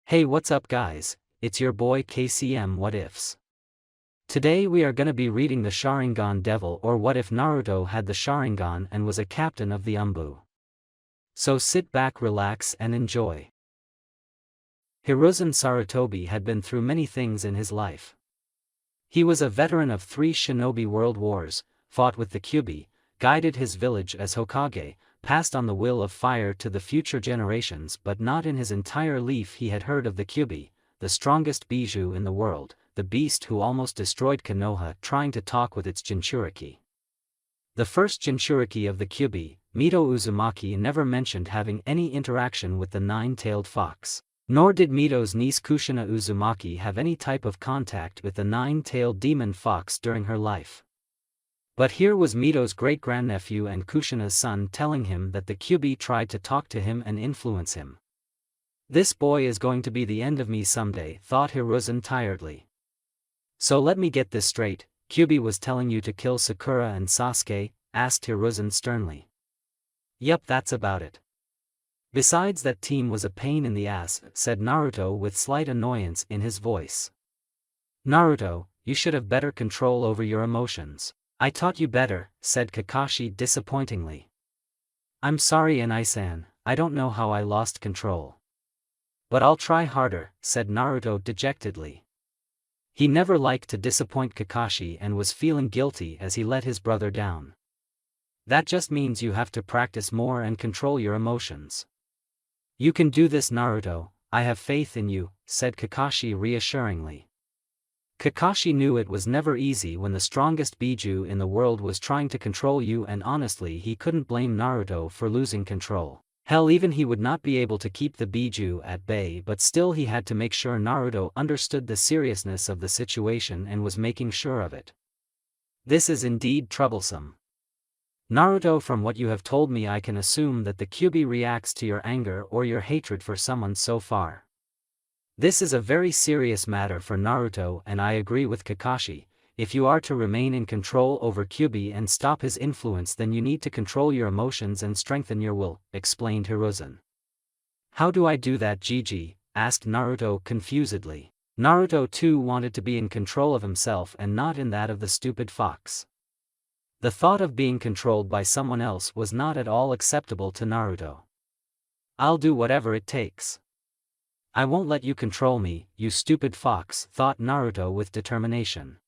Hey, what's up guys, it's your boy KCM What Ifs. Today we are gonna be reading the Sharingan Devil, or what if Naruto had the Sharingan and was a captain of the ANBU. So sit back, relax and enjoy. Hiruzen Sarutobi had been through many things in his life. He was a veteran of 3 shinobi world wars, fought with the Kyuubi, guided his village as Hokage, passed on the will of fire to the future generations, but not in his entire life he had heard of the Kyuubi, the strongest bijou in the world, the beast who almost destroyed Konoha trying to talk with its Jinchuriki. The first Jinchuriki of the Kyuubi, Mito Uzumaki, never mentioned having any interaction with the 9-tailed fox. Nor did Mito's niece Kushina Uzumaki have any type of contact with the 9-tailed demon fox during her life. But here was Mito's great-grandnephew and Kushina's son telling him that the Kyuubi tried to talk to him and influence him. This boy is going to be the end of me someday, thought Hiruzen tiredly. So let me get this straight, Kyuubi was telling you to kill Sakura and Sasuke? Asked Hiruzen sternly. Yup, that's about it. Besides, that team was a pain in the ass, said Naruto with slight annoyance in his voice. Naruto, you should have better control over your emotions. I taught you better, said Kakashi disappointingly. I'm sorry Inai-san, I don't know how I lost control. But I'll try harder, said Naruto dejectedly. He never liked to disappoint Kakashi and was feeling guilty as he let his brother down. That just means you have to practice more and control your emotions. You can do this, Naruto, I have faith in you, said Kakashi reassuringly. Kakashi knew it was never easy when the strongest bijou in the world was trying to control you, and honestly he couldn't blame Naruto for losing control. Hell, even he would not be able to keep the bijou at bay, but still he had to make sure Naruto understood the seriousness of the situation and was making sure of it. This is indeed troublesome. Naruto, from what you have told me I can assume that the Kyuubi reacts to your anger or your hatred for someone so far. This is a very serious matter for Naruto, and I agree with Kakashi. If you are to remain in control over Kyuubi and stop his influence, then you need to control your emotions and strengthen your will, explained Hiruzen. How do I do that, Gigi? Asked Naruto confusedly. Naruto too wanted to be in control of himself and not in that of the stupid fox. The thought of being controlled by someone else was not at all acceptable to Naruto. I'll do whatever it takes. I won't let you control me, you stupid fox, thought Naruto with determination.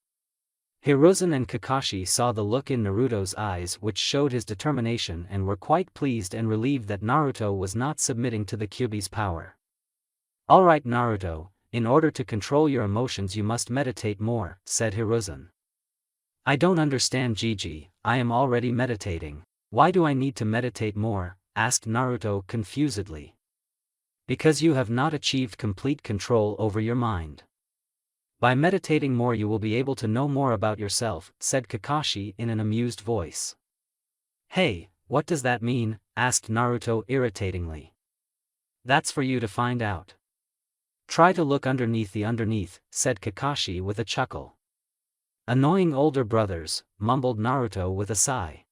Hiruzen and Kakashi saw the look in Naruto's eyes which showed his determination and were quite pleased and relieved that Naruto was not submitting to the Kyuubi's power. Alright Naruto, in order to control your emotions you must meditate more, said Hiruzen. I don't understand, Gigi, I am already meditating. Why do I need to meditate more? Asked Naruto confusedly. Because you have not achieved complete control over your mind. By meditating more you will be able to know more about yourself, said Kakashi in an amused voice. Hey, what does that mean? Asked Naruto irritatingly. That's for you to find out. Try to look underneath the underneath, said Kakashi with a chuckle. Annoying older brothers, mumbled Naruto with a sigh.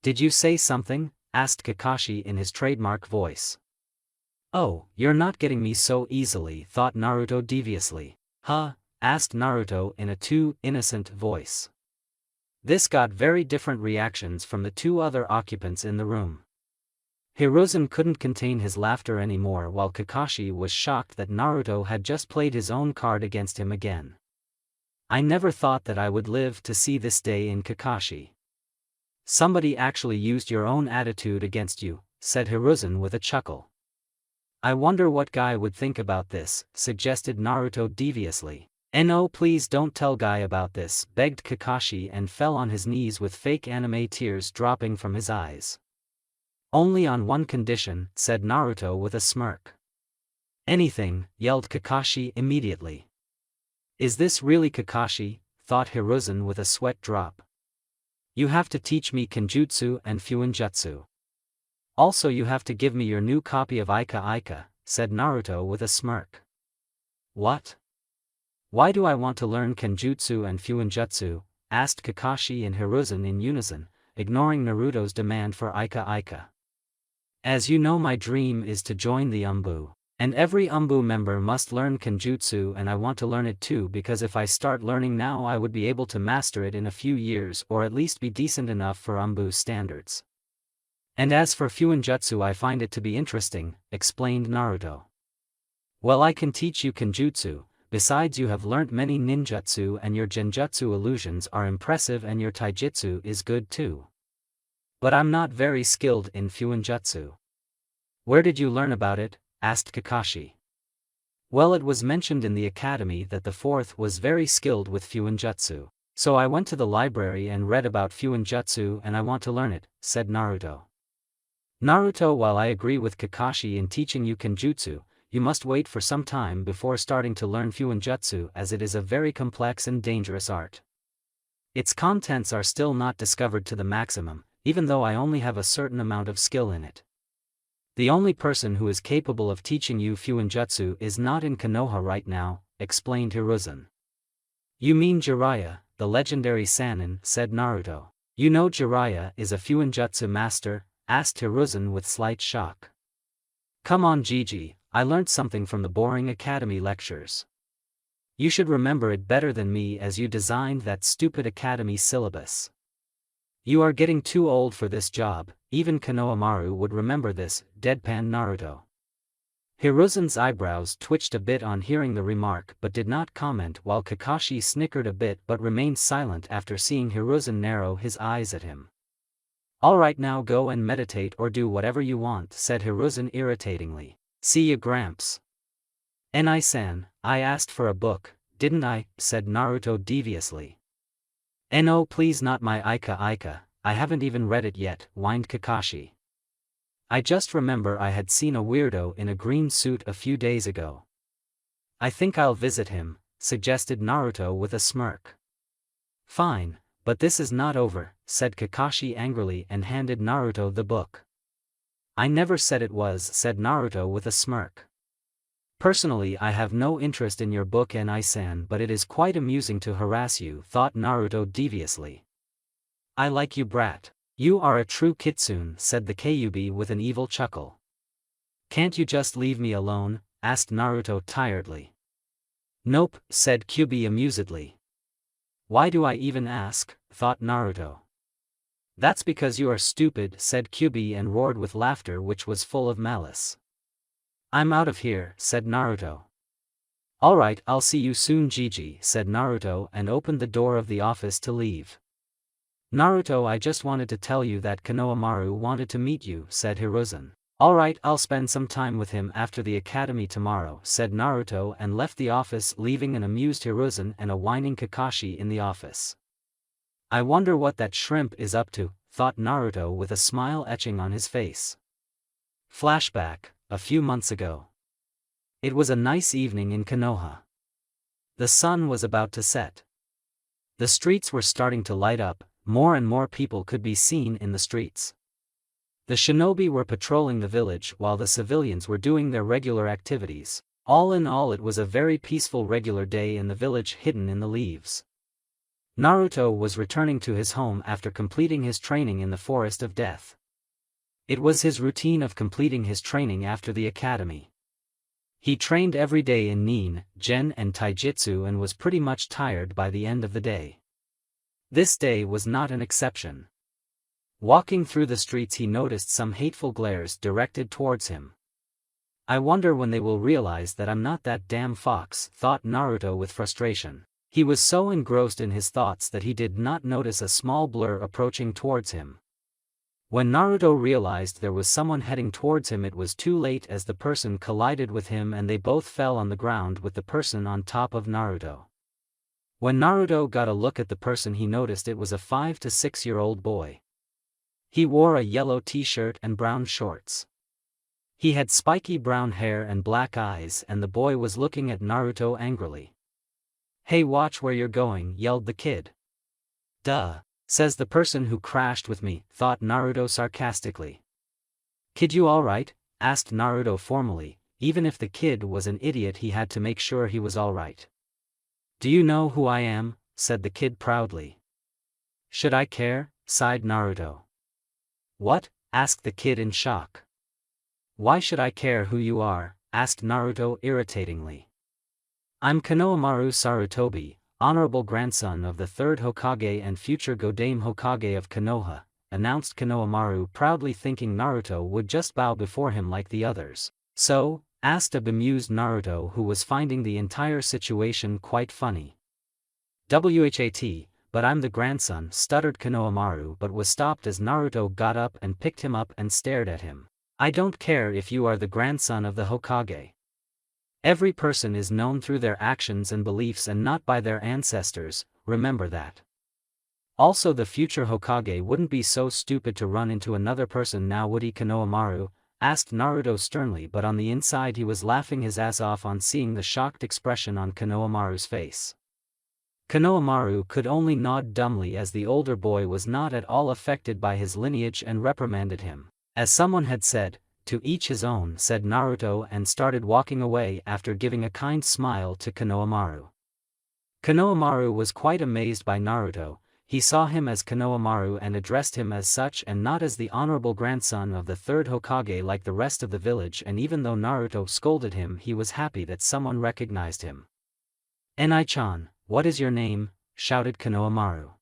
Did you say something? Asked Kakashi in his trademark voice. Oh, you're not getting me so easily, thought Naruto deviously. Huh? Asked Naruto in a too innocent voice. This got very different reactions from the 2 other occupants in the room. Hiruzen couldn't contain his laughter anymore, while Kakashi was shocked that Naruto had just played his own card against him again. I never thought that I would live to see this day in Kakashi. Somebody actually used your own attitude against you, said Hiruzen with a chuckle. I wonder what Guy would think about this, suggested Naruto deviously. No, please don't tell Guy about this, begged Kakashi and fell on his knees with fake anime tears dropping from his eyes. Only on one condition, said Naruto with a smirk. Anything, yelled Kakashi immediately. Is this really Kakashi? Thought Hiruzen with a sweat drop. You have to teach me Kenjutsu and Fuinjutsu. Also you have to give me your new copy of Ika Ika, said Naruto with a smirk. What? Why do I want to learn Kenjutsu and Fuinjutsu? Asked Kakashi and Hiruzen in unison, ignoring Naruto's demand for Ika Ika. As you know, my dream is to join the ANBU. And every ANBU member must learn Kenjutsu, and I want to learn it too, because if I start learning now I would be able to master it in a few years, or at least be decent enough for ANBU standards. And as for Fuinjutsu, I find it to be interesting, explained Naruto. Well, I can teach you Kenjutsu. Besides, you have learnt many ninjutsu and your genjutsu illusions are impressive and your taijutsu is good too. But I'm not very skilled in Fuinjutsu. Where did you learn about it? Asked Kakashi. Well, it was mentioned in the academy that the fourth was very skilled with Fuinjutsu. So I went to the library and read about Fuinjutsu and I want to learn it, said Naruto. Naruto, while I agree with Kakashi in teaching you Kenjutsu, you must wait for some time before starting to learn Fuinjutsu, as it is a very complex and dangerous art. Its contents are still not discovered to the maximum, even though I only have a certain amount of skill in it. The only person who is capable of teaching you Fuinjutsu is not in Konoha right now, explained Hiruzen. You mean Jiraiya, the legendary Sannin, said Naruto. You know Jiraiya is a Fuinjutsu master? Asked Hiruzen with slight shock. Come on Gigi, I learnt something from the boring academy lectures. You should remember it better than me, as you designed that stupid academy syllabus. You are getting too old for this job, even Konohamaru would remember this, deadpan Naruto. Hiruzen's eyebrows twitched a bit on hearing the remark but did not comment, while Kakashi snickered a bit but remained silent after seeing Hiruzen narrow his eyes at him. Alright, now go and meditate or do whatever you want, said Hiruzen irritatingly. See ya, Gramps. Enai-san, I asked for a book, didn't I? Said Naruto deviously. No, please, not my Aika, I haven't even read it yet, whined Kakashi. I just remember I had seen a weirdo in a green suit a few days ago. I think I'll visit him, suggested Naruto with a smirk. Fine, but this is not over, said Kakashi angrily and handed Naruto the book. I never said it was, said Naruto with a smirk. Personally, I have no interest in your book, Enai-san, but it is quite amusing to harass you, thought Naruto deviously. I like you, brat. You are a true kitsune, said the Kyuubi with an evil chuckle. Can't you just leave me alone? Asked Naruto tiredly. Nope, said Kyuubi amusedly. Why do I even ask? Thought Naruto. That's because you are stupid, said Kyuubi and roared with laughter which was full of malice. I'm out of here, said Naruto. Alright, I'll see you soon, Gigi, said Naruto and opened the door of the office to leave. Naruto, I just wanted to tell you that Konohamaru wanted to meet you, said Hiruzen. Alright, I'll spend some time with him after the academy tomorrow, said Naruto and left the office, leaving an amused Hiruzen and a whining Kakashi in the office. I wonder what that shrimp is up to, thought Naruto with a smile etching on his face. Flashback, a few months ago. It was a nice evening in Konoha. The sun was about to set. The streets were starting to light up, more and more people could be seen in the streets. The shinobi were patrolling the village while the civilians were doing their regular activities. All in all, it was a very peaceful regular day in the village hidden in the leaves. Naruto was returning to his home after completing his training in the Forest of Death. It was his routine of completing his training after the academy. He trained every day in Nin, Gen and Taijutsu and was pretty much tired by the end of the day. This day was not an exception. Walking through the streets, he noticed some hateful glares directed towards him. I wonder when they will realize that I'm not that damn fox, thought Naruto with frustration. He was so engrossed in his thoughts that he did not notice a small blur approaching towards him. When Naruto realized there was someone heading towards him, it was too late, as the person collided with him and they both fell on the ground with the person on top of Naruto. When Naruto got a look at the person, he noticed it was a 5 to 6-year-old boy. He wore a yellow t-shirt and brown shorts. He had spiky brown hair and black eyes, and the boy was looking at Naruto angrily. Hey, watch where you're going, yelled the kid. Duh, says the person who crashed with me, thought Naruto sarcastically. Kid, you alright? Asked Naruto formally. Even if the kid was an idiot, he had to make sure he was alright. Do you know who I am? Said the kid proudly. Should I care? Sighed Naruto. What? Asked the kid in shock. Why should I care who you are? asked Naruto irritatingly. I'm Konohamaru Sarutobi, honorable grandson of the third Hokage and future Godame Hokage of Konoha, announced Konohamaru, proudly thinking Naruto would just bow before him like the others. So? Asked a bemused Naruto, who was finding the entire situation quite funny. "What, but I'm the grandson," stuttered Konohamaru, but was stopped as Naruto got up and picked him up and stared at him. "I don't care if you are the grandson of the Hokage. Every person is known through their actions and beliefs and not by their ancestors, remember that. Also, the future Hokage wouldn't be so stupid to run into another person now, would he?" Konohamaru asked Naruto sternly, but on the inside he was laughing his ass off on seeing the shocked expression on Konohamaru's face. Konohamaru could only nod dumbly as the older boy was not at all affected by his lineage and reprimanded him. As someone had said, "To each his own," said Naruto, and started walking away after giving a kind smile to Konohamaru. Konohamaru was quite amazed by Naruto. He saw him as Konohamaru and addressed him as such and not as the honorable grandson of the third Hokage like the rest of the village, and even though Naruto scolded him, he was happy that someone recognized him. "Enai-chan, what is your name?" shouted Konohamaru.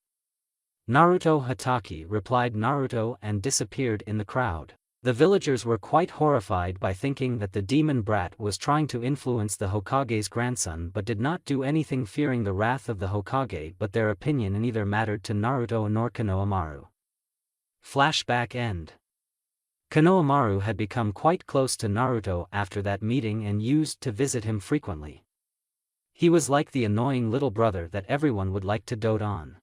"Naruto Hatake," replied Naruto and disappeared in the crowd. The villagers were quite horrified by thinking that the demon brat was trying to influence the Hokage's grandson, but did not do anything, fearing the wrath of the Hokage, but their opinion neither mattered to Naruto nor Konohamaru. Flashback end. Konohamaru had become quite close to Naruto after that meeting and used to visit him frequently. He was like the annoying little brother that everyone would like to dote on.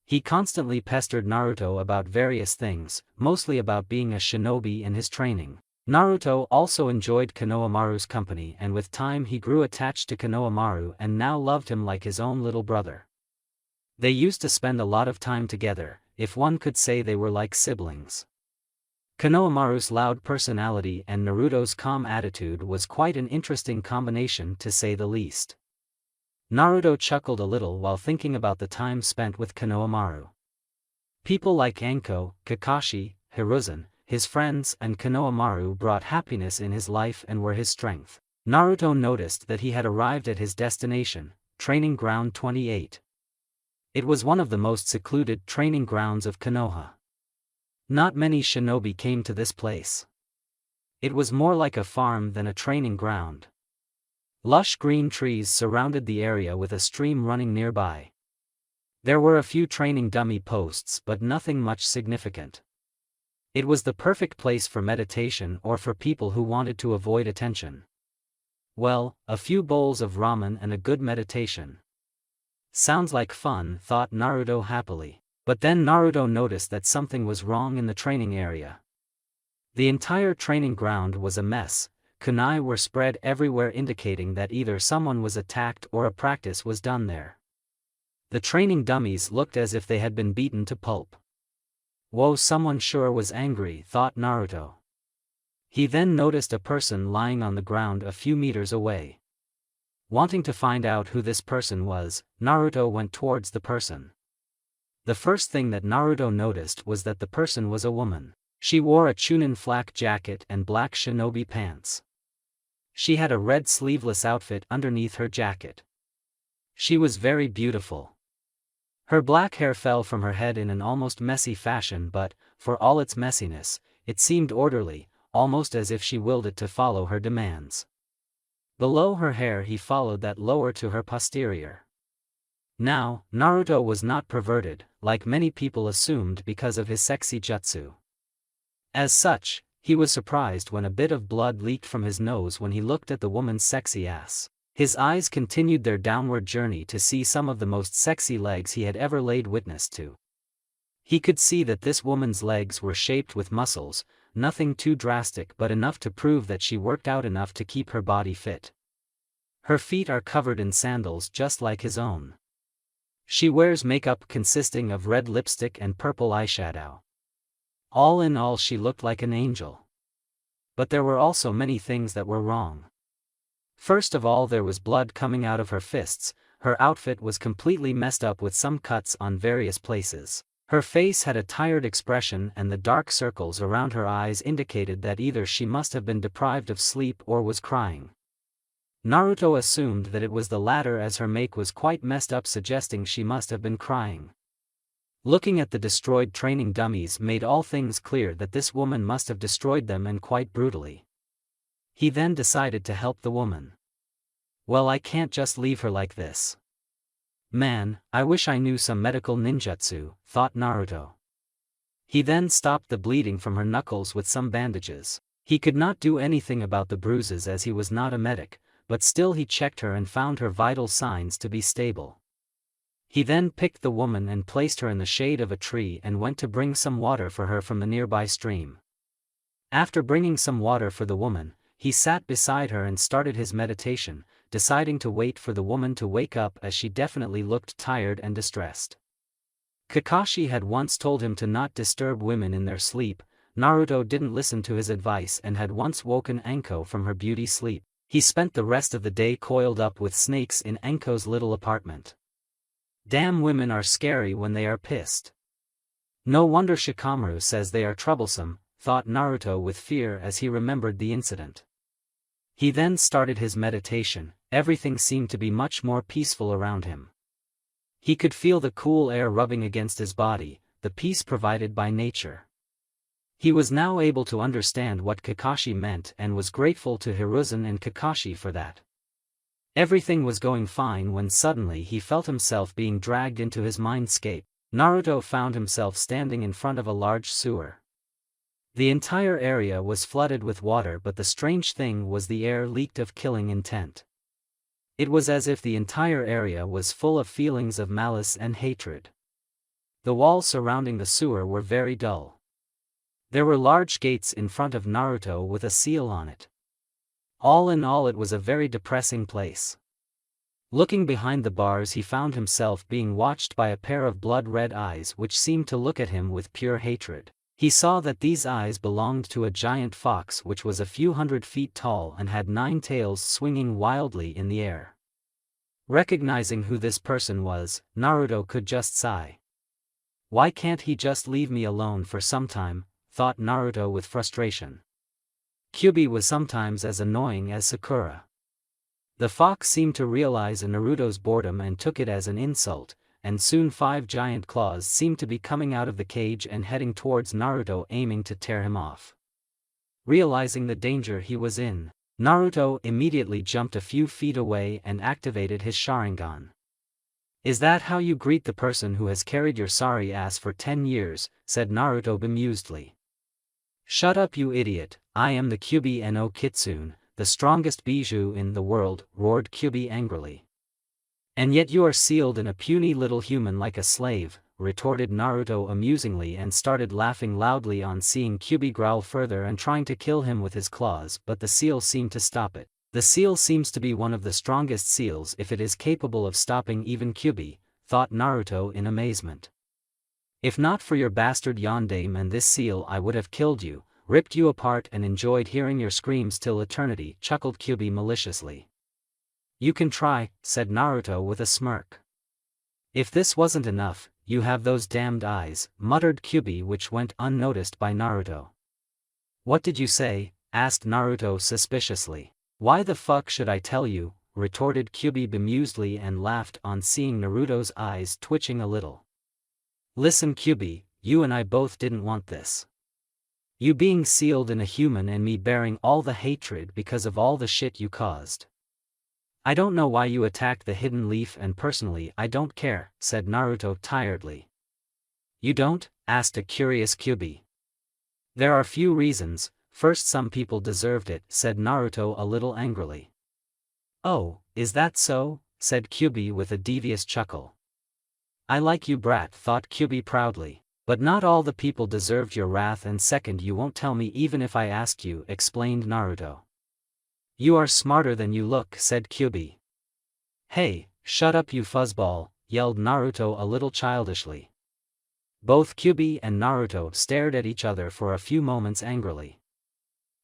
He constantly pestered Naruto about various things, mostly about being a shinobi and his training. Naruto also enjoyed Konohamaru's company, and with time he grew attached to Konohamaru and now loved him like his own little brother. They used to spend a lot of time together, if one could say they were like siblings. Konohamaru's loud personality and Naruto's calm attitude was quite an interesting combination, to say the least. Naruto chuckled a little while thinking about the time spent with Konohamaru. People like Anko, Kakashi, Hiruzen, his friends, and Konohamaru brought happiness in his life and were his strength. Naruto noticed that he had arrived at his destination, Training Ground 28. It was one of the most secluded training grounds of Konoha. Not many shinobi came to this place. It was more like a farm than a training ground. Lush green trees surrounded the area with a stream running nearby. There were a few training dummy posts, but nothing much significant. It was the perfect place for meditation or for people who wanted to avoid attention. Well, a few bowls of ramen and a good meditation. Sounds like fun, thought Naruto happily. But then Naruto noticed that something was wrong in the training area. The entire training ground was a mess. Kunai were spread everywhere, indicating that either someone was attacked or a practice was done there. The training dummies looked as if they had been beaten to pulp. Whoa, someone sure was angry, thought Naruto. He then noticed a person lying on the ground a few meters away. Wanting to find out who this person was, Naruto went towards the person. The first thing that Naruto noticed was that the person was a woman. She wore a Chunin flak jacket and black shinobi pants. She had a red sleeveless outfit underneath her jacket. She was very beautiful. Her black hair fell from her head in an almost messy fashion, but, for all its messiness, it seemed orderly, almost as if she willed it to follow her demands. Below her hair he followed that lower to her posterior. Now, Naruto was not perverted, like many people assumed because of his sexy jutsu. As such, he was surprised when a bit of blood leaked from his nose when he looked at the woman's sexy ass. His eyes continued their downward journey to see some of the most sexy legs he had ever laid witness to. He could see that this woman's legs were shaped with muscles, nothing too drastic but enough to prove that she worked out enough to keep her body fit. Her feet are covered in sandals just like his own. She wears makeup consisting of red lipstick and purple eyeshadow. All in all, she looked like an angel. But there were also many things that were wrong. First of all, there was blood coming out of her fists. Her outfit was completely messed up with some cuts on various places. Her face had a tired expression and the dark circles around her eyes indicated that either she must have been deprived of sleep or was crying. Naruto assumed that it was the latter as her make was quite messed up, suggesting she must have been crying. Looking at the destroyed training dummies made all things clear that this woman must have destroyed them, and quite brutally. He then decided to help the woman. Well, I can't just leave her like this. Man, I wish I knew some medical ninjutsu, thought Naruto. He then stopped the bleeding from her knuckles with some bandages. He could not do anything about the bruises as he was not a medic, but still he checked her and found her vital signs to be stable. He then picked the woman and placed her in the shade of a tree and went to bring some water for her from the nearby stream. After bringing some water for the woman, he sat beside her and started his meditation, deciding to wait for the woman to wake up as she definitely looked tired and distressed. Kakashi had once told him to not disturb women in their sleep. Naruto didn't listen to his advice and had once woken Anko from her beauty sleep. He spent the rest of the day coiled up with snakes in Anko's little apartment. Damn, women are scary when they are pissed. No wonder Shikamaru says they are troublesome, thought Naruto with fear as he remembered the incident. He then started his meditation. Everything seemed to be much more peaceful around him. He could feel the cool air rubbing against his body, the peace provided by nature. He was now able to understand what Kakashi meant and was grateful to Hiruzen and Kakashi for that. Everything was going fine when suddenly he felt himself being dragged into his mindscape. Naruto found himself standing in front of a large sewer. The entire area was flooded with water, but the strange thing was the air leaked of killing intent. It was as if the entire area was full of feelings of malice and hatred. The walls surrounding the sewer were very dull. There were large gates in front of Naruto with a seal on it. All in all, it was a very depressing place. Looking behind the bars, he found himself being watched by a pair of blood-red eyes which seemed to look at him with pure hatred. He saw that these eyes belonged to a giant fox which was a few 100 feet tall and had 9 tails swinging wildly in the air. Recognizing who this person was, Naruto could just sigh. Why can't he just leave me alone for some time, thought Naruto with frustration. Kyubi was sometimes as annoying as Sakura. The fox seemed to realize Naruto's boredom and took it as an insult, and soon 5 giant claws seemed to be coming out of the cage and heading towards Naruto, aiming to tear him off. Realizing the danger he was in, Naruto immediately jumped a few feet away and activated his Sharingan. Is that how you greet the person who has carried your sorry ass for 10 years, said Naruto bemusedly. Shut up, you idiot, I am the Kyubi no Kitsune, the strongest bijou in the world, roared Kyubi angrily. And yet you are sealed in a puny little human like a slave, retorted Naruto amusingly and started laughing loudly on seeing Kyubi growl further and trying to kill him with his claws, but the seal seemed to stop it. The seal seems to be one of the strongest seals if it is capable of stopping even Kyubi, thought Naruto in amazement. If not for your bastard yondaime and this seal, I would have killed you, ripped you apart and enjoyed hearing your screams till eternity, chuckled Kyubi maliciously. You can try, said Naruto with a smirk. If this wasn't enough, you have those damned eyes, muttered Kyubi, which went unnoticed by Naruto. What did you say? Asked Naruto suspiciously. Why the fuck should I tell you? Retorted Kyubi bemusedly and laughed on seeing Naruto's eyes twitching a little. Listen Kyubi, you and I both didn't want this. You being sealed in a human and me bearing all the hatred because of all the shit you caused. I don't know why you attacked the hidden leaf, and personally I don't care, said Naruto tiredly. You don't? Asked a curious Kyubi. There are few reasons. First, some people deserved it, said Naruto a little angrily. Oh, is that so? Said Kyubi with a devious chuckle. I like you, brat, thought Kyubi proudly. But not all the people deserved your wrath, and second, you won't tell me even if I asked you, explained Naruto. You are smarter than you look, said Kyubi. Hey, shut up you fuzzball, yelled Naruto a little childishly. Both Kyubi and Naruto stared at each other for a few moments angrily.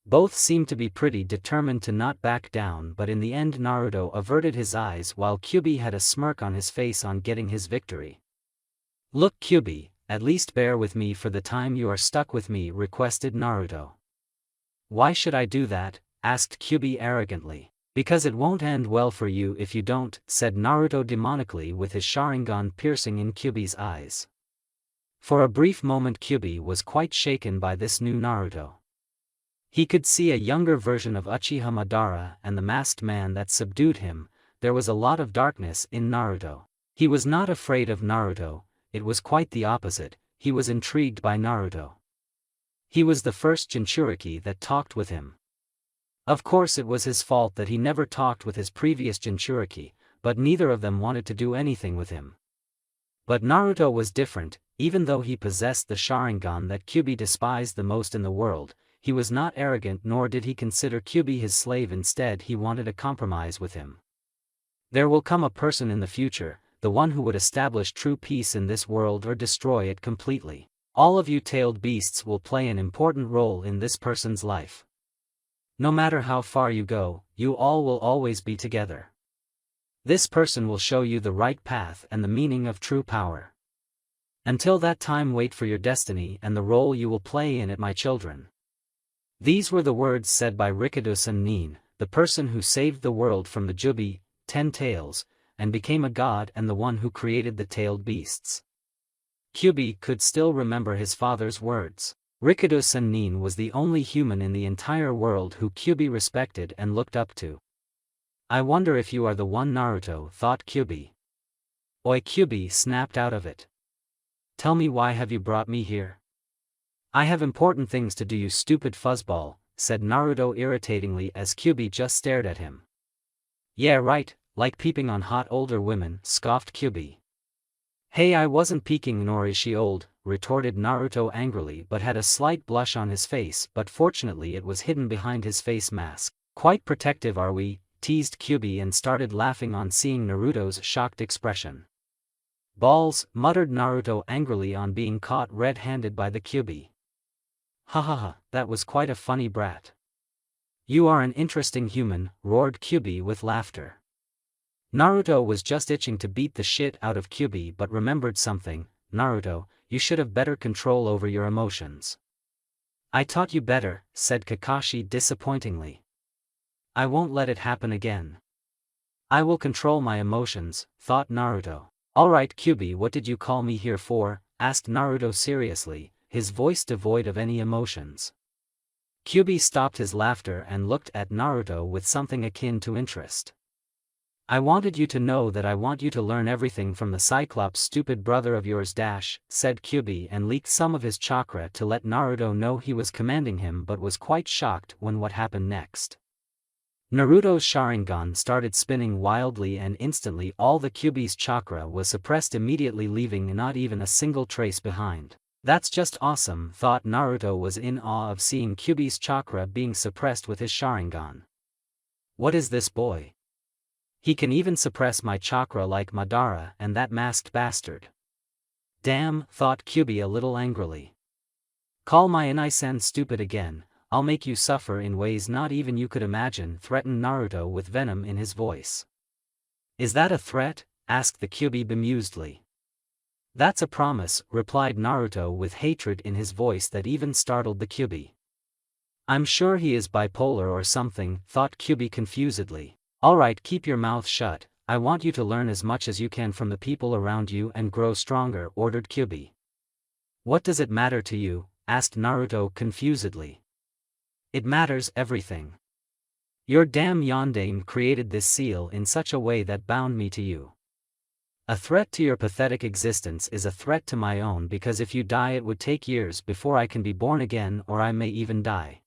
Both seemed to be pretty determined to not back down, but in the end Naruto averted his eyes while Kyubi had a smirk on his face on getting his victory. Look Kyubi, at least bear with me for the time you are stuck with me, requested Naruto. Why should I do that? Asked Kyuubi arrogantly. Because it won't end well for you if you don't, said Naruto demonically with his Sharingan piercing in Kyuubi's eyes. For a brief moment Kyuubi was quite shaken by this new Naruto. He could see a younger version of Uchiha Madara and the masked man that subdued him. There was a lot of darkness in Naruto. He was not afraid of Naruto, it was quite the opposite, he was intrigued by Naruto. He was the first Jinchuriki that talked with him. Of course it was his fault that he never talked with his previous Jinchuriki, but neither of them wanted to do anything with him. But Naruto was different, even though he possessed the Sharingan that Kyuubi despised the most in the world, he was not arrogant nor did he consider Kyuubi his slave, instead he wanted a compromise with him. There will come a person in the future, the one who would establish true peace in this world or destroy it completely. All of you tailed beasts will play an important role in this person's life. No matter how far you go, you all will always be together. This person will show you the right path and the meaning of true power. Until that time, wait for your destiny and the role you will play in it, my children. These were the words said by Rikudo Sennin, the person who saved the world from the Jubi, 10 tails, and became a god and the one who created the tailed beasts. Kyuubi could still remember his father's words. Rikudo Sennin was the only human in the entire world who Kyuubi respected and looked up to. I wonder if you are the one, Naruto, thought Kyuubi. Oi, Kyuubi snapped out of it. Tell me, why have you brought me here? I have important things to do, you stupid fuzzball, said Naruto irritatingly as Kyuubi just stared at him. Yeah right, like peeping on hot older women, scoffed Kyuubi. Hey, I wasn't peeking, nor is she old, retorted Naruto angrily, but had a slight blush on his face, but fortunately it was hidden behind his face mask. Quite protective are we, teased Kyuubi and started laughing on seeing Naruto's shocked expression. Balls, muttered Naruto angrily on being caught red-handed by the Kyuubi. Ha ha ha, that was quite a funny brat. You are an interesting human, roared Kyuubi with laughter. Naruto was just itching to beat the shit out of Kyuubi but remembered something. Naruto, you should have better control over your emotions. I taught you better, said Kakashi disappointingly. I won't let it happen again. I will control my emotions, thought Naruto. Alright Kyuubi, what did you call me here for? Asked Naruto seriously, his voice devoid of any emotions. Kyuubi stopped his laughter and looked at Naruto with something akin to interest. I wanted you to know that I want you to learn everything from the Cyclops, stupid brother of yours, said Kyuubi and leaked some of his chakra to let Naruto know he was commanding him, but was quite shocked when what happened next. Naruto's Sharingan started spinning wildly and instantly all the Kyuubi's chakra was suppressed, immediately leaving not even a single trace behind. That's just awesome, thought Naruto was in awe of seeing Kyuubi's chakra being suppressed with his Sharingan. What is this boy? He can even suppress my chakra like Madara and that masked bastard. Damn, thought Kyuubi a little angrily. Call my Inai-san stupid again, I'll make you suffer in ways not even you could imagine, threatened Naruto with venom in his voice. Is that a threat? Asked the Kyuubi bemusedly. That's a promise, replied Naruto with hatred in his voice that even startled the Kyuubi. I'm sure he is bipolar or something, thought Kyuubi confusedly. Alright, keep your mouth shut, I want you to learn as much as you can from the people around you and grow stronger, ordered Kyuubi. What does it matter to you? Asked Naruto confusedly. It matters everything. Your damn yondaime created this seal in such a way that bound me to you. A threat to your pathetic existence is a threat to my own, because if you die it would take years before I can be born again, or I may even die.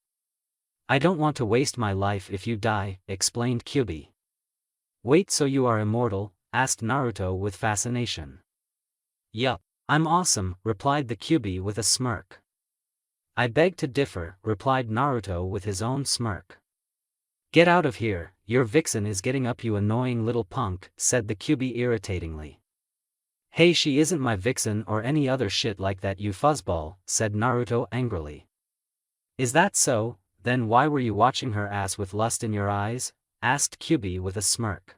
I don't want to waste my life if you die, explained Kyuubi. Wait, so you are immortal? Asked Naruto with fascination. Yup, I'm awesome, replied the Kyuubi with a smirk. I beg to differ, replied Naruto with his own smirk. Get out of here, your vixen is getting up, you annoying little punk, said the Kyuubi irritatingly. Hey, she isn't my vixen or any other shit like that, you fuzzball, said Naruto angrily. Is that so? Then why were you watching her ass with lust in your eyes? Asked Kyuubi with a smirk.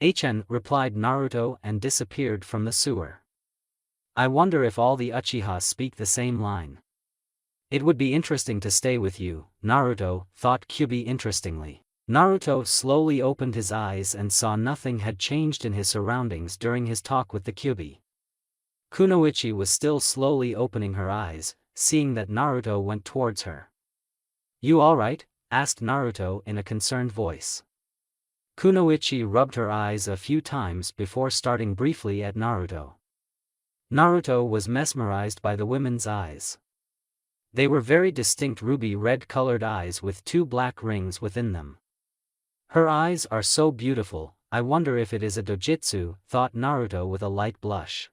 HN, replied Naruto and disappeared from the sewer. I wonder if all the Uchihas speak the same line. It would be interesting to stay with you, Naruto, thought Kyubi interestingly. Naruto slowly opened his eyes and saw nothing had changed in his surroundings during his talk with the Kyubi. Kunoichi was still slowly opening her eyes, seeing that Naruto went towards her. You alright? Asked Naruto in a concerned voice. Kunoichi rubbed her eyes a few times before starting briefly at Naruto. Naruto was mesmerized by the women's eyes. They were very distinct ruby-red colored eyes with 2 black rings within them. Her eyes are so beautiful, I wonder if it is a dojutsu, thought Naruto with a light blush.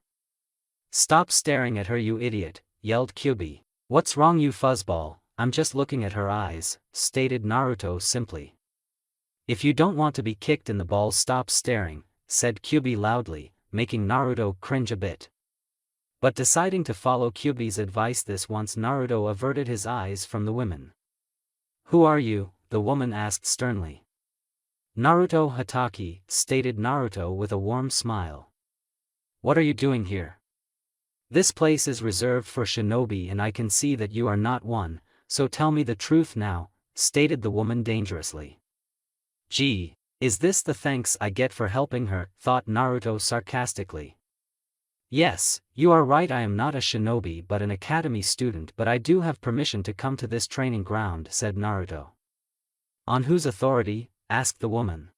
Stop staring at her, you idiot, yelled Kyubi. What's wrong, you fuzzball? I'm just looking at her eyes, stated Naruto simply. If you don't want to be kicked in the balls, stop staring, said Kyubi loudly, making Naruto cringe a bit. But deciding to follow Kyubi's advice this once, Naruto averted his eyes from the women. Who are you? The woman asked sternly. Naruto Hatake, stated Naruto with a warm smile. What are you doing here? This place is reserved for shinobi and I can see that you are not one, so tell me the truth now, stated the woman dangerously. Gee, is this the thanks I get for helping her, thought Naruto sarcastically. Yes, you are right, I am not a shinobi but an academy student, but I do have permission to come to this training ground, said Naruto. On whose authority? Asked the woman.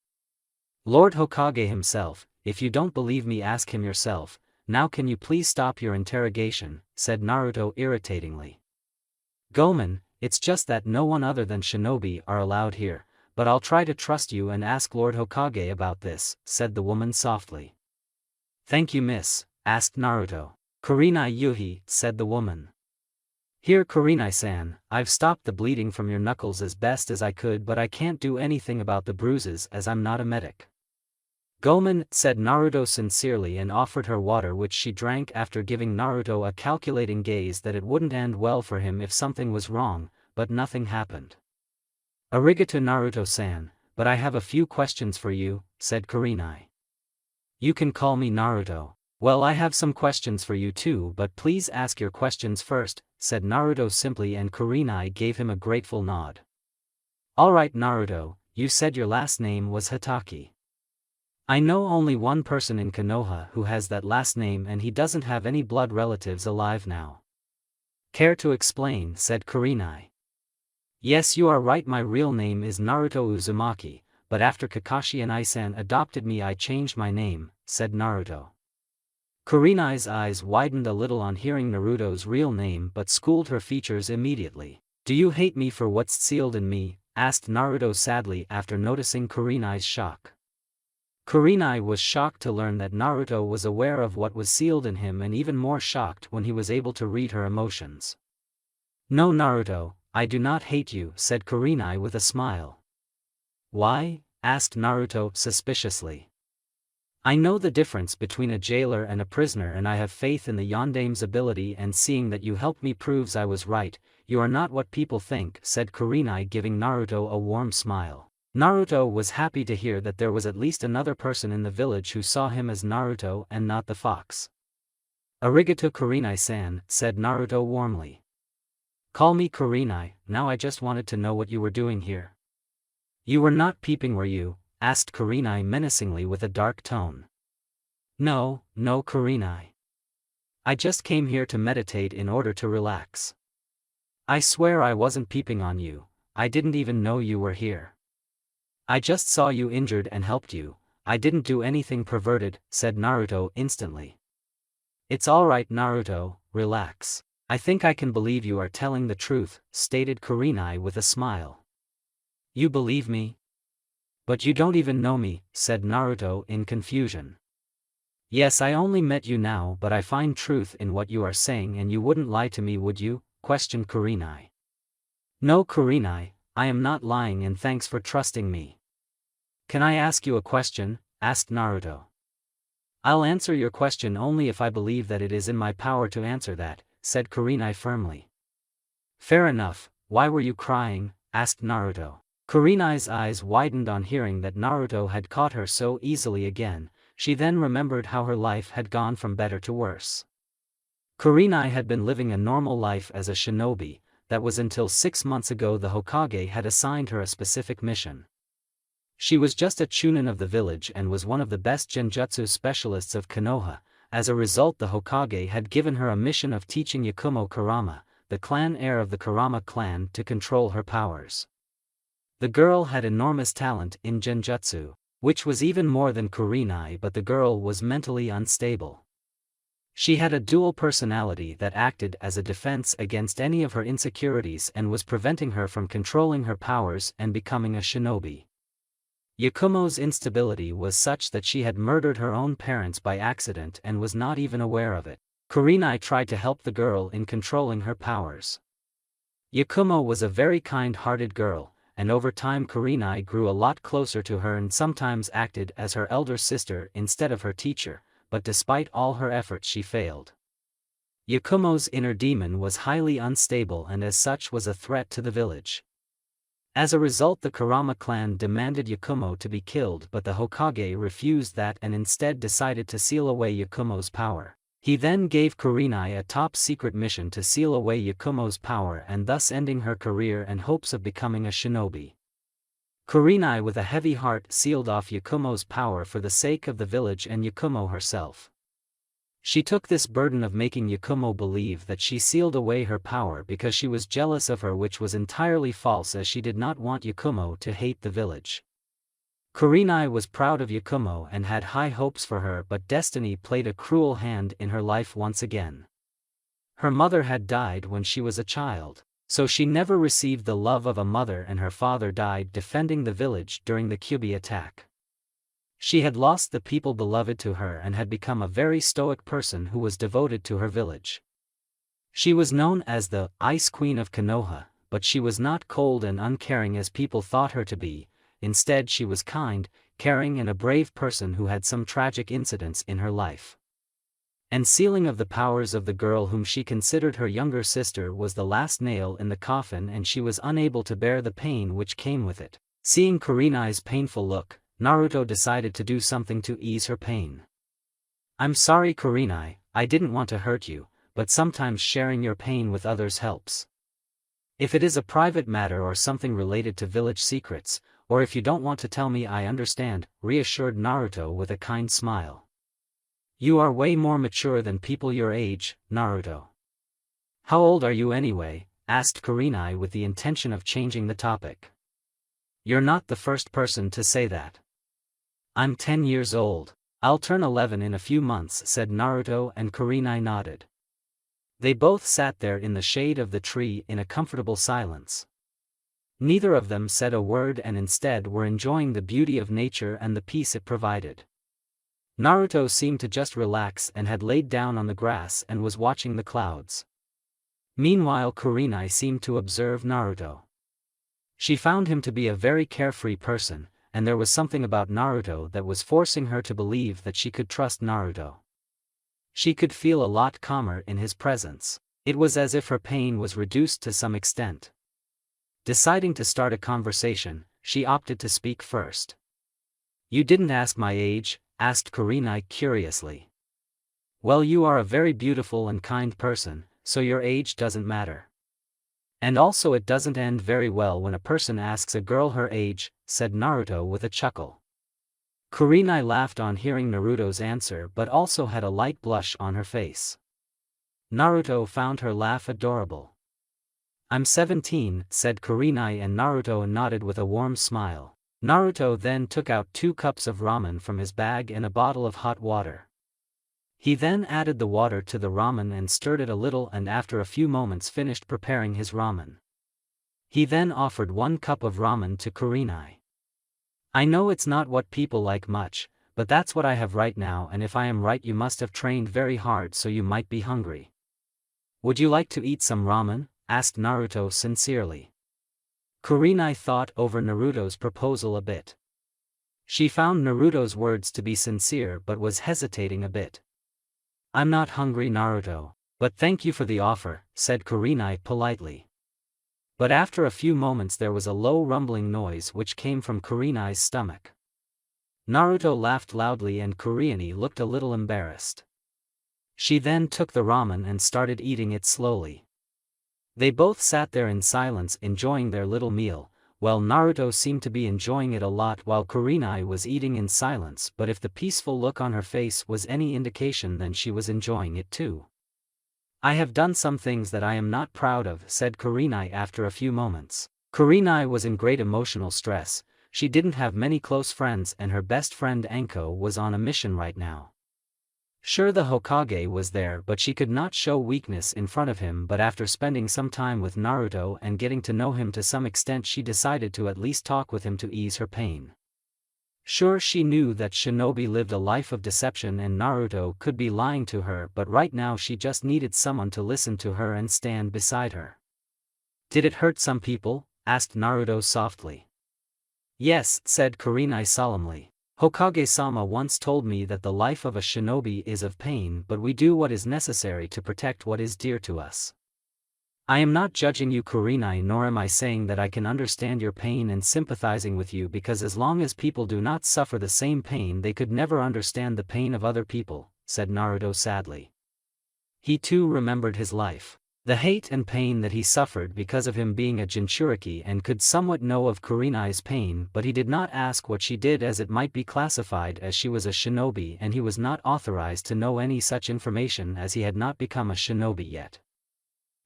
Lord Hokage himself. If you don't believe me, ask him yourself. Now can you please stop your interrogation, said Naruto irritatingly. Gomen, it's just that no one other than shinobi are allowed here, but I'll try to trust you and ask Lord Hokage about this, said the woman softly. Thank you, miss, asked Naruto. Kurenai Yuhi, said the woman. Here, Kurenai-san, I've stopped the bleeding from your knuckles as best as I could, but I can't do anything about the bruises as I'm not a medic. Gomen, said Naruto sincerely and offered her water, which she drank after giving Naruto a calculating gaze that it wouldn't end well for him if something was wrong, but nothing happened. Arigato, Naruto-san, but I have a few questions for you, said Kurenai. You can call me Naruto. Well, I have some questions for you too, but please ask your questions first, said Naruto simply, and Kurenai gave him a grateful nod. Alright Naruto, you said your last name was Hatake. I know only one person in Konoha who has that last name and he doesn't have any blood relatives alive now. Care to explain, said Kurenai. Yes, you are right, my real name is Naruto Uzumaki, but after Kakashi and Isan adopted me I changed my name, said Naruto. Kurenai's eyes widened a little on hearing Naruto's real name but schooled her features immediately. Do you hate me for what's sealed in me? Asked Naruto sadly after noticing Kurenai's shock. Kurenai was shocked to learn that Naruto was aware of what was sealed in him, and even more shocked when he was able to read her emotions. No Naruto, I do not hate you, said Kurenai with a smile. Why? Asked Naruto suspiciously. I know the difference between a jailer and a prisoner, and I have faith in the Yondame's ability, and seeing that you helped me proves I was right. You are not what people think, said Kurenai, giving Naruto a warm smile. Naruto was happy to hear that there was at least another person in the village who saw him as Naruto and not the fox. Arigato Kurenai-san, said Naruto warmly. Call me Kurenai, now I just wanted to know what you were doing here. You were not peeping, were you? Asked Kurenai menacingly with a dark tone. No, Kurenai. I just came here to meditate in order to relax. I swear I wasn't peeping on you, I didn't even know you were here. I just saw you injured and helped you, I didn't do anything perverted, said Naruto instantly. It's alright Naruto, relax. I think I can believe you are telling the truth, stated Kurenai with a smile. You believe me? But you don't even know me, said Naruto in confusion. Yes, I only met you now, but I find truth in what you are saying, and you wouldn't lie to me, would you? Questioned Kurenai. No Kurenai, I am not lying, and thanks for trusting me. Can I ask you a question? Asked Naruto. I'll answer your question only if I believe that it is in my power to answer that, said Kurenai firmly. Fair enough, why were you crying? Asked Naruto. Kurenai's eyes widened on hearing that Naruto had caught her so easily again. She then remembered how her life had gone from better to worse. Kurenai had been living a normal life as a shinobi. That was until 6 months ago the Hokage had assigned her a specific mission. She was just a chunin of the village and was one of the best genjutsu specialists of Konoha. As a result, the Hokage had given her a mission of teaching Yakumo Kurama, the clan heir of the Kurama clan, to control her powers. The girl had enormous talent in genjutsu, which was even more than Kurenai, but the girl was mentally unstable. She had a dual personality that acted as a defense against any of her insecurities and was preventing her from controlling her powers and becoming a shinobi. Yakumo's instability was such that she had murdered her own parents by accident and was not even aware of it. Kurenai tried to help the girl in controlling her powers. Yakumo was a very kind-hearted girl, and over time Kurenai grew a lot closer to her and sometimes acted as her elder sister instead of her teacher, but despite all her efforts she failed. Yakumo's inner demon was highly unstable and as such was a threat to the village. As a result, the Kurama clan demanded Yakumo to be killed, but the Hokage refused that and instead decided to seal away Yakumo's power. He then gave Kurenai a top-secret mission to seal away Yakumo's power and thus ending her career and hopes of becoming a shinobi. Kurenai with a heavy heart sealed off Yakumo's power for the sake of the village and Yakumo herself. She took this burden of making Yakumo believe that she sealed away her power because she was jealous of her, which was entirely false, as she did not want Yakumo to hate the village. Kurenai was proud of Yakumo and had high hopes for her, but destiny played a cruel hand in her life once again. Her mother had died when she was a child, so she never received the love of a mother, and her father died defending the village during the Kyubi attack. She had lost the people beloved to her and had become a very stoic person who was devoted to her village. She was known as the Ice Queen of Konoha, but she was not cold and uncaring as people thought her to be. Instead, she was kind, caring and a brave person who had some tragic incidents in her life. And sealing of the powers of the girl whom she considered her younger sister was the last nail in the coffin, and she was unable to bear the pain which came with it. Seeing Kurenai's painful look, Naruto decided to do something to ease her pain. "I'm sorry, Kurenai, I didn't want to hurt you, but sometimes sharing your pain with others helps. If it is a private matter or something related to village secrets, or if you don't want to tell me, I understand," reassured Naruto with a kind smile. "You are way more mature than people your age, Naruto." "How old are you anyway?" asked Kurenai with the intention of changing the topic. "You're not the first person to say that." "I'm 10 years old. I'll turn 11 in a few months," said Naruto, and Kurenai nodded. They both sat there in the shade of the tree in a comfortable silence. Neither of them said a word and instead were enjoying the beauty of nature and the peace it provided. Naruto seemed to just relax and had laid down on the grass and was watching the clouds. Meanwhile, Kurenai seemed to observe Naruto. She found him to be a very carefree person, and there was something about Naruto that was forcing her to believe that she could trust Naruto. She could feel a lot calmer in his presence. It was as if her pain was reduced to some extent. Deciding to start a conversation, she opted to speak first. "You didn't ask my age?" asked Kurenai curiously. "Well, you are a very beautiful and kind person, so your age doesn't matter. And also it doesn't end very well when a person asks a girl her age," said Naruto with a chuckle. Kurenai laughed on hearing Naruto's answer but also had a light blush on her face. Naruto found her laugh adorable. "I'm 17, said Kurenai, and Naruto nodded with a warm smile. Naruto then took out 2 cups of ramen from his bag and a bottle of hot water. He then added the water to the ramen and stirred it a little, and after a few moments finished preparing his ramen. He then offered 1 cup of ramen to Kurenai. "I know it's not what people like much, but that's what I have right now, and if I am right, you must have trained very hard, so you might be hungry. Would you like to eat some ramen?" asked Naruto sincerely. Kurenai thought over Naruto's proposal a bit. She found Naruto's words to be sincere but was hesitating a bit. "I'm not hungry, Naruto, but thank you for the offer," said Kurenai politely. But after a few moments there was a low rumbling noise which came from Kurenai's stomach. Naruto laughed loudly and Kurenai looked a little embarrassed. She then took the ramen and started eating it slowly. They both sat there in silence enjoying their little meal, while Naruto seemed to be enjoying it a lot while Kurenai was eating in silence, but if the peaceful look on her face was any indication, then she was enjoying it too. I have done some things that I am not proud of, said Kurenai after a few moments. Kurenai was in great emotional stress. She didn't have many close friends and her best friend Anko was on a mission right now. Sure, the Hokage was there, but she could not show weakness in front of him, but after spending some time with Naruto and getting to know him to some extent, she decided to at least talk with him to ease her pain. Sure, she knew that shinobi lived a life of deception and Naruto could be lying to her, but right now she just needed someone to listen to her and stand beside her. Did it hurt some people? Asked Naruto softly. Yes, said Kurenai solemnly. Hokage-sama once told me that the life of a shinobi is of pain, but we do what is necessary to protect what is dear to us. I am not judging you, Kurenai, nor am I saying that I can understand your pain and sympathizing with you, because as long as people do not suffer the same pain, they could never understand the pain of other people, said Naruto sadly. He too remembered his life. The hate and pain that he suffered because of him being a Jinchuriki, and could somewhat know of Kurenai's pain, but he did not ask what she did as it might be classified as she was a shinobi, and he was not authorized to know any such information as he had not become a shinobi yet.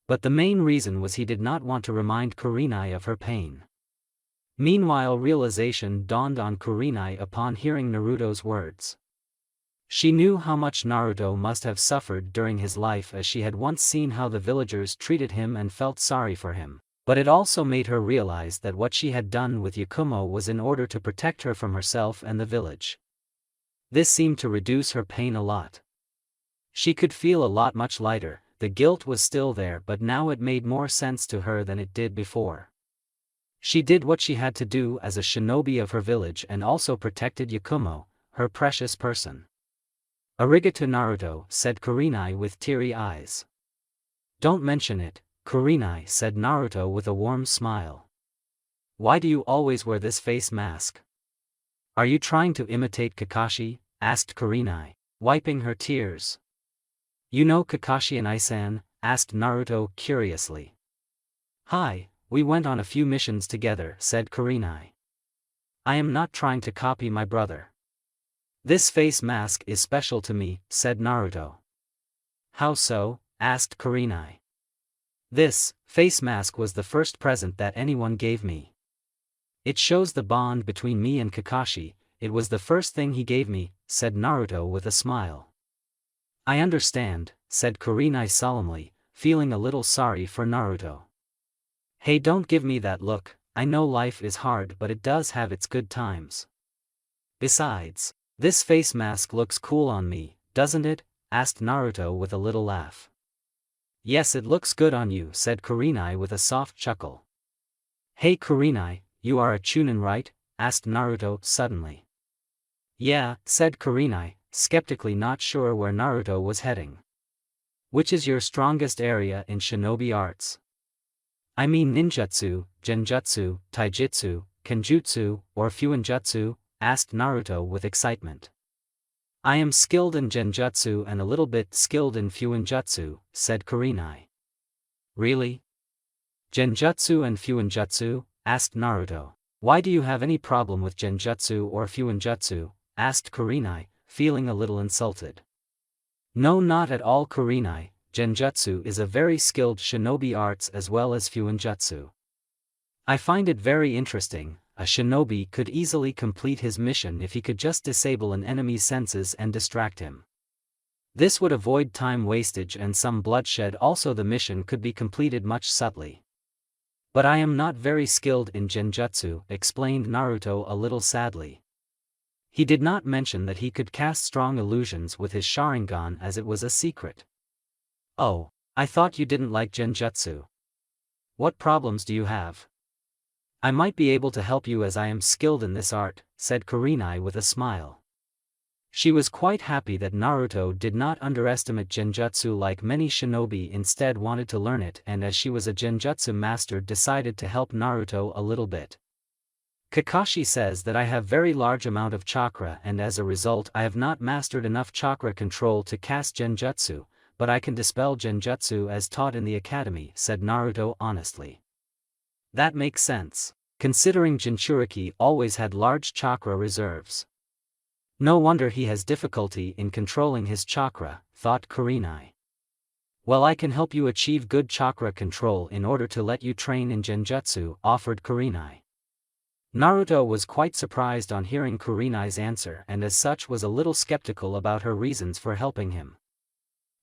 But the main reason was he did not want to remind Kurenai of her pain. Meanwhile, realization dawned on Kurenai upon hearing Naruto's words. She knew how much Naruto must have suffered during his life, as she had once seen how the villagers treated him and felt sorry for him, but it also made her realize that what she had done with Yakumo was in order to protect her from herself and the village. This seemed to reduce her pain a lot. She could feel a lot much lighter. The guilt was still there, but now it made more sense to her than it did before. She did what she had to do as a shinobi of her village and also protected Yakumo, her precious person. Arigato Naruto, said Kurenai with teary eyes. Don't mention it, Kurenai, said Naruto with a warm smile. Why do you always wear this face mask? Are you trying to imitate Kakashi? Asked Kurenai, wiping her tears. You know Kakashi and Isan? Asked Naruto curiously. Hi, we went on a few missions together, said Kurenai. I am not trying to copy my brother. This face mask is special to me, said Naruto. How so? Asked Kurenai. This face mask was the first present that anyone gave me. It shows the bond between me and Kakashi. It was the first thing he gave me, said Naruto with a smile. I understand, said Kurenai solemnly, feeling a little sorry for Naruto. Hey, don't give me that look. I know life is hard, but it does have its good times. Besides, this face mask looks cool on me, doesn't it? Asked Naruto with a little laugh. Yes, it looks good on you, said Kurenai with a soft chuckle. Hey Kurenai, you are a Chunin, right? Asked Naruto suddenly. Yeah, said Kurenai, skeptically, not sure where Naruto was heading. Which is your strongest area in shinobi arts? I mean ninjutsu, genjutsu, taijutsu, kenjutsu, or fuinjutsu? Asked Naruto with excitement. I am skilled in genjutsu and a little bit skilled in fuinjutsu, said Kurenai. Really? Genjutsu and fuinjutsu? Asked Naruto. Why do you have any problem with genjutsu or fuinjutsu? Asked Kurenai, feeling a little insulted. No, not at all, Kurenai. Genjutsu is a very skilled shinobi arts as well as fuinjutsu. I find it very interesting. A shinobi could easily complete his mission if he could just disable an enemy's senses and distract him. This would avoid time wastage and some bloodshed. Also, the mission could be completed much subtly. But I am not very skilled in genjutsu, explained Naruto a little sadly. He did not mention that he could cast strong illusions with his Sharingan, as it was a secret. Oh, I thought you didn't like genjutsu. What problems do you have? I might be able to help you as I am skilled in this art, said Kurenai with a smile. She was quite happy that Naruto did not underestimate genjutsu like many shinobi, instead wanted to learn it, and as she was a genjutsu master, decided to help Naruto a little bit. Kakashi says that I have very large amount of chakra and as a result I have not mastered enough chakra control to cast genjutsu, but I can dispel genjutsu as taught in the academy, said Naruto honestly. That makes sense, considering Jinchuriki always had large chakra reserves. No wonder he has difficulty in controlling his chakra, thought Kurenai. Well, I can help you achieve good chakra control in order to let you train in genjutsu, offered Kurenai. Naruto was quite surprised on hearing Kurenai's answer and as such was a little skeptical about her reasons for helping him.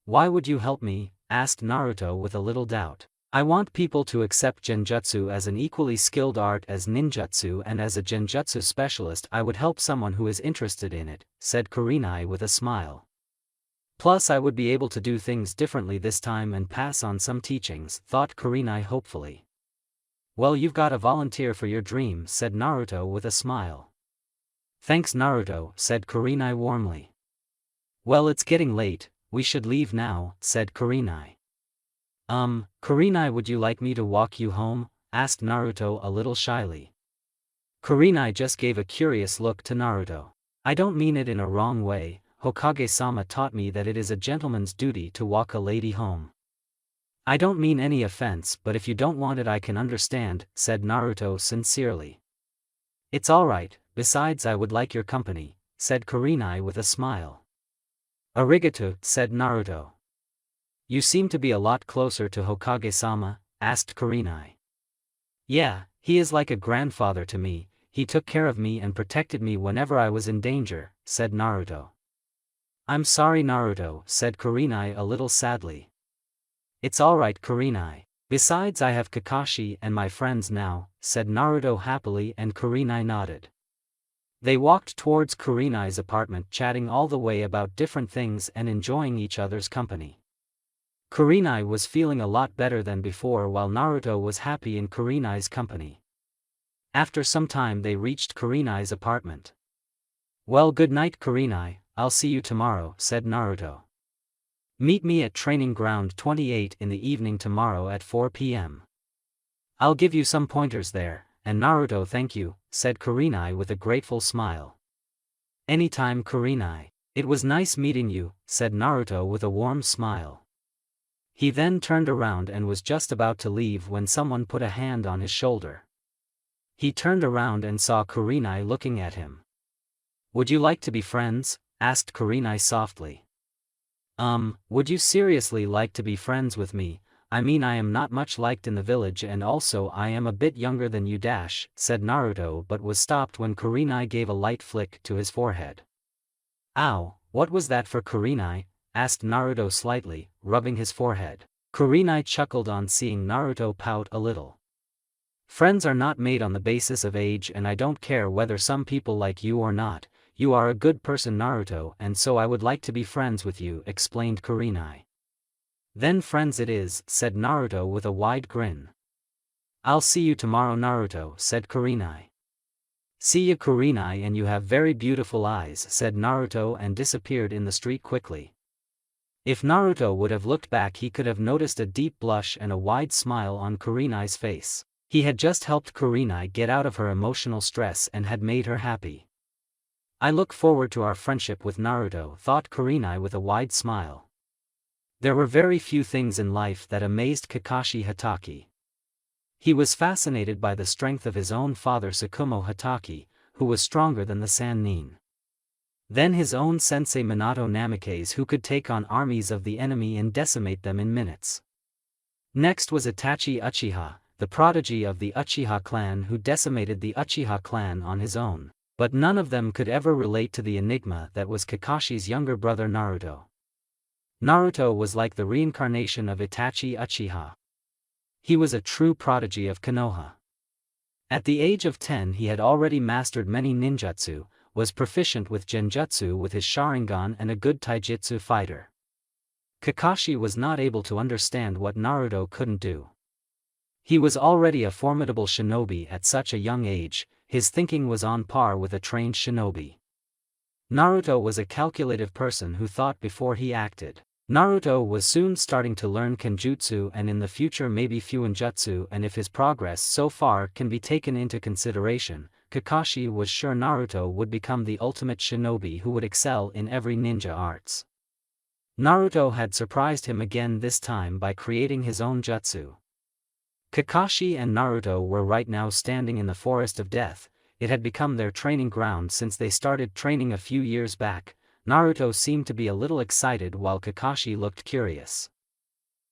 Why would you help me? Asked Naruto with a little doubt. I want people to accept genjutsu as an equally skilled art as ninjutsu, and as a genjutsu specialist I would help someone who is interested in it, said Kurenai with a smile. Plus I would be able to do things differently this time and pass on some teachings, thought Kurenai hopefully. Well, you've got a volunteer for your dream, said Naruto with a smile. Thanks Naruto, said Kurenai warmly. Well, it's getting late, we should leave now, said Kurenai. Kurenai, would you like me to walk you home? Asked Naruto a little shyly. Kurenai just gave a curious look to Naruto. I don't mean it in a wrong way, Hokage-sama taught me that it is a gentleman's duty to walk a lady home. I don't mean any offense, but if you don't want it I can understand, said Naruto sincerely. It's alright, besides I would like your company, said Kurenai with a smile. Arigato, said Naruto. You seem to be a lot closer to Hokage-sama, asked Kurenai. Yeah, he is like a grandfather to me, he took care of me and protected me whenever I was in danger, said Naruto. I'm sorry Naruto, said Kurenai a little sadly. It's alright Kurenai, besides I have Kakashi and my friends now, said Naruto happily and Kurenai nodded. They walked towards Kurenai's apartment chatting all the way about different things and enjoying each other's company. Kurenai was feeling a lot better than before while Naruto was happy in Kurenai's company. After some time they reached Kurenai's apartment. Well, good night Kurenai, I'll see you tomorrow, said Naruto. Meet me at Training Ground 28 in the evening tomorrow at 4 p.m. I'll give you some pointers there, and Naruto, thank you, said Kurenai with a grateful smile. Anytime Kurenai. It was nice meeting you, said Naruto with a warm smile. He then turned around and was just about to leave when someone put a hand on his shoulder. He turned around and saw Kurenai looking at him. Would you like to be friends? Asked Kurenai softly. Would you seriously like to be friends with me? I mean, I am not much liked in the village and also I am a bit younger than you said Naruto, but was stopped when Kurenai gave a light flick to his forehead. Ow, what was that for Kurenai? Asked Naruto slightly, rubbing his forehead. Kurenai chuckled on seeing Naruto pout a little. Friends are not made on the basis of age, and I don't care whether some people like you or not. You are a good person Naruto, and so I would like to be friends with you, explained Kurenai. Then friends it is, said Naruto with a wide grin. I'll see you tomorrow Naruto, said Kurenai. See ya Kurenai, and you have very beautiful eyes, said Naruto and disappeared in the street quickly. If Naruto would have looked back he could have noticed a deep blush and a wide smile on Kurenai's face. He had just helped Kurenai get out of her emotional stress and had made her happy. I look forward to our friendship with Naruto, thought Kurenai with a wide smile. There were very few things in life that amazed Kakashi Hatake. He was fascinated by the strength of his own father Tsukumo Hatake, who was stronger than the Sannin. Then his own sensei Minato Namikaze, who could take on armies of the enemy and decimate them in minutes. Next was Itachi Uchiha, the prodigy of the Uchiha clan, who decimated the Uchiha clan on his own, but none of them could ever relate to the enigma that was Kakashi's younger brother Naruto. Naruto was like the reincarnation of Itachi Uchiha. He was a true prodigy of Konoha. At the age of 10 he had already mastered many ninjutsu, was proficient with genjutsu with his Sharingan and a good taijutsu fighter. Kakashi was not able to understand what Naruto couldn't do. He was already a formidable shinobi at such a young age, his thinking was on par with a trained shinobi. Naruto was a calculative person who thought before he acted. Naruto was soon starting to learn kenjutsu and in the future maybe fuinjutsu, and if his progress so far can be taken into consideration, Kakashi was sure Naruto would become the ultimate shinobi who would excel in every ninja arts. Naruto had surprised him again, this time by creating his own jutsu. Kakashi and Naruto were right now standing in the Forest of Death. It had become their training ground since they started training a few years back. Naruto seemed to be a little excited while Kakashi looked curious.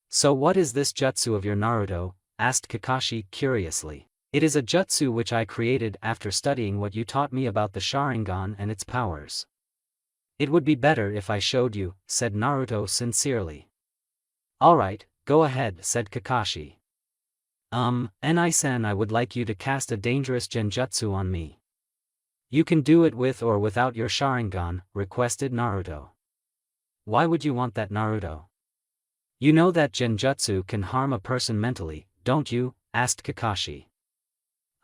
"So what is this jutsu of your, Naruto?" asked Kakashi curiously. "It is a jutsu which I created after studying what you taught me about the Sharingan and its powers." "It would be better if I showed you," said Naruto sincerely. "Alright, go ahead," said Kakashi. Enai-san, I would like you to cast a dangerous genjutsu on me." "You can do it with or without your Sharingan," requested Naruto. "Why would you want that, Naruto? You know that genjutsu can harm a person mentally, don't you?" asked Kakashi.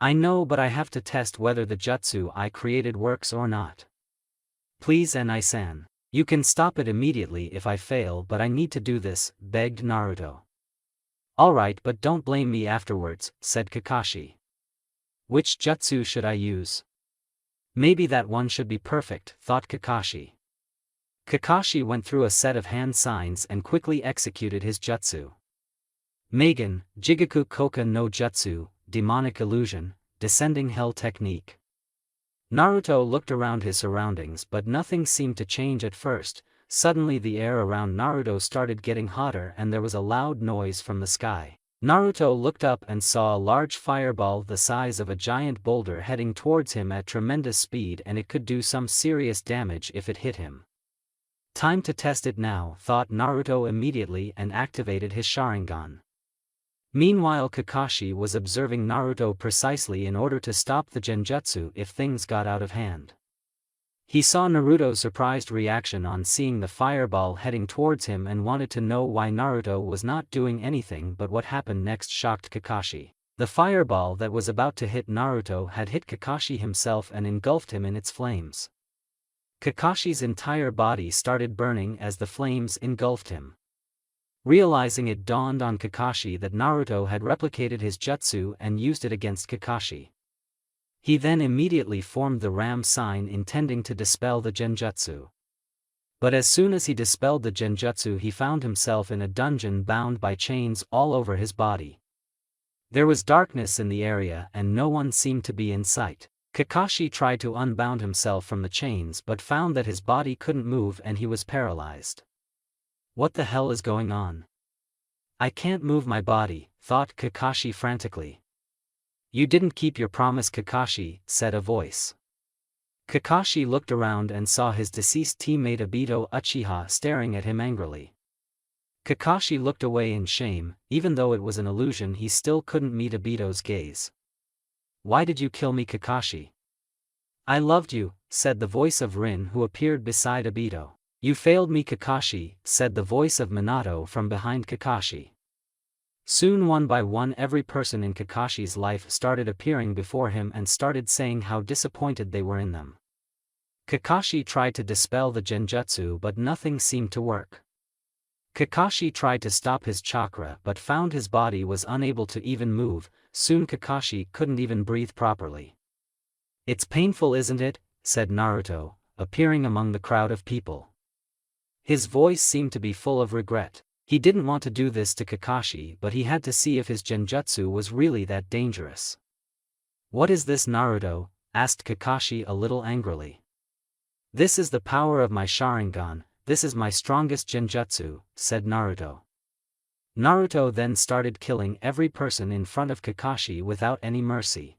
"I know, but I have to test whether the jutsu I created works or not." "Please, Enai-san. You can stop it immediately if I fail, but I need to do this," begged Naruto. "Alright, but don't blame me afterwards," said Kakashi. "Which jutsu should I use? Maybe that one should be perfect," thought Kakashi. Kakashi went through a set of hand signs and quickly executed his jutsu. Magen, Jigaku Koka no Jutsu, Demonic Illusion, Descending Hell Technique. Naruto looked around his surroundings, but nothing seemed to change at first. Suddenly the air around Naruto started getting hotter and there was a loud noise from the sky. Naruto looked up and saw a large fireball the size of a giant boulder heading towards him at tremendous speed, and it could do some serious damage if it hit him. Time to test it now, thought Naruto immediately and activated his Sharingan. Meanwhile, Kakashi was observing Naruto precisely in order to stop the genjutsu if things got out of hand. He saw Naruto's surprised reaction on seeing the fireball heading towards him and wanted to know why Naruto was not doing anything, but what happened next shocked Kakashi. The fireball that was about to hit Naruto had hit Kakashi himself and engulfed him in its flames. Kakashi's entire body started burning as the flames engulfed him. Realizing it dawned on Kakashi that Naruto had replicated his jutsu and used it against Kakashi. He then immediately formed the ram sign intending to dispel the genjutsu. But as soon as he dispelled the genjutsu, he found himself in a dungeon bound by chains all over his body. There was darkness in the area and no one seemed to be in sight. Kakashi tried to unbound himself from the chains but found that his body couldn't move and he was paralyzed. "What the hell is going on? I can't move my body," thought Kakashi frantically. "You didn't keep your promise, Kakashi," said a voice. Kakashi looked around and saw his deceased teammate Obito Uchiha staring at him angrily. Kakashi looked away in shame. Even though it was an illusion, he still couldn't meet Obito's gaze. "Why did you kill me, Kakashi?" "I loved you," said the voice of Rin, who appeared beside Obito. "You failed me, Kakashi," said the voice of Minato from behind Kakashi. Soon, one by one, every person in Kakashi's life started appearing before him and started saying how disappointed they were in them. Kakashi tried to dispel the genjutsu but nothing seemed to work. Kakashi tried to stop his chakra but found his body was unable to even move. Soon Kakashi couldn't even breathe properly. "It's painful, isn't it?" said Naruto, appearing among the crowd of people. His voice seemed to be full of regret. He didn't want to do this to Kakashi, but he had to see if his genjutsu was really that dangerous. "What is this, Naruto?" asked Kakashi a little angrily. "This is the power of my Sharingan, this is my strongest genjutsu," said Naruto. Naruto then started killing every person in front of Kakashi without any mercy.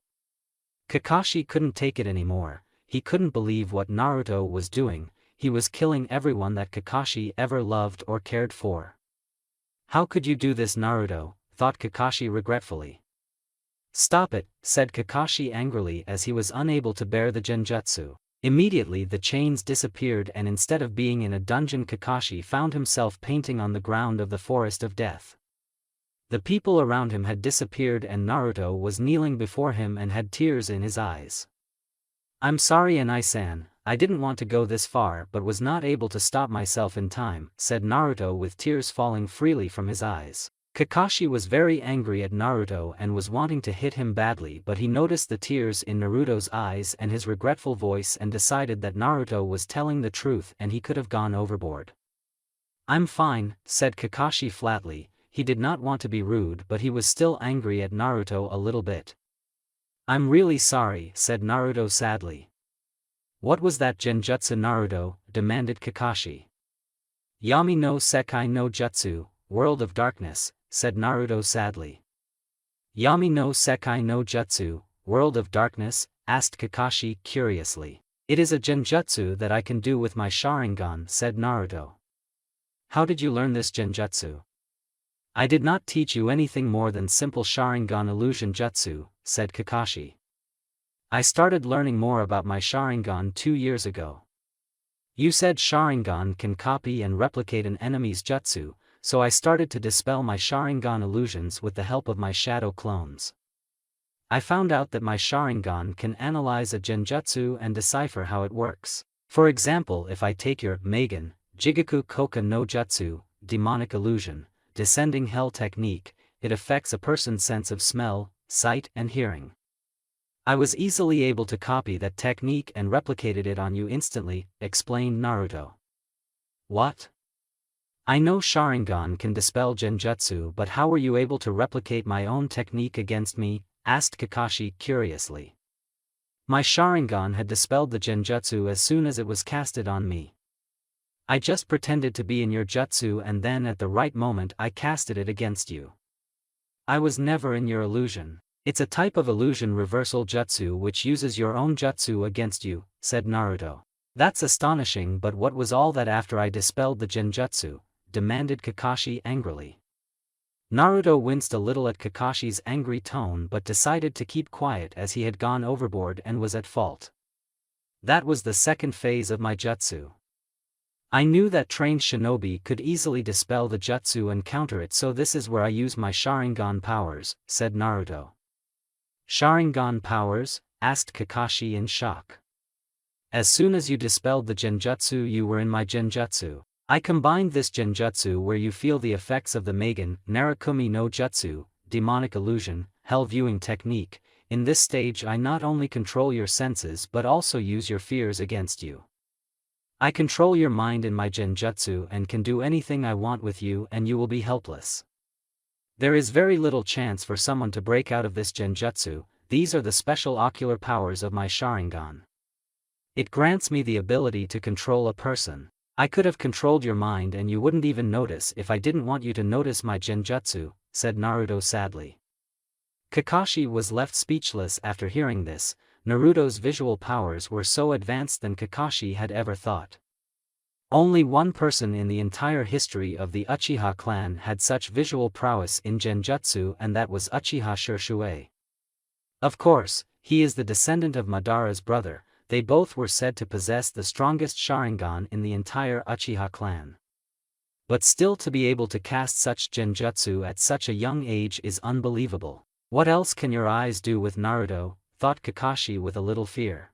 Kakashi couldn't take it anymore. He couldn't believe what Naruto was doing. He was killing everyone that Kakashi ever loved or cared for. "How could you do this, Naruto?" thought Kakashi regretfully. "Stop it," said Kakashi angrily as he was unable to bear the genjutsu. Immediately the chains disappeared and instead of being in a dungeon, Kakashi found himself painting on the ground of the Forest of Death. The people around him had disappeared and Naruto was kneeling before him and had tears in his eyes. "I'm sorry, Enai-san, I didn't want to go this far but was not able to stop myself in time," said Naruto with tears falling freely from his eyes. Kakashi was very angry at Naruto and was wanting to hit him badly, but he noticed the tears in Naruto's eyes and his regretful voice and decided that Naruto was telling the truth and he could have gone overboard. "I'm fine," said Kakashi flatly. He did not want to be rude, but he was still angry at Naruto a little bit. "I'm really sorry," said Naruto sadly. "What was that genjutsu, Naruto?" demanded Kakashi. "Yami no Sekai no Jutsu, World of Darkness," said Naruto sadly. "Yami no Sekai no Jutsu, World of Darkness?" asked Kakashi curiously. "It is a genjutsu that I can do with my Sharingan," said Naruto. "How did you learn this genjutsu?" "I did not teach you anything more than simple Sharingan illusion jutsu," said Kakashi. "I started learning more about my Sharingan 2 years ago. You said Sharingan can copy and replicate an enemy's jutsu, so I started to dispel my Sharingan illusions with the help of my shadow clones. I found out that my Sharingan can analyze a genjutsu and decipher how it works. For example, if I take your Magen, Jigaku Koka no Jutsu, demonic illusion, descending hell technique, it affects a person's sense of smell, sight and hearing. I was easily able to copy that technique and replicated it on you instantly," explained Naruto. "What? I know Sharingan can dispel genjutsu, but how were you able to replicate my own technique against me?" asked Kakashi curiously. "My Sharingan had dispelled the genjutsu as soon as it was casted on me. I just pretended to be in your jutsu and then at the right moment I casted it against you. I was never in your illusion. It's a type of illusion reversal jutsu which uses your own jutsu against you," said Naruto. "That's astonishing, but what was all that after I dispelled the genjutsu?" demanded Kakashi angrily. Naruto winced a little at Kakashi's angry tone but decided to keep quiet as he had gone overboard and was at fault. "That was the second phase of my jutsu. I knew that trained shinobi could easily dispel the jutsu and counter it, so this is where I use my Sharingan powers," said Naruto. "Sharingan powers?" asked Kakashi in shock. "As soon as you dispelled the genjutsu you were in my genjutsu. I combined this genjutsu where you feel the effects of the Magen, Narakumi no Jutsu, demonic illusion, hell viewing technique. In this stage I not only control your senses but also use your fears against you. I control your mind in my genjutsu and can do anything I want with you and you will be helpless. There is very little chance for someone to break out of this genjutsu. These are the special ocular powers of my Sharingan. It grants me the ability to control a person. I could have controlled your mind and you wouldn't even notice if I didn't want you to notice my genjutsu," said Naruto sadly. Kakashi was left speechless after hearing this. Naruto's visual powers were so advanced than Kakashi had ever thought. Only one person in the entire history of the Uchiha clan had such visual prowess in genjutsu, and that was Uchiha Shisui. Of course, he is the descendant of Madara's brother. They both were said to possess the strongest Sharingan in the entire Uchiha clan. But still, to be able to cast such genjutsu at such a young age is unbelievable. "What else can your eyes do with Naruto?" thought Kakashi with a little fear.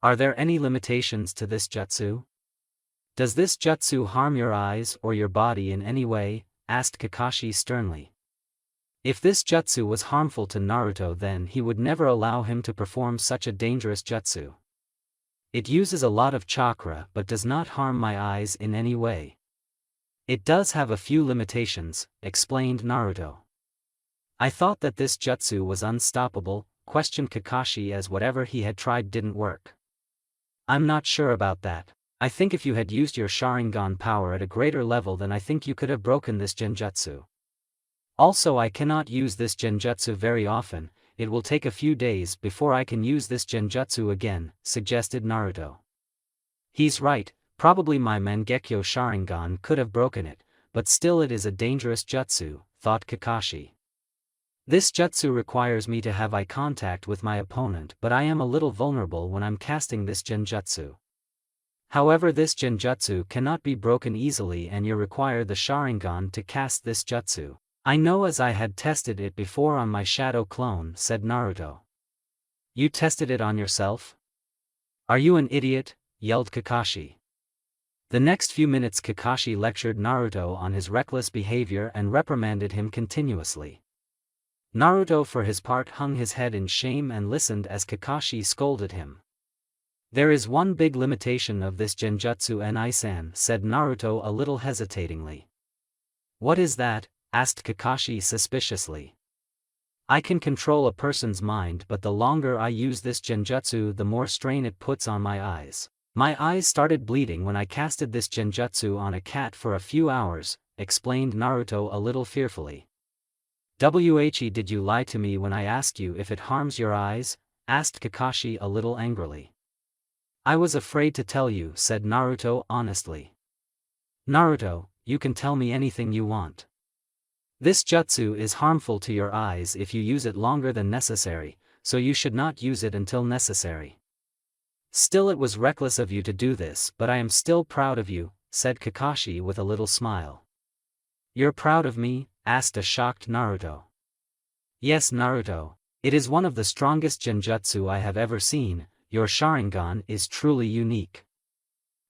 "Are there any limitations to this jutsu? Does this jutsu harm your eyes or your body in any way?" asked Kakashi sternly. If this jutsu was harmful to Naruto, then he would never allow him to perform such a dangerous jutsu. "It uses a lot of chakra but does not harm my eyes in any way. It does have a few limitations," explained Naruto. "I thought that this jutsu was unstoppable," questioned Kakashi, as whatever he had tried didn't work. "I'm not sure about that. I think if you had used your Sharingan power at a greater level, then I think you could have broken this genjutsu. Also, I cannot use this genjutsu very often. It will take a few days before I can use this genjutsu again," suggested Naruto. "He's right, probably my Mangekyo Sharingan could have broken it, but still it is a dangerous jutsu," thought Kakashi. "This jutsu requires me to have eye contact with my opponent, but I am a little vulnerable when I'm casting this genjutsu. However, this genjutsu cannot be broken easily and you require the Sharingan to cast this jutsu. I know, as I had tested it before on my shadow clone," said Naruto. "You tested it on yourself? Are you an idiot?" yelled Kakashi. The next few minutes Kakashi lectured Naruto on his reckless behavior and reprimanded him continuously. Naruto for his part hung his head in shame and listened as Kakashi scolded him. "There is one big limitation of this genjutsu Enai-san," said Naruto a little hesitatingly. "What is that?" asked Kakashi suspiciously. "I can control a person's mind, but the longer I use this genjutsu the more strain it puts on my eyes. My eyes started bleeding when I casted this genjutsu on a cat for a few hours," explained Naruto a little fearfully. "Did you lie to me when I asked you if it harms your eyes?" asked Kakashi a little angrily. "I was afraid to tell you," said Naruto honestly. "Naruto, you can tell me anything you want. This jutsu is harmful to your eyes if you use it longer than necessary, so you should not use it until necessary. Still, it was reckless of you to do this, but I am still proud of you," said Kakashi with a little smile. "You're proud of me?" asked a shocked Naruto. "Yes, Naruto. It is one of the strongest genjutsu I have ever seen. Your Sharingan is truly unique.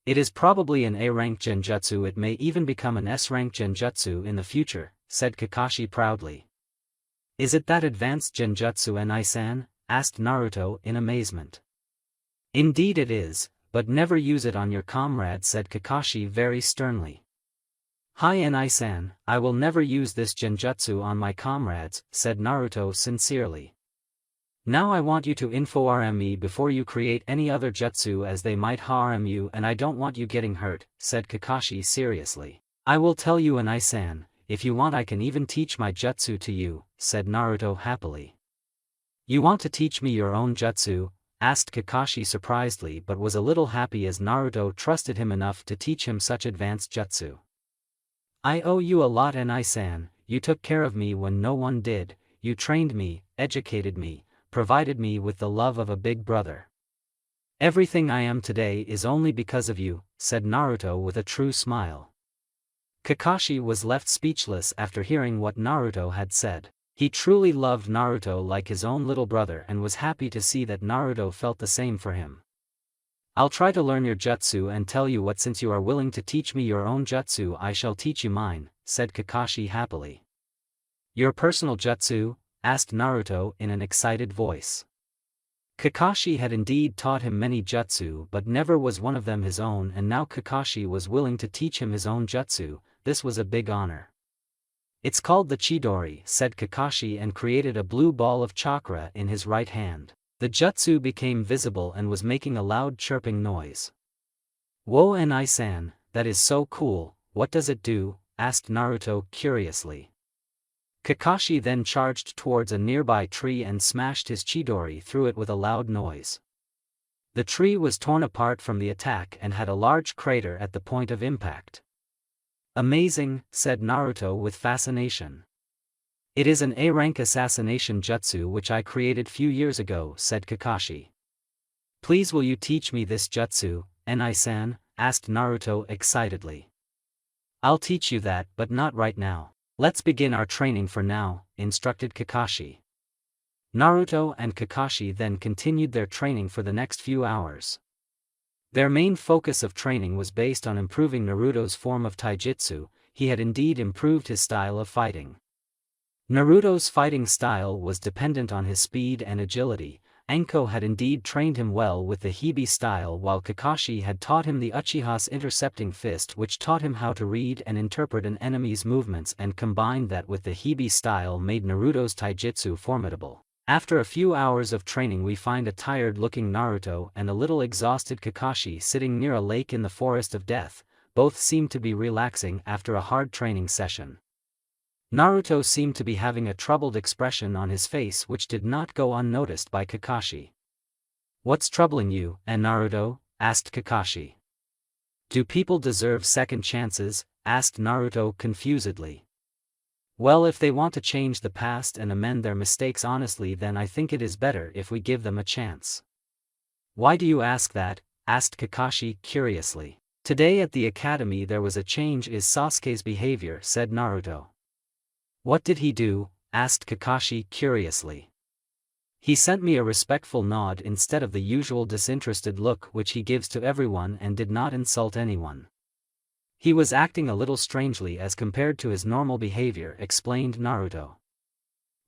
It is probably an A-rank genjutsu. It may even become an S-rank genjutsu in the future," said Kakashi proudly. "Is it that advanced genjutsu Enai-san?" asked Naruto in amazement. "Indeed it is, but never use it on your comrade," said Kakashi very sternly. "Hi Enai-san, I will never use this genjutsu on my comrades," said Naruto sincerely. "Now I want you to inform me before you create any other jutsu, as they might harm you and I don't want you getting hurt," said Kakashi seriously. "I will tell you Enai-san, if you want I can even teach my jutsu to you," said Naruto happily. "You want to teach me your own jutsu?" asked Kakashi surprisedly, but was a little happy as Naruto trusted him enough to teach him such advanced jutsu. "I owe you a lot Enai-san, you took care of me when no one did, you trained me, educated me, provided me with the love of a big brother. Everything I am today is only because of you," said Naruto with a true smile. Kakashi was left speechless after hearing what Naruto had said. He truly loved Naruto like his own little brother and was happy to see that Naruto felt the same for him. "I'll try to learn your jutsu and tell you what. Since you are willing to teach me your own jutsu, I shall teach you mine," said Kakashi happily. "Your personal jutsu?" asked Naruto in an excited voice. Kakashi had indeed taught him many jutsu, but never was one of them his own, and now Kakashi was willing to teach him his own jutsu. This was a big honor. "It's called the Chidori," said Kakashi and created a blue ball of chakra in his right hand. The jutsu became visible and was making a loud chirping noise. "Whoa Enai-san, that is so cool, what does it do?" asked Naruto curiously. Kakashi then charged towards a nearby tree and smashed his Chidori through it with a loud noise. The tree was torn apart from the attack and had a large crater at the point of impact. "Amazing," said Naruto with fascination. "It is an A-rank assassination jutsu which I created few years ago," said Kakashi. "Please will you teach me this jutsu, Enai-san?" asked Naruto excitedly. "I'll teach you that, but not right now. Let's begin our training for now," instructed Kakashi. Naruto and Kakashi then continued their training for the next few hours. Their main focus of training was based on improving Naruto's form of taijutsu. He had indeed improved his style of fighting. Naruto's fighting style was dependent on his speed and agility. Anko had indeed trained him well with the Hibi style, while Kakashi had taught him the Uchiha's intercepting fist, which taught him how to read and interpret an enemy's movements, and combined that with the Hibi style made Naruto's taijutsu formidable. After a few hours of training we find a tired-looking Naruto and a little exhausted Kakashi sitting near a lake in the Forest of Death. Both seemed to be relaxing after a hard training session. Naruto seemed to be having a troubled expression on his face, which did not go unnoticed by Kakashi. "What's troubling you, Naruto?" asked Kakashi. "Do people deserve second chances?" asked Naruto confusedly. "Well, if they want to change the past and amend their mistakes honestly, then I think it is better if we give them a chance." "Why do you ask that?" asked Kakashi curiously. "Today at the academy there was a change in Sasuke's behavior," said Naruto. "What did he do?" asked Kakashi curiously. "He sent me a respectful nod instead of the usual disinterested look which he gives to everyone, and did not insult anyone." He was acting a little strangely as compared to his normal behavior, explained Naruto.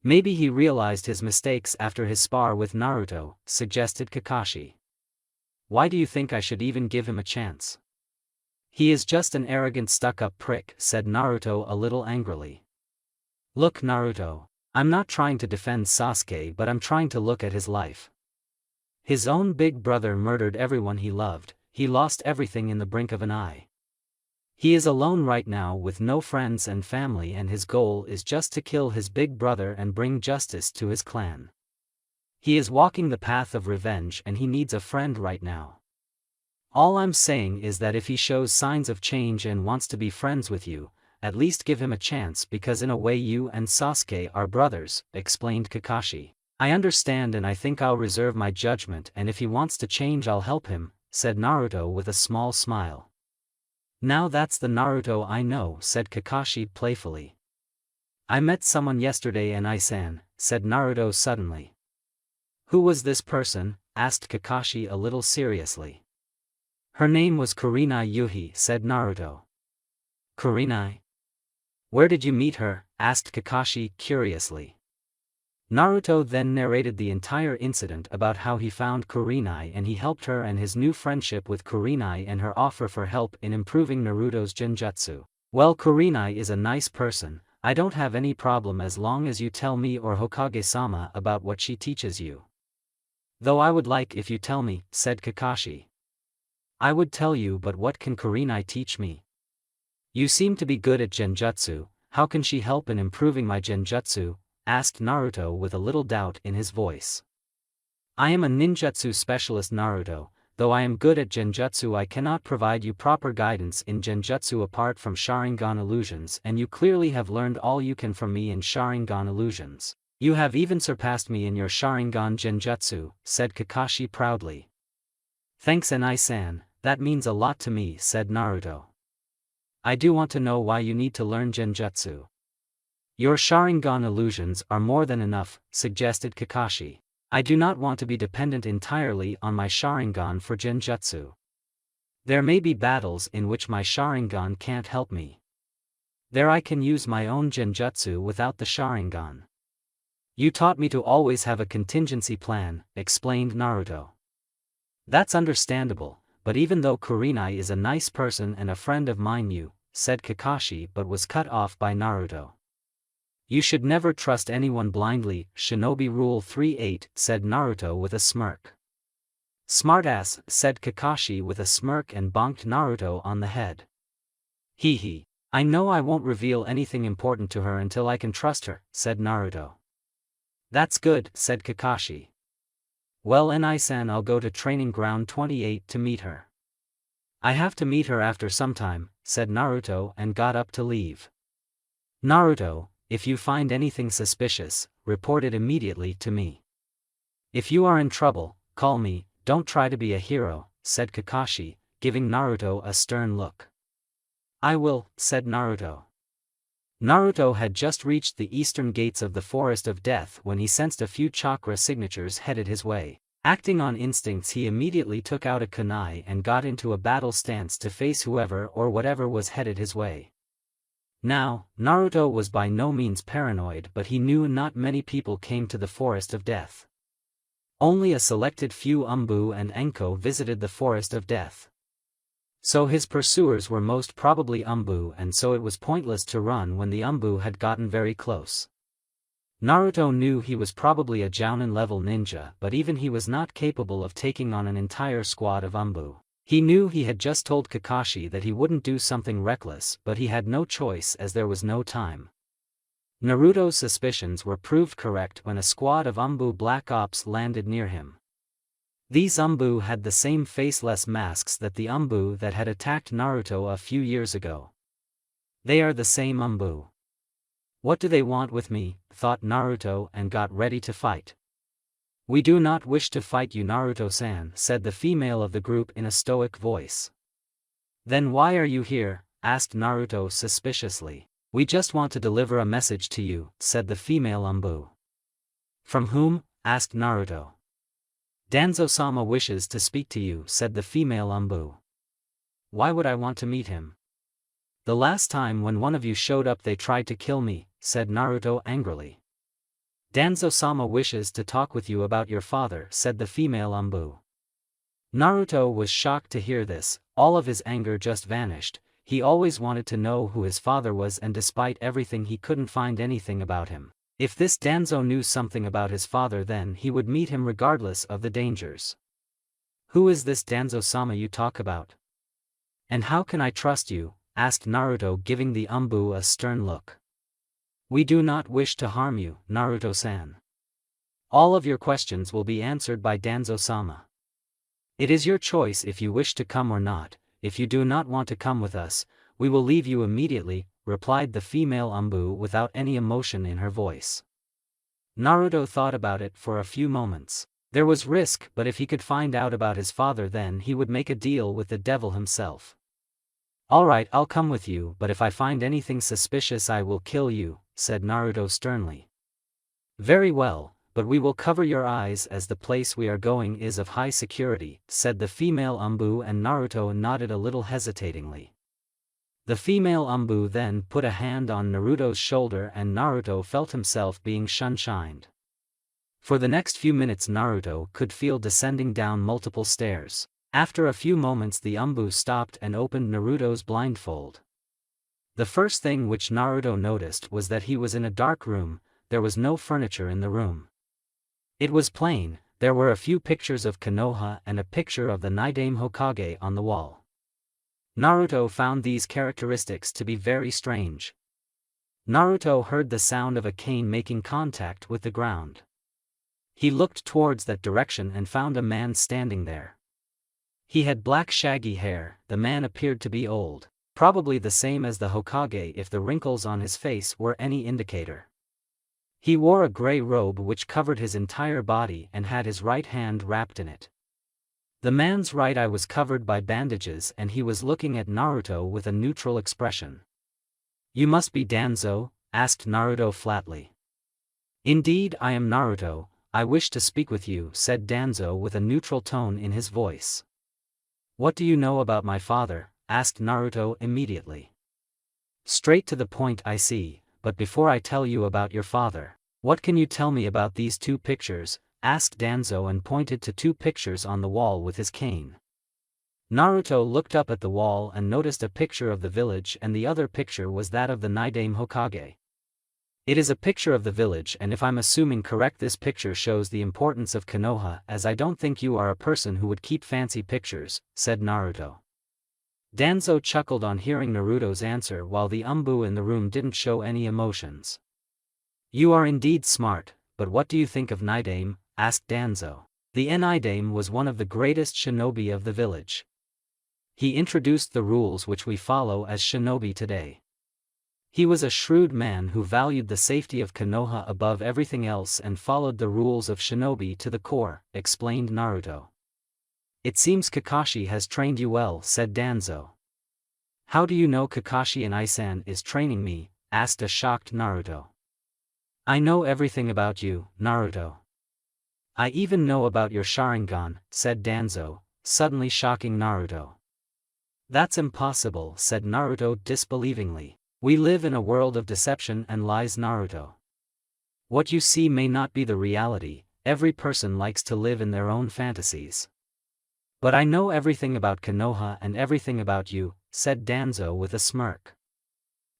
Maybe he realized his mistakes after his spar with Naruto, suggested Kakashi. Why do you think I should even give him a chance? He is just an arrogant stuck-up prick, said Naruto a little angrily. Look Naruto, I'm not trying to defend Sasuke, but I'm trying to look at his life. His own big brother murdered everyone he loved, he lost everything in the blink of an eye. He is alone right now with no friends and family, and his goal is just to kill his big brother and bring justice to his clan. He is walking the path of revenge and he needs a friend right now. All I'm saying is that if he shows signs of change and wants to be friends with you, at least give him a chance, because in a way you and Sasuke are brothers, explained Kakashi. I understand, and I think I'll reserve my judgment, and if he wants to change I'll help him, said Naruto with a small smile. Now that's the Naruto I know, said Kakashi playfully. I met someone yesterday in Isan, said Naruto suddenly. Who was this person? Asked Kakashi a little seriously. Her name was Kurenai Yuhi, said Naruto. Kurenai? Where did you meet her? Asked Kakashi curiously. Naruto then narrated the entire incident about how he found Kurenai and he helped her, and his new friendship with Kurenai and her offer for help in improving Naruto's genjutsu. Well, Kurenai is a nice person, I don't have any problem as long as you tell me or Hokage-sama about what she teaches you. Though I would like if you tell me, said Kakashi. I would tell you, but what can Kurenai teach me? You seem to be good at genjutsu, how can she help in improving my genjutsu? Asked Naruto with a little doubt in his voice. I am a ninjutsu specialist Naruto, though I am good at genjutsu I cannot provide you proper guidance in genjutsu apart from Sharingan illusions, and you clearly have learned all you can from me in Sharingan illusions. You have even surpassed me in your Sharingan genjutsu, said Kakashi proudly. Thanks Enai-san, that means a lot to me, said Naruto. I do want to know why you need to learn genjutsu. Your Sharingan illusions are more than enough, suggested Kakashi. I do not want to be dependent entirely on my Sharingan for genjutsu. There may be battles in which my Sharingan can't help me. There I can use my own genjutsu without the Sharingan. You taught me to always have a contingency plan, explained Naruto. That's understandable, but even though Kurenai is a nice person and a friend of mine, said Kakashi, but was cut off by Naruto. You should never trust anyone blindly, Shinobi Rule 3-8, said Naruto with a smirk. Smartass, said Kakashi with a smirk and bonked Naruto on the head. Hee hee. I know I won't reveal anything important to her until I can trust her, said Naruto. That's good, said Kakashi. Well Enai-san, I'll go to Training Ground 28 to meet her. I have to meet her after some time, said Naruto and got up to leave. Naruto, if you find anything suspicious, report it immediately to me. If you are in trouble, call me, don't try to be a hero, said Kakashi, giving Naruto a stern look. I will, said Naruto. Naruto had just reached the eastern gates of the Forest of Death when he sensed a few chakra signatures headed his way. Acting on instincts, he immediately took out a kunai and got into a battle stance to face whoever or whatever was headed his way. Now, Naruto was by no means paranoid, but he knew not many people came to the Forest of Death. Only a selected few ANBU and Enko visited the Forest of Death. So his pursuers were most probably ANBU, and so it was pointless to run when the ANBU had gotten very close. Naruto knew he was probably a Jounin-level ninja, but even he was not capable of taking on an entire squad of ANBU. He knew he had just told Kakashi that he wouldn't do something reckless, but he had no choice as there was no time. Naruto's suspicions were proved correct when a squad of ANBU Black Ops landed near him. These ANBU had the same faceless masks that the ANBU that had attacked Naruto a few years ago. They are the same ANBU. What do they want with me, thought Naruto, and got ready to fight. We do not wish to fight you, Naruto-san, said the female of the group in a stoic voice. Then why are you here? Asked Naruto suspiciously. We just want to deliver a message to you, said the female ANBU. From whom? Asked Naruto. Danzo-sama wishes to speak to you, said the female ANBU. Why would I want to meet him? The last time when one of you showed up they tried to kill me, said Naruto angrily. Danzo-sama wishes to talk with you about your father, said the female ANBU. Naruto was shocked to hear this, all of his anger just vanished. He always wanted to know who his father was, and despite everything he couldn't find anything about him. If this Danzo knew something about his father, then he would meet him regardless of the dangers. Who is this Danzo-sama you talk about? And how can I trust you? Asked Naruto, giving the ANBU a stern look. We do not wish to harm you, Naruto-san. All of your questions will be answered by Danzo-sama. It is your choice if you wish to come or not. If you do not want to come with us, we will leave you immediately, replied the female ANBU without any emotion in her voice. Naruto thought about it for a few moments. There was risk, but if he could find out about his father, then he would make a deal with the devil himself. Alright, I'll come with you, but if I find anything suspicious I will kill you, said Naruto sternly. Very well, but we will cover your eyes as the place we are going is of high security, said the female ANBU, and Naruto nodded a little hesitatingly. The female ANBU then put a hand on Naruto's shoulder and Naruto felt himself being sunshined. For the next few minutes Naruto could feel descending down multiple stairs. After a few moments the ANBU stopped and opened Naruto's blindfold. The first thing which Naruto noticed was that he was in a dark room. There was no furniture in the room. It was plain. There were a few pictures of Konoha and a picture of the Naidame Hokage on the wall. Naruto found these characteristics to be very strange. Naruto heard the sound of a cane making contact with the ground. He looked towards that direction and found a man standing there. He had black shaggy hair. The man appeared to be old, probably the same as the Hokage if the wrinkles on his face were any indicator. He wore a gray robe which covered his entire body and had his right hand wrapped in it. The man's right eye was covered by bandages and he was looking at Naruto with a neutral expression. You must be Danzo? Asked Naruto flatly. Indeed, I am Naruto. I wish to speak with you, said Danzo with a neutral tone in his voice. What do you know about my father? Asked Naruto immediately. Straight to the point, I see, but before I tell you about your father, what can you tell me about these two pictures? Asked Danzo and pointed to two pictures on the wall with his cane. Naruto looked up at the wall and noticed a picture of the village and the other picture was that of the Naidame Hokage. It is a picture of the village, and if I'm assuming correct, this picture shows the importance of Konoha, as I don't think you are a person who would keep fancy pictures, said Naruto. Danzo chuckled on hearing Naruto's answer while the ANBU in the room didn't show any emotions. You are indeed smart, but what do you think of Naidame? Asked Danzo. The Naidame was one of the greatest shinobi of the village. He introduced the rules which we follow as shinobi today. He was a shrewd man who valued the safety of Konoha above everything else and followed the rules of shinobi to the core, explained Naruto. It seems Kakashi has trained you well, said Danzo. How do you know Kakashi and Isan is training me? Asked a shocked Naruto. I know everything about you, Naruto. I even know about your Sharingan, said Danzo, suddenly shocking Naruto. That's impossible, said Naruto disbelievingly. We live in a world of deception and lies, Naruto. What you see may not be the reality. Every person likes to live in their own fantasies. But I know everything about Konoha and everything about you, said Danzo with a smirk.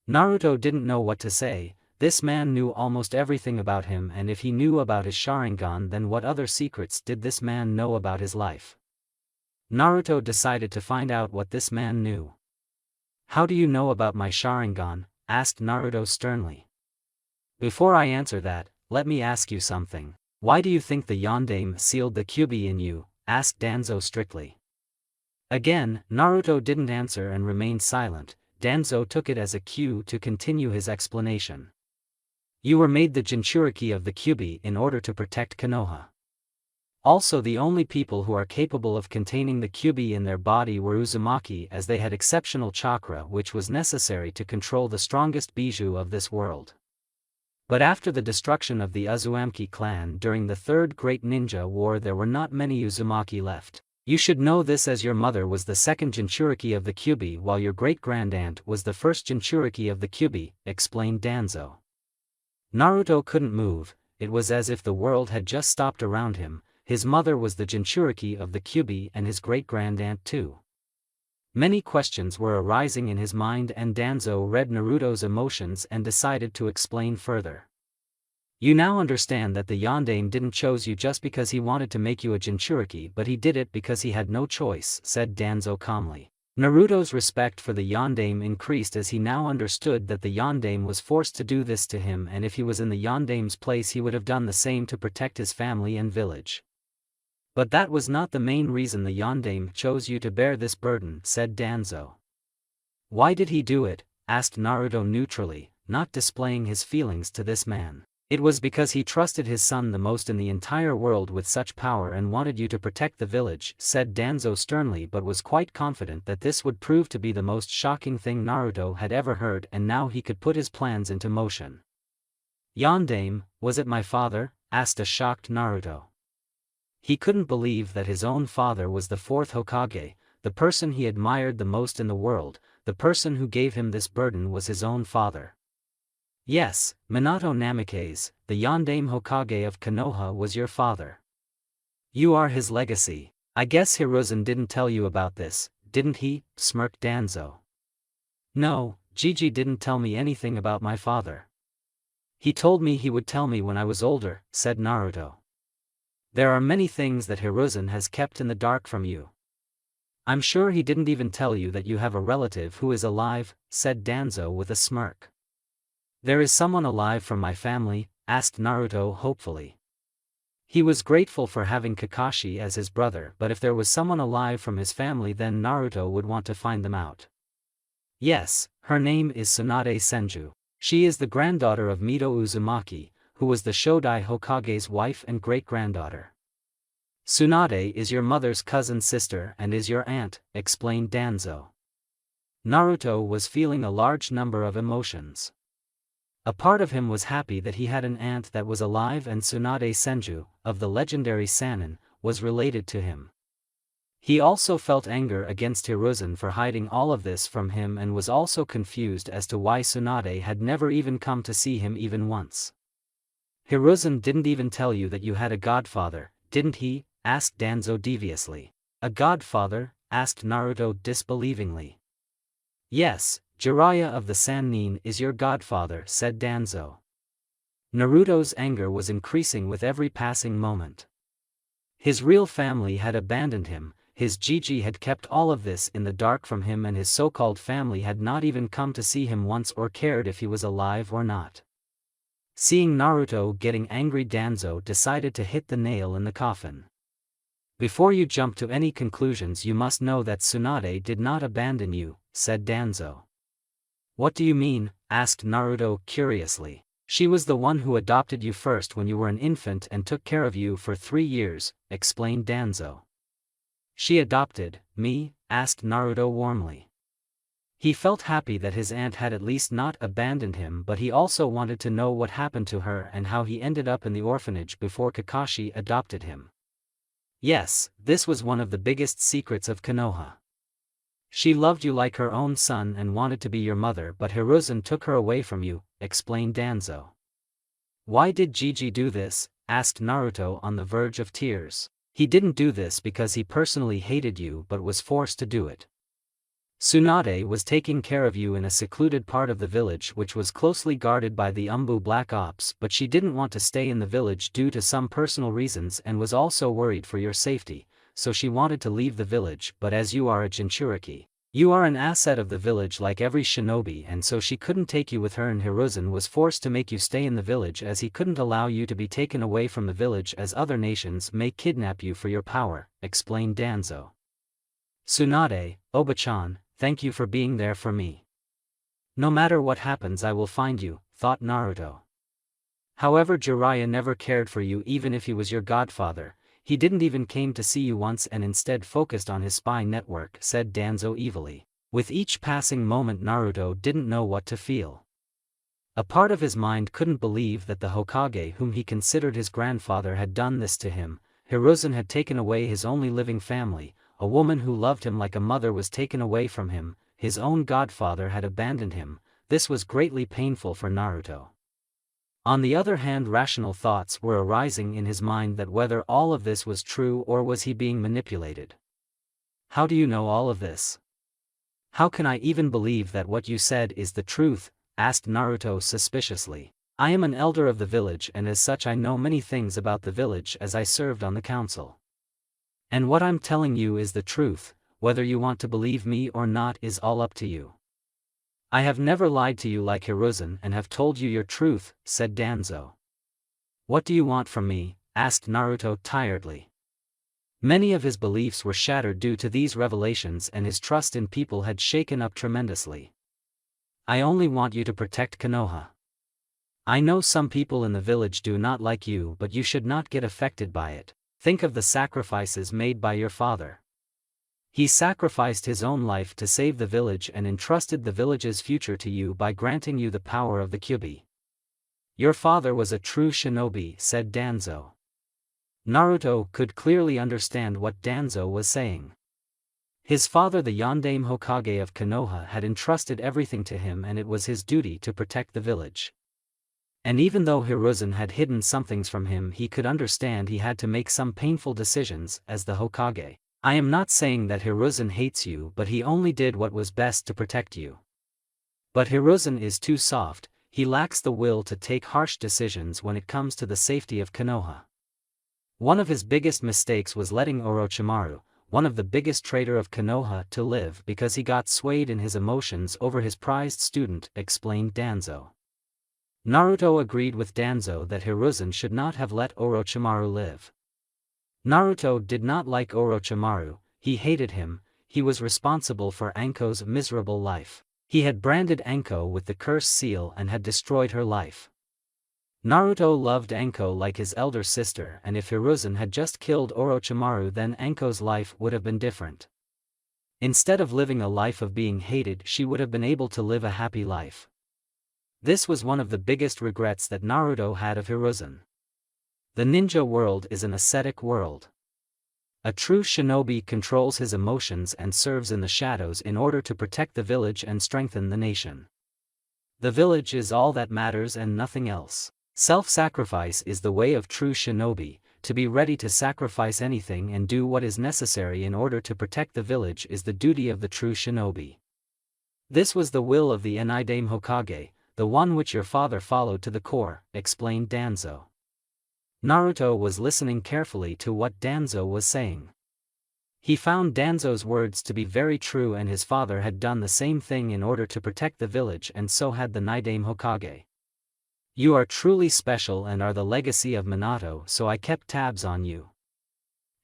Naruto didn't know what to say. This man knew almost everything about him, and if he knew about his Sharingan, then what other secrets did this man know about his life? Naruto decided to find out what this man knew. How do you know about my Sharingan? Asked Naruto sternly. Before I answer that, let me ask you something. Why do you think the Yondaime sealed the Kyuubi in you? Asked Danzo strictly. Again, Naruto didn't answer and remained silent. Danzo took it as a cue to continue his explanation. You were made the Jinchuriki of the Kyuubi in order to protect Konoha. Also, the only people who are capable of containing the Kyuubi in their body were Uzumaki, as they had exceptional chakra which was necessary to control the strongest Bijuu of this world. But after the destruction of the Uzumaki clan during the Third Great Ninja War, there were not many Uzumaki left. You should know this as your mother was the second Jinchuriki of the Kyubi while your great-grandaunt was the first Jinchuriki of the Kyubi, explained Danzo. Naruto couldn't move, it was as if the world had just stopped around him. His mother was the Jinchuriki of the Kyubi and his great-grandaunt too. Many questions were arising in his mind and Danzo read Naruto's emotions and decided to explain further. You now understand that the Yondaime didn't choose you just because he wanted to make you a Jinchuriki, but he did it because he had no choice, said Danzo calmly. Naruto's respect for the Yondaime increased as he now understood that the Yondaime was forced to do this to him, and if he was in the Yondaime's place he would have done the same to protect his family and village. But that was not the main reason the Yondaime chose you to bear this burden, said Danzo. Why did he do it? Asked Naruto neutrally, not displaying his feelings to this man. It was because he trusted his son the most in the entire world with such power and wanted you to protect the village, said Danzo sternly, but was quite confident that this would prove to be the most shocking thing Naruto had ever heard, and now he could put his plans into motion. Yondaime, was it my father? Asked a shocked Naruto. He couldn't believe that his own father was the fourth Hokage, the person he admired the most in the world, the person who gave him this burden was his own father. Yes, Minato Namikaze, the Yondaime Hokage of Konoha was your father. You are his legacy. I guess Hiruzen didn't tell you about this, didn't he? Smirked Danzo. No, Gigi didn't tell me anything about my father. He told me he would tell me when I was older, said Naruto. There are many things that Hiruzen has kept in the dark from you. I'm sure he didn't even tell you that you have a relative who is alive, said Danzo with a smirk. There is someone alive from my family? Asked Naruto hopefully. He was grateful for having Kakashi as his brother, but if there was someone alive from his family then Naruto would want to find them out. Yes, her name is Tsunade Senju. She is the granddaughter of Mito Uzumaki, who was the Shodai Hokage's wife and great-granddaughter. Tsunade is your mother's cousin sister and is your aunt, explained Danzo. Naruto was feeling a large number of emotions. A part of him was happy that he had an aunt that was alive and Tsunade Senju, of the legendary Sannin, was related to him. He also felt anger against Hiruzen for hiding all of this from him and was also confused as to why Tsunade had never even come to see him even once. Hiruzen didn't even tell you that you had a godfather, didn't he? Asked Danzo deviously. A godfather? Asked Naruto disbelievingly. Yes, Jiraiya of the Sannin is your godfather, said Danzo. Naruto's anger was increasing with every passing moment. His real family had abandoned him, his Gigi had kept all of this in the dark from him, and his so-called family had not even come to see him once or cared if he was alive or not. Seeing Naruto getting angry, Danzo decided to hit the nail in the coffin. Before you jump to any conclusions you must know that Tsunade did not abandon you, said Danzo. What do you mean? Asked Naruto curiously. She was the one who adopted you first when you were an infant and took care of you for 3 years, explained Danzo. She adopted me? Asked Naruto warmly. He felt happy that his aunt had at least not abandoned him, but he also wanted to know what happened to her and how he ended up in the orphanage before Kakashi adopted him. Yes, this was one of the biggest secrets of Konoha. She loved you like her own son and wanted to be your mother, but Hiruzen took her away from you, explained Danzo. Why did Gigi do this? Asked Naruto on the verge of tears. He didn't do this because he personally hated you but was forced to do it. Tsunade was taking care of you in a secluded part of the village which was closely guarded by the ANBU Black Ops, but she didn't want to stay in the village due to some personal reasons and was also worried for your safety, so she wanted to leave the village, but as you are a Jinchuriki, you are an asset of the village like every shinobi, and so she couldn't take you with her, and Hiruzen was forced to make you stay in the village as he couldn't allow you to be taken away from the village as other nations may kidnap you for your power, explained Danzo. Tsunade, Oba-chan, thank you for being there for me. No matter what happens I will find you, thought Naruto. However, Jiraiya never cared for you even if he was your godfather. He didn't even came to see you once and instead focused on his spy network, said Danzo evilly. With each passing moment Naruto didn't know what to feel. A part of his mind couldn't believe that the Hokage whom he considered his grandfather had done this to him. Hiruzen had taken away his only living family, a woman who loved him like a mother was taken away from him, his own godfather had abandoned him. This was greatly painful for Naruto. On the other hand, rational thoughts were arising in his mind that whether all of this was true or was he being manipulated. How do you know all of this? How can I even believe that what you said is the truth? Asked Naruto suspiciously. I am an elder of the village and as such I know many things about the village as I served on the council. And what I'm telling you is the truth, whether you want to believe me or not is all up to you. I have never lied to you like Hiruzen and have told you your truth, said Danzo. What do you want from me? Asked Naruto tiredly. Many of his beliefs were shattered due to these revelations and his trust in people had shaken up tremendously. I only want you to protect Konoha. I know some people in the village do not like you, but you should not get affected by it. Think of the sacrifices made by your father. He sacrificed his own life to save the village and entrusted the village's future to you by granting you the power of the Kyuubi. Your father was a true shinobi, said Danzo. Naruto could clearly understand what Danzo was saying. His father, the Yondaime Hokage of Konoha, had entrusted everything to him and it was his duty to protect the village. And even though Hiruzen had hidden some things from him, he could understand he had to make some painful decisions as the Hokage. I am not saying that Hiruzen hates you, but he only did what was best to protect you. But Hiruzen is too soft, he lacks the will to take harsh decisions when it comes to the safety of Konoha. One of his biggest mistakes was letting Orochimaru, one of the biggest traitor of Konoha, to live because he got swayed in his emotions over his prized student, explained Danzo. Naruto agreed with Danzo that Hiruzen should not have let Orochimaru live. Naruto did not like Orochimaru, he hated him, he was responsible for Anko's miserable life. He had branded Anko with the curse seal and had destroyed her life. Naruto loved Anko like his elder sister, and if Hiruzen had just killed Orochimaru, then Anko's life would have been different. Instead of living a life of being hated, she would have been able to live a happy life. This was one of the biggest regrets that Naruto had of Hiruzen. The ninja world is an ascetic world. A true shinobi controls his emotions and serves in the shadows in order to protect the village and strengthen the nation. The village is all that matters and nothing else. Self-sacrifice is the way of true shinobi, to be ready to sacrifice anything and do what is necessary in order to protect the village is the duty of the true shinobi. This was the will of the Yondaime Hokage, the one which your father followed to the core, explained Danzo. Naruto was listening carefully to what Danzo was saying. He found Danzo's words to be very true and his father had done the same thing in order to protect the village and so had the Yondaime Hokage. You are truly special and are the legacy of Minato, so I kept tabs on you.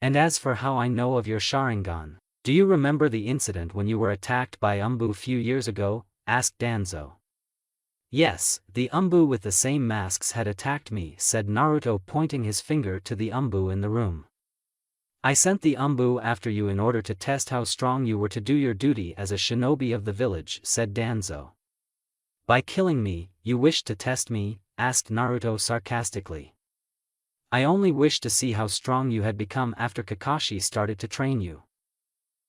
And as for how I know of your Sharingan, do you remember the incident when you were attacked by ANBU few years ago? Asked Danzo. Yes, the ANBU with the same masks had attacked me, said Naruto, pointing his finger to the ANBU in the room. I sent the ANBU after you in order to test how strong you were to do your duty as a shinobi of the village, said Danzo. By killing me, you wished to test me? Asked Naruto sarcastically. I only wished to see how strong you had become after Kakashi started to train you.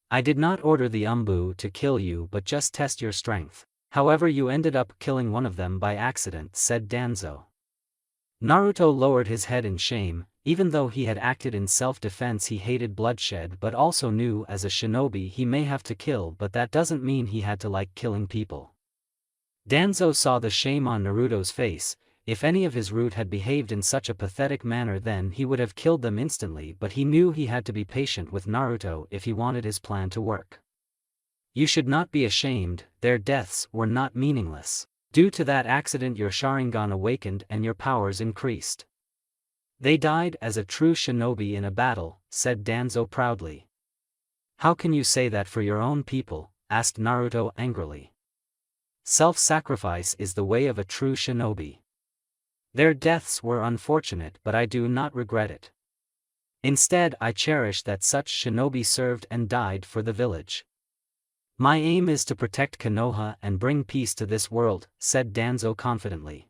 I did not order the ANBU to kill you but just test your strength. However, you ended up killing one of them by accident, said Danzo. Naruto lowered his head in shame. Even though he had acted in self-defense, he hated bloodshed but also knew as a shinobi he may have to kill, but that doesn't mean he had to like killing people. Danzo saw the shame on Naruto's face. If any of his root had behaved in such a pathetic manner, then he would have killed them instantly, but he knew he had to be patient with Naruto if he wanted his plan to work. You should not be ashamed, their deaths were not meaningless. Due to that accident your Sharingan awakened and your powers increased. They died as a true shinobi in a battle, said Danzo proudly. How can you say that for your own people? Asked Naruto angrily. Self-sacrifice is the way of a true shinobi. Their deaths were unfortunate but I do not regret it. Instead, I cherish that such shinobi served and died for the village. My aim is to protect Konoha and bring peace to this world, said Danzo confidently.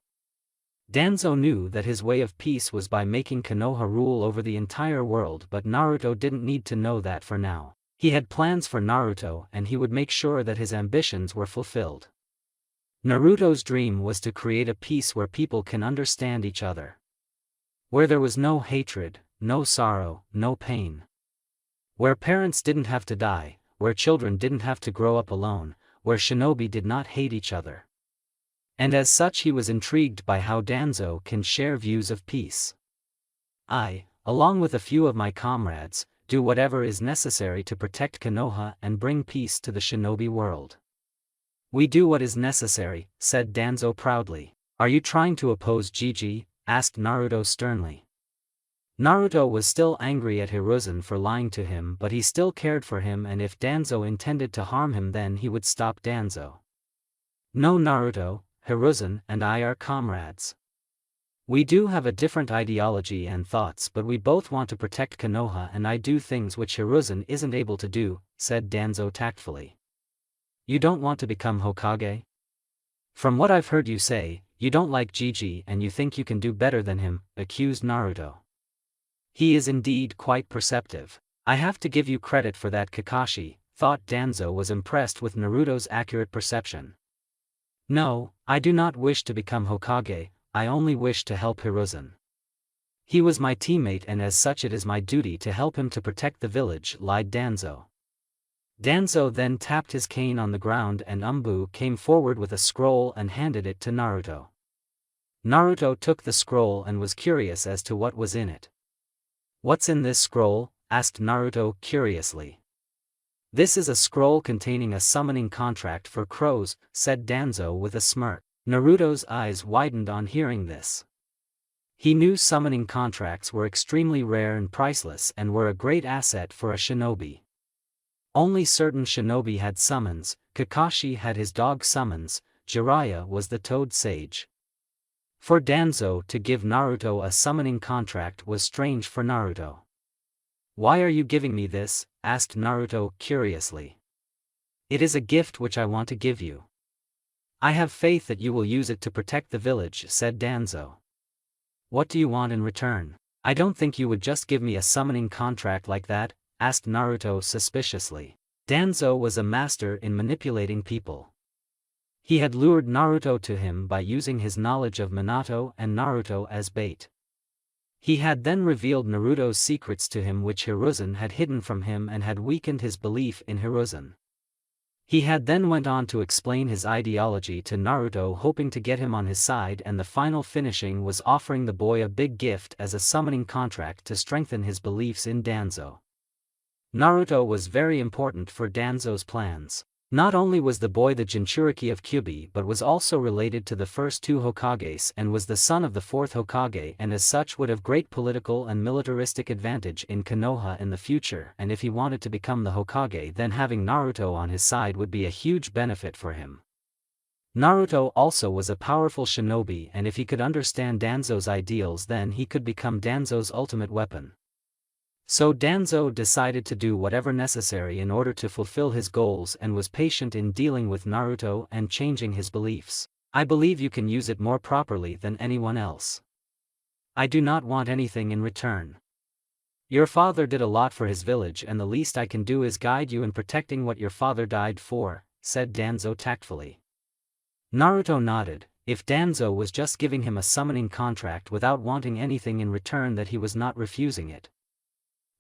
Danzo knew that his way of peace was by making Konoha rule over the entire world, but Naruto didn't need to know that for now. He had plans for Naruto and he would make sure that his ambitions were fulfilled. Naruto's dream was to create a peace where people can understand each other. Where there was no hatred, no sorrow, no pain. Where parents didn't have to die, where children didn't have to grow up alone, where shinobi did not hate each other. And as such he was intrigued by how Danzo can share views of peace. I, along with a few of my comrades, do whatever is necessary to protect Konoha and bring peace to the shinobi world. We do what is necessary, said Danzo proudly. Are you trying to oppose Gigi? Asked Naruto sternly. Naruto was still angry at Hiruzen for lying to him, but he still cared for him, and if Danzo intended to harm him then he would stop Danzo. No, Naruto, Hiruzen and I are comrades. We do have a different ideology and thoughts, but we both want to protect Konoha and I do things which Hiruzen isn't able to do, said Danzo tactfully. You don't want to become Hokage? From what I've heard you say, you don't like Gigi and you think you can do better than him, accused Naruto. He is indeed quite perceptive. I have to give you credit for that, Kakashi, thought Danzo was impressed with Naruto's accurate perception. No, I do not wish to become Hokage, I only wish to help Hiruzen. He was my teammate and as such it is my duty to help him to protect the village, lied Danzo. Danzo then tapped his cane on the ground and ANBU came forward with a scroll and handed it to Naruto. Naruto took the scroll and was curious as to what was in it. What's in this scroll? Asked Naruto curiously. This is a scroll containing a summoning contract for crows, said Danzo with a smirk. Naruto's eyes widened on hearing this. He knew summoning contracts were extremely rare and priceless and were a great asset for a shinobi. Only certain shinobi had summons. Kakashi had his dog summons, Jiraiya was the toad sage. For Danzo to give Naruto a summoning contract was strange for Naruto. Why are you giving me this? Asked Naruto curiously. It is a gift which I want to give you. I have faith that you will use it to protect the village, said Danzo. What do you want in return? I don't think you would just give me a summoning contract like that, asked Naruto suspiciously. Danzo was a master in manipulating people. He had lured Naruto to him by using his knowledge of Minato and Naruto as bait. He had then revealed Naruto's secrets to him which Hiruzen had hidden from him and had weakened his belief in Hiruzen. He had then went on to explain his ideology to Naruto, hoping to get him on his side, and the final finishing was offering the boy a big gift as a summoning contract to strengthen his beliefs in Danzo. Naruto was very important for Danzo's plans. Not only was the boy the Jinchuriki of Kyubi but was also related to the first two Hokages and was the son of the fourth Hokage and as such would have great political and militaristic advantage in Konoha in the future, and if he wanted to become the Hokage then having Naruto on his side would be a huge benefit for him. Naruto also was a powerful shinobi and if he could understand Danzo's ideals then he could become Danzo's ultimate weapon. So Danzo decided to do whatever necessary in order to fulfill his goals and was patient in dealing with Naruto and changing his beliefs. I believe you can use it more properly than anyone else. I do not want anything in return. Your father did a lot for his village and the least I can do is guide you in protecting what your father died for, said Danzo tactfully. Naruto nodded. If Danzo was just giving him a summoning contract without wanting anything in return that he was not refusing it.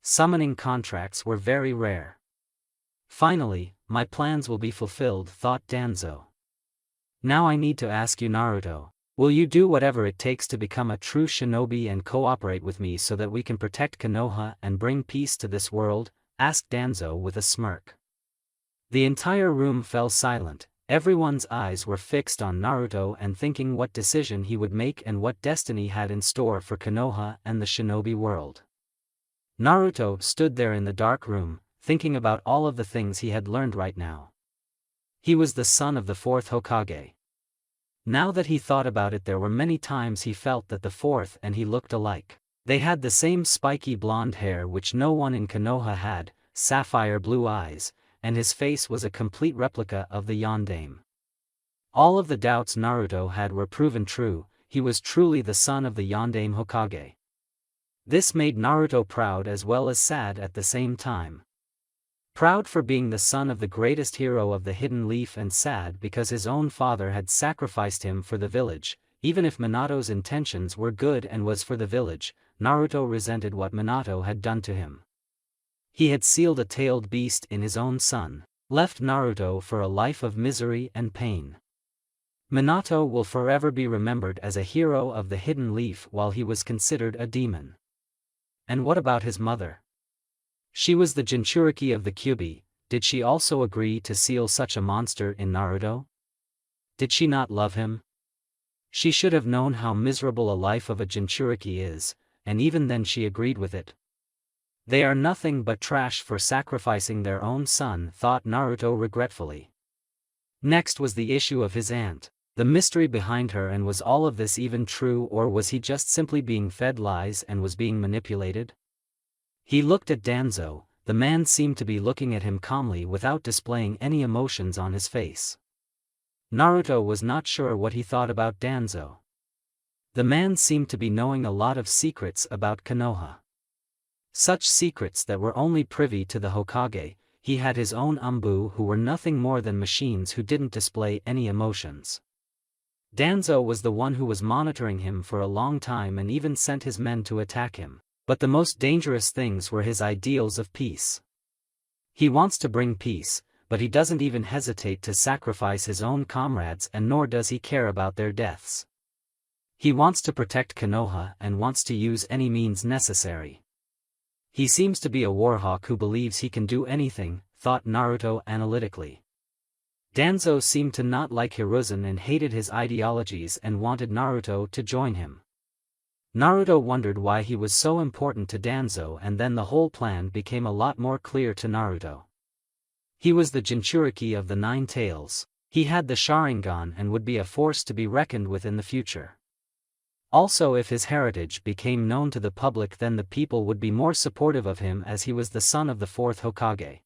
Summoning contracts were very rare. Finally, my plans will be fulfilled, thought Danzo. Now I need to ask you, Naruto, will you do whatever it takes to become a true shinobi and cooperate with me so that we can protect Konoha and bring peace to this world? Asked Danzo with a smirk. The entire room fell silent, everyone's eyes were fixed on Naruto and thinking what decision he would make and what destiny had in store for Konoha and the shinobi world. Naruto stood there in the dark room, thinking about all of the things he had learned right now. He was the son of the fourth Hokage. Now that he thought about it, there were many times he felt that the fourth and he looked alike. They had the same spiky blonde hair which no one in Konoha had, sapphire blue eyes, and his face was a complete replica of the Yondaime. All of the doubts Naruto had were proven true. he was truly the son of the Yondaime Hokage. This made Naruto proud as well as sad at the same time. Proud for being the son of the greatest hero of the Hidden Leaf, and sad because his own father had sacrificed him for the village. Even if Minato's intentions were good and was for the village, Naruto resented what Minato had done to him. He had sealed a tailed beast in his own son, left Naruto for a life of misery and pain. Minato will forever be remembered as a hero of the Hidden Leaf while he was considered a demon. And what about his mother? She was the Jinchuriki of the Kyuubi. Did she also agree to seal such a monster in Naruto? Did she not love him? She should have known how miserable a life of a Jinchuriki is, and even then she agreed with it. They are nothing but trash for sacrificing their own son, thought Naruto regretfully. Next was the issue of his aunt, the mystery behind her, and was all of this even true, or was he just simply being fed lies and was being manipulated? He looked at Danzo. The man seemed to be looking at him calmly without displaying any emotions on his face. Naruto was not sure what he thought about Danzo. The man seemed to be knowing a lot of secrets about Konoha. Such secrets that were only privy to the Hokage. He had his own ANBU who were nothing more than machines who didn't display any emotions. Danzo was the one who was monitoring him for a long time and even sent his men to attack him. But the most dangerous things were his ideals of peace. He wants to bring peace, but he doesn't even hesitate to sacrifice his own comrades, and nor does he care about their deaths. He wants to protect Konoha and wants to use any means necessary. He seems to be a warhawk who believes he can do anything, thought Naruto analytically. Danzo seemed to not like Hiruzen and hated his ideologies and wanted Naruto to join him. Naruto wondered why he was so important to Danzo, and then the whole plan became a lot more clear to Naruto. He was the Jinchuriki of the Nine Tails. He had the Sharingan and would be a force to be reckoned with in the future. Also, if his heritage became known to the public, then the people would be more supportive of him, as he was the son of the fourth Hokage.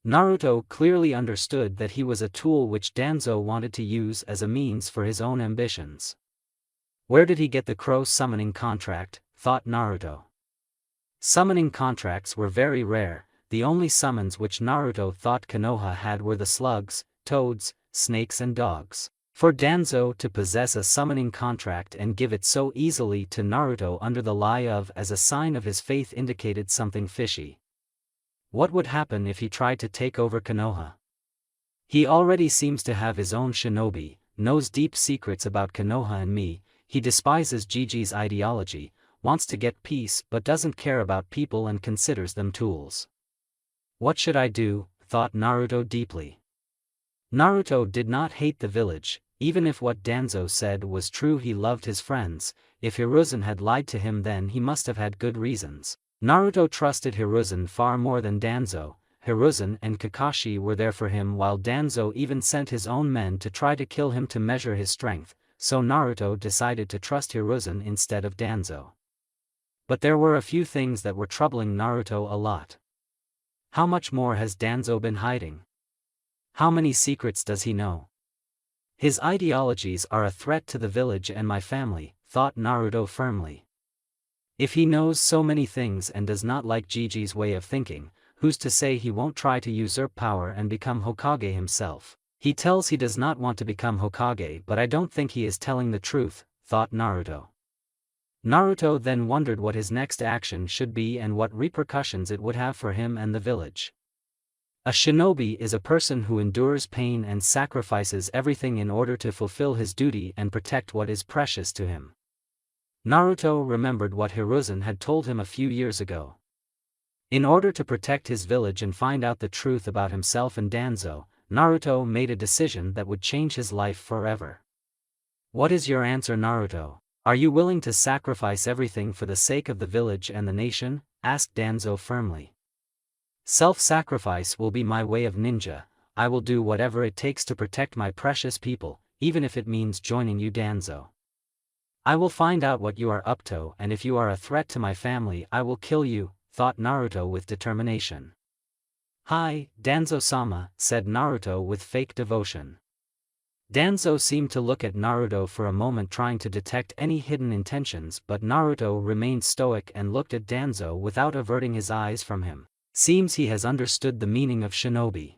Naruto clearly understood that he was a tool which Danzo wanted to use as a means for his own ambitions. Where did he get the crow summoning contract, thought Naruto. Summoning contracts were very rare. The only summons which Naruto thought Konoha had were the slugs, toads, snakes and dogs. For Danzo to possess a summoning contract and give it so easily to Naruto under the lie of as a sign of his faith indicated something fishy. What would happen if he tried to take over Konoha? He already seems to have his own shinobi, knows deep secrets about Konoha and me. He despises Gigi's ideology, wants to get peace but doesn't care about people and considers them tools. What should I do, thought Naruto deeply. Naruto did not hate the village, even if what Danzo said was true. He loved his friends. If Hiruzen had lied to him, then he must have had good reasons. Naruto trusted Hiruzen far more than Danzo. Hiruzen and Kakashi were there for him, while Danzo even sent his own men to try to kill him to measure his strength, so Naruto decided to trust Hiruzen instead of Danzo. But there were a few things that were troubling Naruto a lot. How much more has Danzo been hiding? How many secrets does he know? His ideologies are a threat to the village and my family, thought Naruto firmly. If he knows so many things and does not like Gigi's way of thinking, who's to say he won't try to usurp power and become Hokage himself? He tells he does not want to become Hokage, but I don't think he is telling the truth, thought Naruto. Naruto then wondered what his next action should be and what repercussions it would have for him and the village. A shinobi is a person who endures pain and sacrifices everything in order to fulfill his duty and protect what is precious to him. Naruto remembered what Hiruzen had told him a few years ago. In order to protect his village and find out the truth about himself and Danzo, Naruto made a decision that would change his life forever. What is your answer, Naruto? Are you willing to sacrifice everything for the sake of the village and the nation? Asked Danzo firmly. Self-sacrifice will be my way of ninja. I will do whatever it takes to protect my precious people, even if it means joining you, Danzo. I will find out what you are up to, and if you are a threat to my family, I will kill you, thought Naruto with determination. Hi, Danzo-sama, said Naruto with fake devotion. Danzo seemed to look at Naruto for a moment trying to detect any hidden intentions, but Naruto remained stoic and looked at Danzo without averting his eyes from him. Seems he has understood the meaning of shinobi.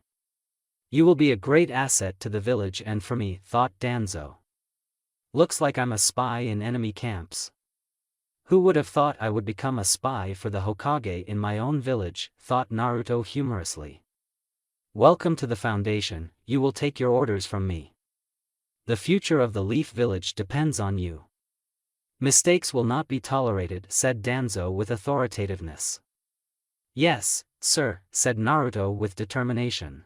You will be a great asset to the village and for me, thought Danzo. Looks like I'm a spy in enemy camps. Who would have thought I would become a spy for the Hokage in my own village, thought Naruto humorously. Welcome to the Foundation, you will take your orders from me. The future of the Leaf Village depends on you. Mistakes will not be tolerated, said Danzo with authoritativeness. Yes, sir, said Naruto with determination.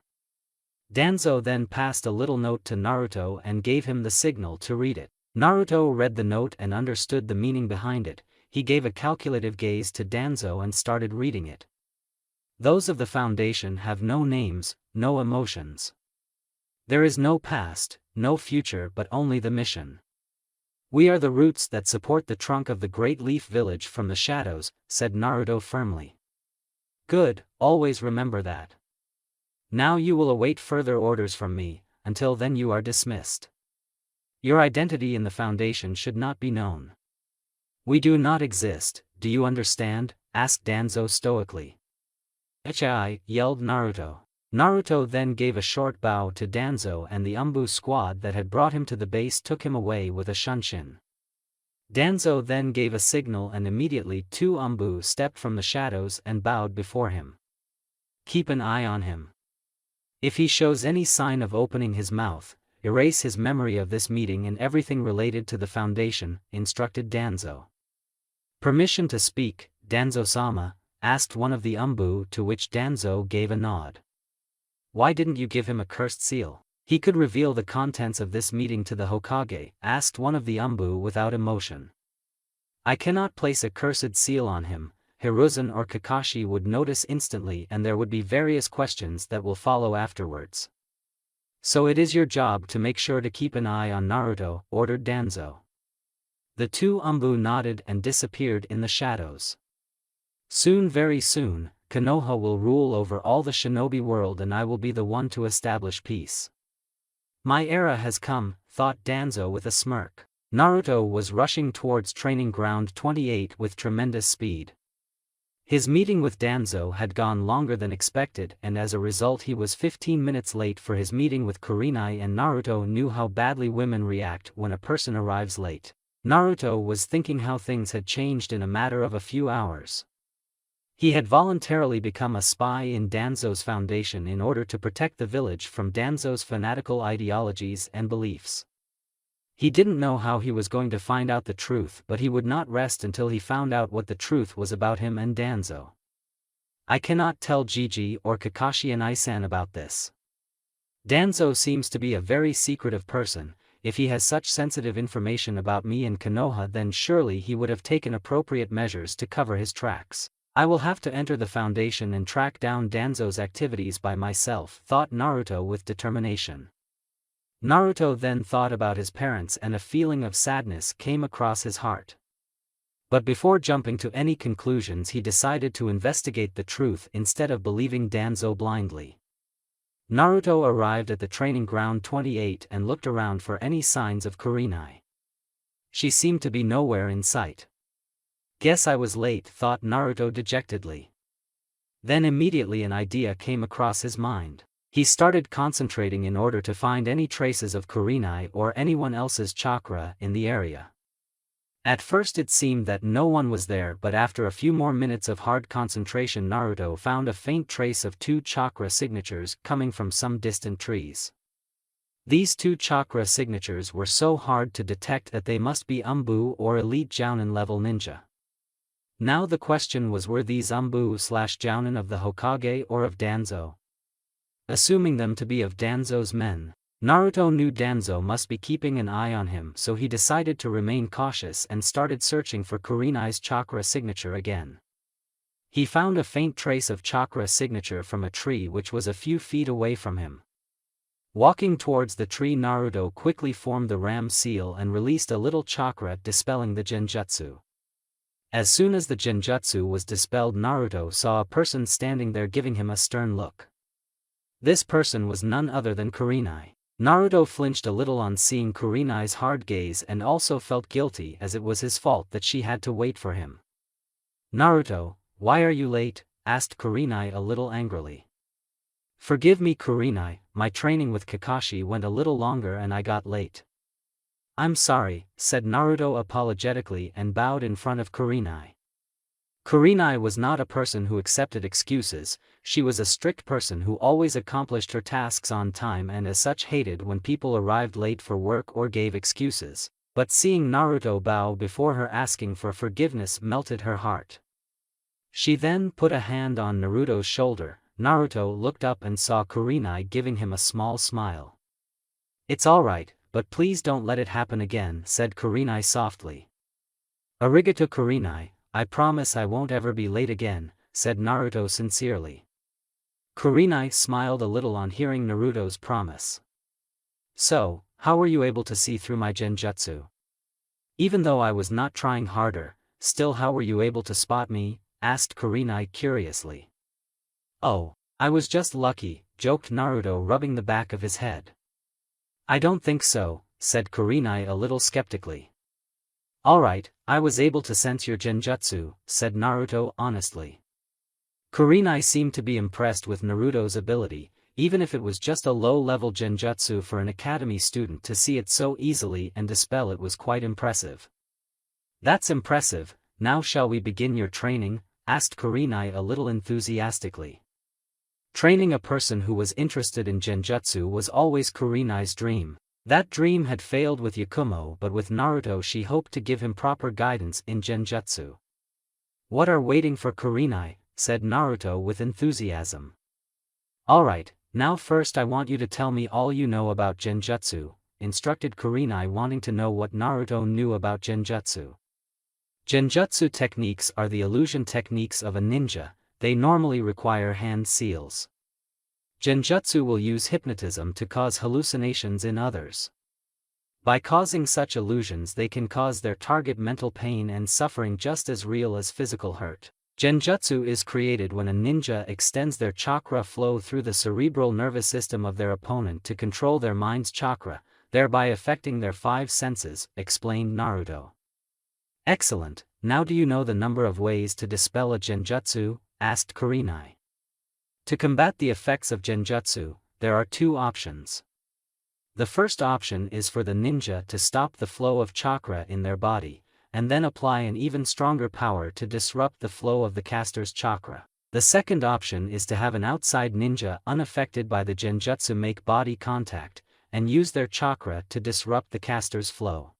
Danzo then passed a little note to Naruto and gave him the signal to read it. Naruto read the note and understood the meaning behind it. He gave a calculative gaze to Danzo and started reading it. Those of the Foundation have no names, no emotions. There is no past, no future, but only the mission. We are the roots that support the trunk of the Great Leaf Village from the shadows, said Naruto firmly. Good, always remember that. Now you will await further orders from me, until then you are dismissed. Your identity in the Foundation should not be known. We do not exist, do you understand? Asked Danzo stoically. Echai, yelled Naruto. Naruto then gave a short bow to Danzo and the ANBU squad that had brought him to the base took him away with a shunshin. Danzo then gave a signal and immediately 2 ANBU stepped from the shadows and bowed before him. Keep an eye on him. If he shows any sign of opening his mouth, erase his memory of this meeting and everything related to the Foundation, instructed Danzo. Permission to speak, Danzo-sama, asked one of the ANBU, to which Danzo gave a nod. Why didn't you give him a cursed seal? He could reveal the contents of this meeting to the Hokage, asked one of the ANBU without emotion. I cannot place a cursed seal on him. Hiruzen or Kakashi would notice instantly and there would be various questions that will follow afterwards. So it is your job to make sure to keep an eye on Naruto, ordered Danzo. The 2 ANBU nodded and disappeared in the shadows. Soon, very soon, Konoha will rule over all the shinobi world and I will be the one to establish peace. My era has come, thought Danzo with a smirk. Naruto was rushing towards training ground 28 with tremendous speed. His meeting with Danzo had gone longer than expected and as a result he was 15 minutes late for his meeting with Kurenai, and Naruto knew how badly women react when a person arrives late. Naruto was thinking how things had changed in a matter of a few hours. He had voluntarily become a spy in Danzo's Foundation in order to protect the village from Danzo's fanatical ideologies and beliefs. He didn't know how he was going to find out the truth, but he would not rest until he found out what the truth was about him and Danzo. I cannot tell Gigi or Kakashi and Isan about this. Danzo seems to be a very secretive person. If he has such sensitive information about me and Konoha, then surely he would have taken appropriate measures to cover his tracks. I will have to enter the Foundation and track down Danzo's activities by myself, thought Naruto with determination. Naruto then thought about his parents and a feeling of sadness came across his heart. But before jumping to any conclusions he decided to investigate the truth instead of believing Danzo blindly. Naruto arrived at the training ground 28 and looked around for any signs of Kurenai. She seemed to be nowhere in sight. Guess I was late, thought Naruto dejectedly. Then immediately an idea came across his mind. He started concentrating in order to find any traces of Kurenai or anyone else's chakra in the area. At first it seemed that no one was there, but after a few more minutes of hard concentration Naruto found a faint trace of 2 chakra signatures coming from some distant trees. These 2 chakra signatures were so hard to detect that they must be ANBU or elite Jounin level ninja. Now the question was, were these ANBU/Jounin of the Hokage or of Danzo? Assuming them to be of Danzo's men, Naruto knew Danzo must be keeping an eye on him, so he decided to remain cautious and started searching for Kurenai's chakra signature again. He found a faint trace of chakra signature from a tree which was a few feet away from him. Walking towards the tree, Naruto quickly formed the ram seal and released a little chakra, dispelling the genjutsu. As soon as the genjutsu was dispelled, Naruto saw a person standing there giving him a stern look. This person was none other than Kurenai. Naruto flinched a little on seeing Kurenai's hard gaze and also felt guilty as it was his fault that she had to wait for him. "Naruto, why are you late?" asked Kurenai a little angrily. "Forgive me Kurenai, my training with Kakashi went a little longer and I got late." "I'm sorry," said Naruto apologetically and bowed in front of Kurenai. Kurenai was not a person who accepted excuses, she was a strict person who always accomplished her tasks on time and as such hated when people arrived late for work or gave excuses, but seeing Naruto bow before her asking for forgiveness melted her heart. She then put a hand on Naruto's shoulder. Naruto looked up and saw Kurenai giving him a small smile. "It's alright, but please don't let it happen again," said Kurenai softly. "Arigato Kurenai, I promise I won't ever be late again," said Naruto sincerely. Kurenai smiled a little on hearing Naruto's promise. "So, how were you able to see through my genjutsu? Even though I was not trying harder, still how were you able to spot me?" asked Kurenai curiously. "Oh, I was just lucky," joked Naruto rubbing the back of his head. "I don't think so," said Kurenai a little skeptically. "Alright, I was able to sense your genjutsu," said Naruto honestly. Kurenai seemed to be impressed with Naruto's ability, even if it was just a low-level genjutsu for an academy student to see it so easily and dispel it was quite impressive. "That's impressive, now shall we begin your training?" asked Kurenai a little enthusiastically. Training a person who was interested in genjutsu was always Kurenai's dream. That dream had failed with Yakumo, but with Naruto she hoped to give him proper guidance in genjutsu. "What are waiting for Kurenai?" said Naruto with enthusiasm. "Alright, now first I want you to tell me all you know about genjutsu," instructed Kurenai, wanting to know what Naruto knew about genjutsu. Genjutsu techniques are the illusion techniques of a ninja, they normally require hand seals. Genjutsu will use hypnotism to cause hallucinations in others. By causing such illusions they can cause their target mental pain and suffering just as real as physical hurt. Genjutsu is created when a ninja extends their chakra flow through the cerebral nervous system of their opponent to control their mind's chakra, thereby affecting their 5 senses, explained Naruto. "Excellent, now do you know the number of ways to dispel a genjutsu?" asked Kurenai. To combat the effects of genjutsu, there are 2 options. The first option is for the ninja to stop the flow of chakra in their body, and then apply an even stronger power to disrupt the flow of the caster's chakra. The second option is to have an outside ninja unaffected by the genjutsu make body contact, and use their chakra to disrupt the caster's flow.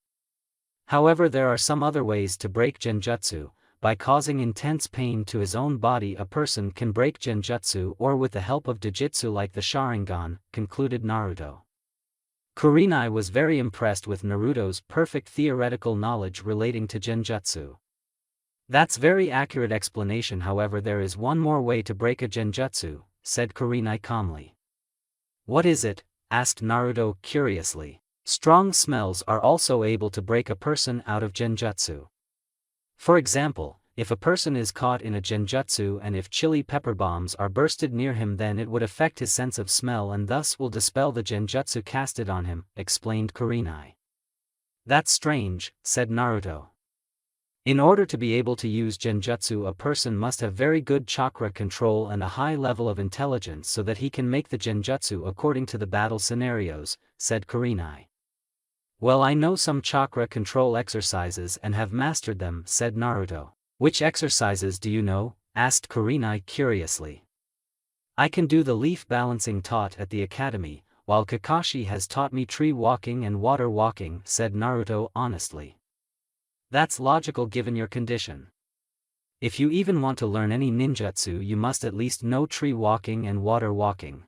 However, there are some other ways to break genjutsu. By causing intense pain to his own body a person can break genjutsu, or with the help of jujitsu like the Sharingan, concluded Naruto. Kurenai was very impressed with Naruto's perfect theoretical knowledge relating to genjutsu. "That's very accurate explanation, however there is one more way to break a genjutsu," said Kurenai calmly. "What is it?" asked Naruto curiously. "Strong smells are also able to break a person out of genjutsu. For example, if a person is caught in a genjutsu and if chili pepper bombs are bursted near him, then it would affect his sense of smell and thus will dispel the genjutsu casted on him," explained Kurenai. "That's strange," said Naruto. "In order to be able to use genjutsu, a person must have very good chakra control and a high level of intelligence so that he can make the genjutsu according to the battle scenarios," said Kurenai. "Well, I know some chakra control exercises and have mastered them," said Naruto. "Which exercises do you know?" asked Kurenai curiously. "I can do the leaf balancing taught at the academy, while Kakashi has taught me tree walking and water walking," said Naruto honestly. "That's logical given your condition. If you even want to learn any ninjutsu, you must at least know tree walking and water walking.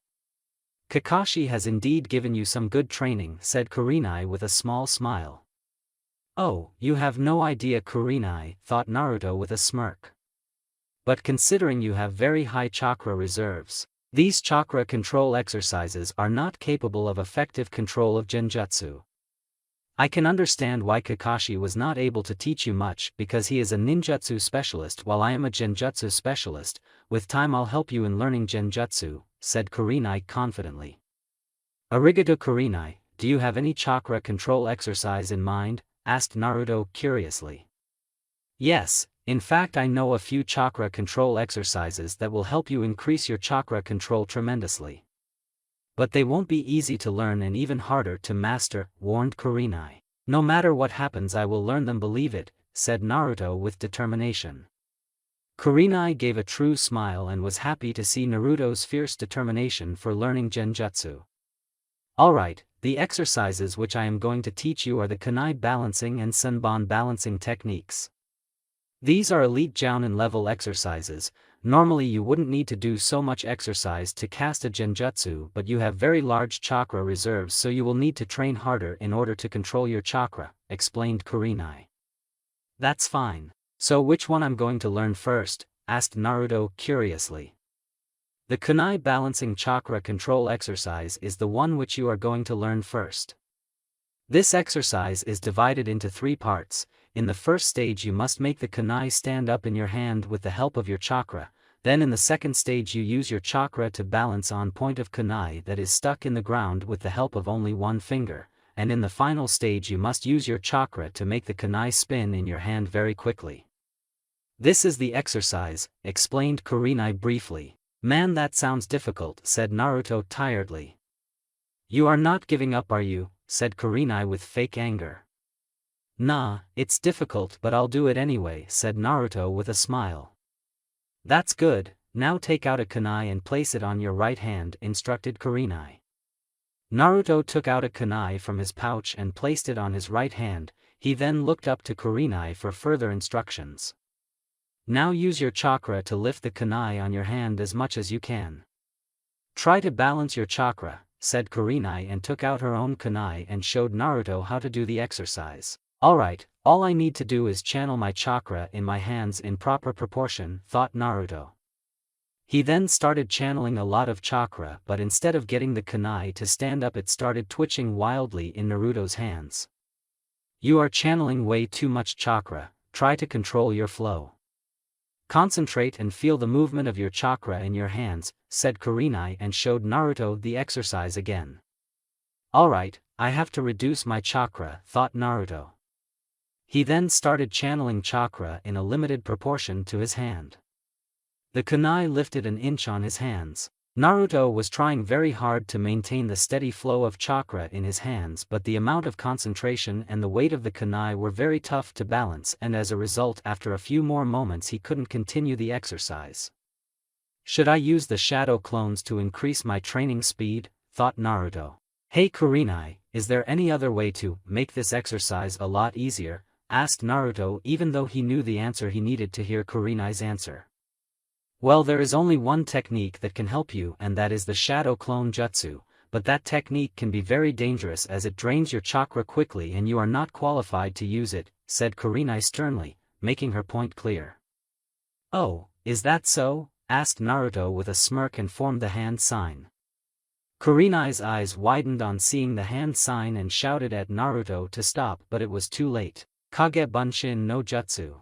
Kakashi has indeed given you some good training," said Kurenai with a small smile. "Oh, you have no idea Kurenai," thought Naruto with a smirk. "But considering you have very high chakra reserves, these chakra control exercises are not capable of effective control of genjutsu. I can understand why Kakashi was not able to teach you much because he is a ninjutsu specialist while I am a genjutsu specialist. With time I'll help you in learning genjutsu," said Kurenai confidently. Arigato Kurenai, do you have any chakra control exercise in mind? Asked Naruto curiously. Yes, in fact I know a few chakra control exercises that will help you increase your chakra control tremendously. But they won't be easy to learn and even harder to master, warned Kurenai. No matter what happens I will learn them, believe it, said Naruto with determination. Kurenai gave a true smile and was happy to see Naruto's fierce determination for learning genjutsu. Alright, the exercises which I am going to teach you are the kunai balancing and senbon balancing techniques. These are elite jounin level exercises. Normally you wouldn't need to do so much exercise to cast a genjutsu, but you have very large chakra reserves, so you will need to train harder in order to control your chakra, explained Kurenai. That's fine. So which one I'm going to learn first? Asked Naruto curiously. The kunai balancing chakra control exercise is the one which you are going to learn first. This exercise is divided into 3 parts. In the first stage you must make the kunai stand up in your hand with the help of your chakra, then in the second stage you use your chakra to balance on point of kunai that is stuck in the ground with the help of only one finger, and in the final stage you must use your chakra to make the kunai spin in your hand very quickly. This is the exercise, explained Kurenai briefly. Man, that sounds difficult, said Naruto tiredly. You are not giving up, are you? Said Kurenai with fake anger. Nah, it's difficult but I'll do it anyway, said Naruto with a smile. That's good, now take out a kunai and place it on your right hand, instructed Kurenai. Naruto took out a kunai from his pouch and placed it on his right hand. He then looked up to Kurenai for further instructions. Now use your chakra to lift the kunai on your hand as much as you can. Try to balance your chakra, said Kurenai, and took out her own kunai and showed Naruto how to do the exercise. Alright, all I need to do is channel my chakra in my hands in proper proportion, thought Naruto. He then started channeling a lot of chakra, but instead of getting the kunai to stand up it started twitching wildly in Naruto's hands. You are channeling way too much chakra, try to control your flow. Concentrate and feel the movement of your chakra in your hands, said Kurenai and showed Naruto the exercise again. Alright, I have to reduce my chakra, thought Naruto. He then started channeling chakra in a limited proportion to his hand. The kunai lifted an inch on his hands. Naruto was trying very hard to maintain the steady flow of chakra in his hands, but the amount of concentration and the weight of the kunai were very tough to balance, and as a result after a few more moments he couldn't continue the exercise. Should I use the shadow clones to increase my training speed? Thought Naruto. Hey Kurenai, is there any other way to make this exercise a lot easier? Asked Naruto, even though he knew the answer he needed to hear Kurenai's answer. Well, there is only one technique that can help you, and that is the shadow clone jutsu, but that technique can be very dangerous as it drains your chakra quickly and you are not qualified to use it, said Kurenai sternly, making her point clear. Oh, is that so? Asked Naruto with a smirk and formed the hand sign. Kurenai's eyes widened on seeing the hand sign and shouted at Naruto to stop, but it was too late. Kage Bunshin no Jutsu.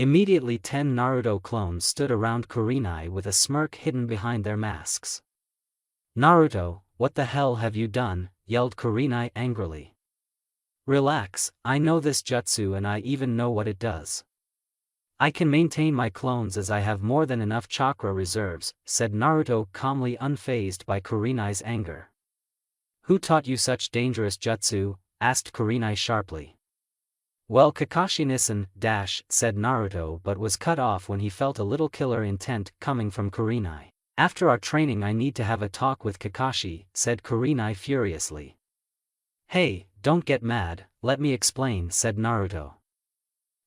Immediately 10 Naruto clones stood around Kurenai with a smirk hidden behind their masks. Naruto, what the hell have you done? Yelled Kurenai angrily. Relax, I know this jutsu and I even know what it does. I can maintain my clones as I have more than enough chakra reserves, said Naruto calmly, unfazed by Kurenai's anger. Who taught you such dangerous jutsu? Asked Kurenai sharply. Well, Kakashi-nisan, said Naruto, but was cut off when he felt a little killer intent coming from Kurenai. After our training I need to have a talk with Kakashi, said Kurenai furiously. Hey, don't get mad, let me explain, said Naruto.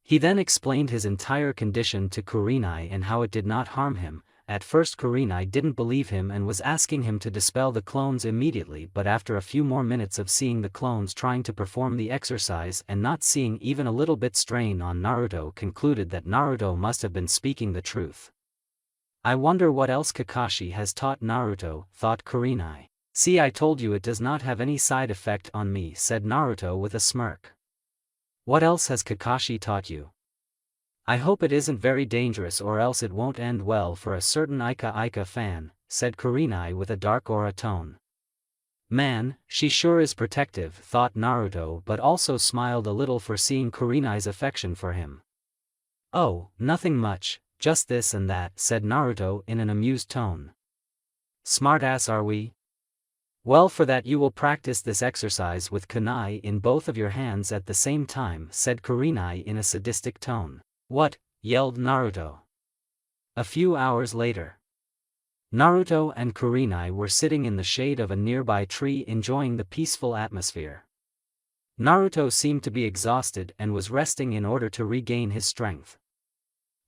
He then explained his entire condition to Kurenai and how it did not harm him. At first Kurenai didn't believe him and was asking him to dispel the clones immediately, but after a few more minutes of seeing the clones trying to perform the exercise and not seeing even a little bit strain on Naruto, concluded that Naruto must have been speaking the truth. I wonder what else Kakashi has taught Naruto, thought Kurenai. See, I told you it does not have any side effect on me, said Naruto with a smirk. What else has Kakashi taught you? I hope it isn't very dangerous or else it won't end well for a certain Ika fan, said Kurenai with a dark aura tone. Man, she sure is protective, thought Naruto, but also smiled a little for seeing Kurenai's affection for him. Oh, nothing much, just this and that, said Naruto in an amused tone. Smartass are we? Well, for that you will practice this exercise with kunai in both of your hands at the same time, said Kurenai in a sadistic tone. What? Yelled Naruto. A few hours later, Naruto and Kurenai were sitting in the shade of a nearby tree enjoying the peaceful atmosphere. Naruto seemed to be exhausted and was resting in order to regain his strength.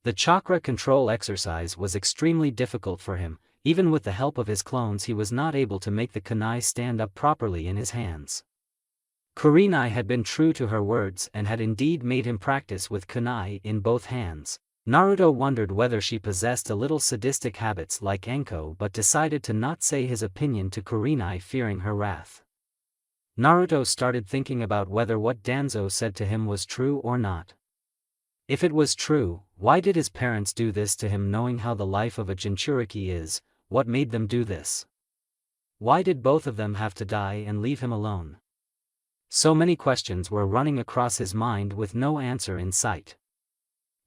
The chakra control exercise was extremely difficult for him. Even with the help of his clones, he was not able to make the kunai stand up properly in his hands. Kurenai had been true to her words and had indeed made him practice with kunai in both hands. Naruto wondered whether she possessed a little sadistic habits like Enko, but decided to not say his opinion to Kurenai, fearing her wrath. Naruto started thinking about whether what Danzo said to him was true or not. If it was true, why did his parents do this to him, knowing how the life of a Jinchuriki is? What made them do this? Why did both of them have to die and leave him alone? So many questions were running across his mind with no answer in sight.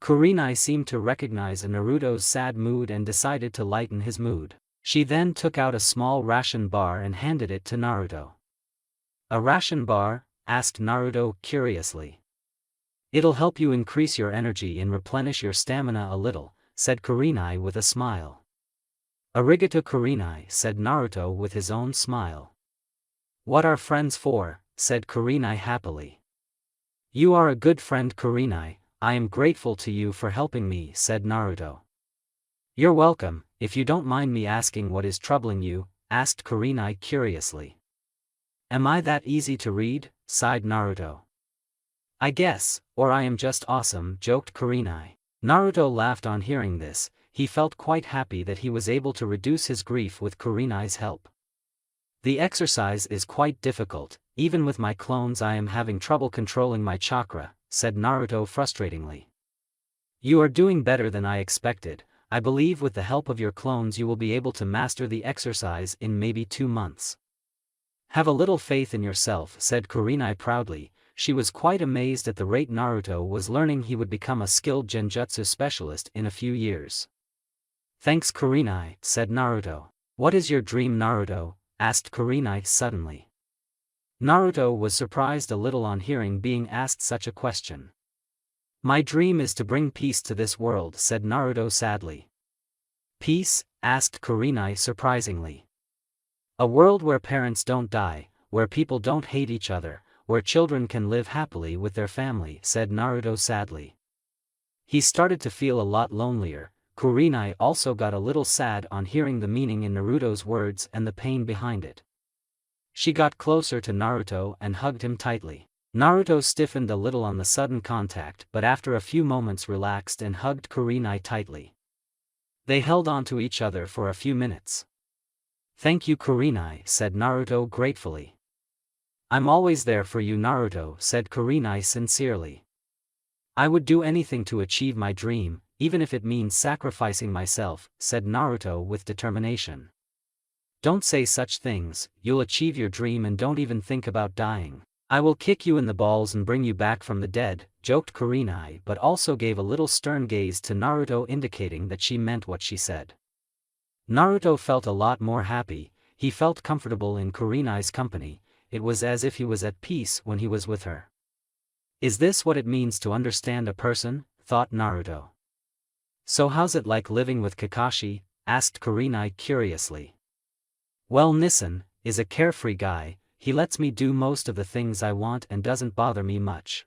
Kurenai seemed to recognize Naruto's sad mood and decided to lighten his mood. She then took out a small ration bar and handed it to Naruto. A ration bar? Asked Naruto curiously. It'll help you increase your energy and replenish your stamina a little, said Kurenai with a smile. Arigato Kurenai, said Naruto with his own smile. What are friends for? Said Kurenai happily. You are a good friend, Kurenai. I am grateful to you for helping me, said Naruto. You're welcome. If you don't mind me asking what is troubling you, asked Kurenai curiously. Am I that easy to read? Sighed Naruto. I guess, or I am just awesome, joked Kurenai. Naruto laughed on hearing this. He felt quite happy that he was able to reduce his grief with Kurenai's help. The exercise is quite difficult. Even with my clones I am having trouble controlling my chakra, said Naruto frustratingly. You are doing better than I expected. I believe with the help of your clones you will be able to master the exercise in maybe 2 months. Have a little faith in yourself, said Kurenai proudly. She was quite amazed at the rate Naruto was learning. He would become a skilled genjutsu specialist in a few years. Thanks, Kurenai, said Naruto. What is your dream, Naruto? Asked Kurenai suddenly. Naruto was surprised a little on hearing being asked such a question. My dream is to bring peace to this world, said Naruto sadly. Peace? Asked Kurenai surprisingly. A world where parents don't die, where people don't hate each other, where children can live happily with their family, said Naruto sadly. He started to feel a lot lonelier. Kurenai also got a little sad on hearing the meaning in Naruto's words and the pain behind it. She got closer to Naruto and hugged him tightly. Naruto stiffened a little on the sudden contact, but after a few moments relaxed and hugged Kurenai tightly. They held on to each other for a few minutes. Thank you, Kurenai, said Naruto gratefully. I'm always there for you, Naruto, said Kurenai sincerely. I would do anything to achieve my dream, even if it means sacrificing myself, said Naruto with determination. Don't say such things. You'll achieve your dream and don't even think about dying. I will kick you in the balls and bring you back from the dead, joked Kurenai, but also gave a little stern gaze to Naruto, indicating that she meant what she said. Naruto felt a lot more happy. He felt comfortable in Kurenai's company. It was as if he was at peace when he was with her. Is this what it means to understand a person? Thought Naruto. So how's it like living with Kakashi? Asked Kurenai curiously. Well, Nissan is a carefree guy. He lets me do most of the things I want and doesn't bother me much.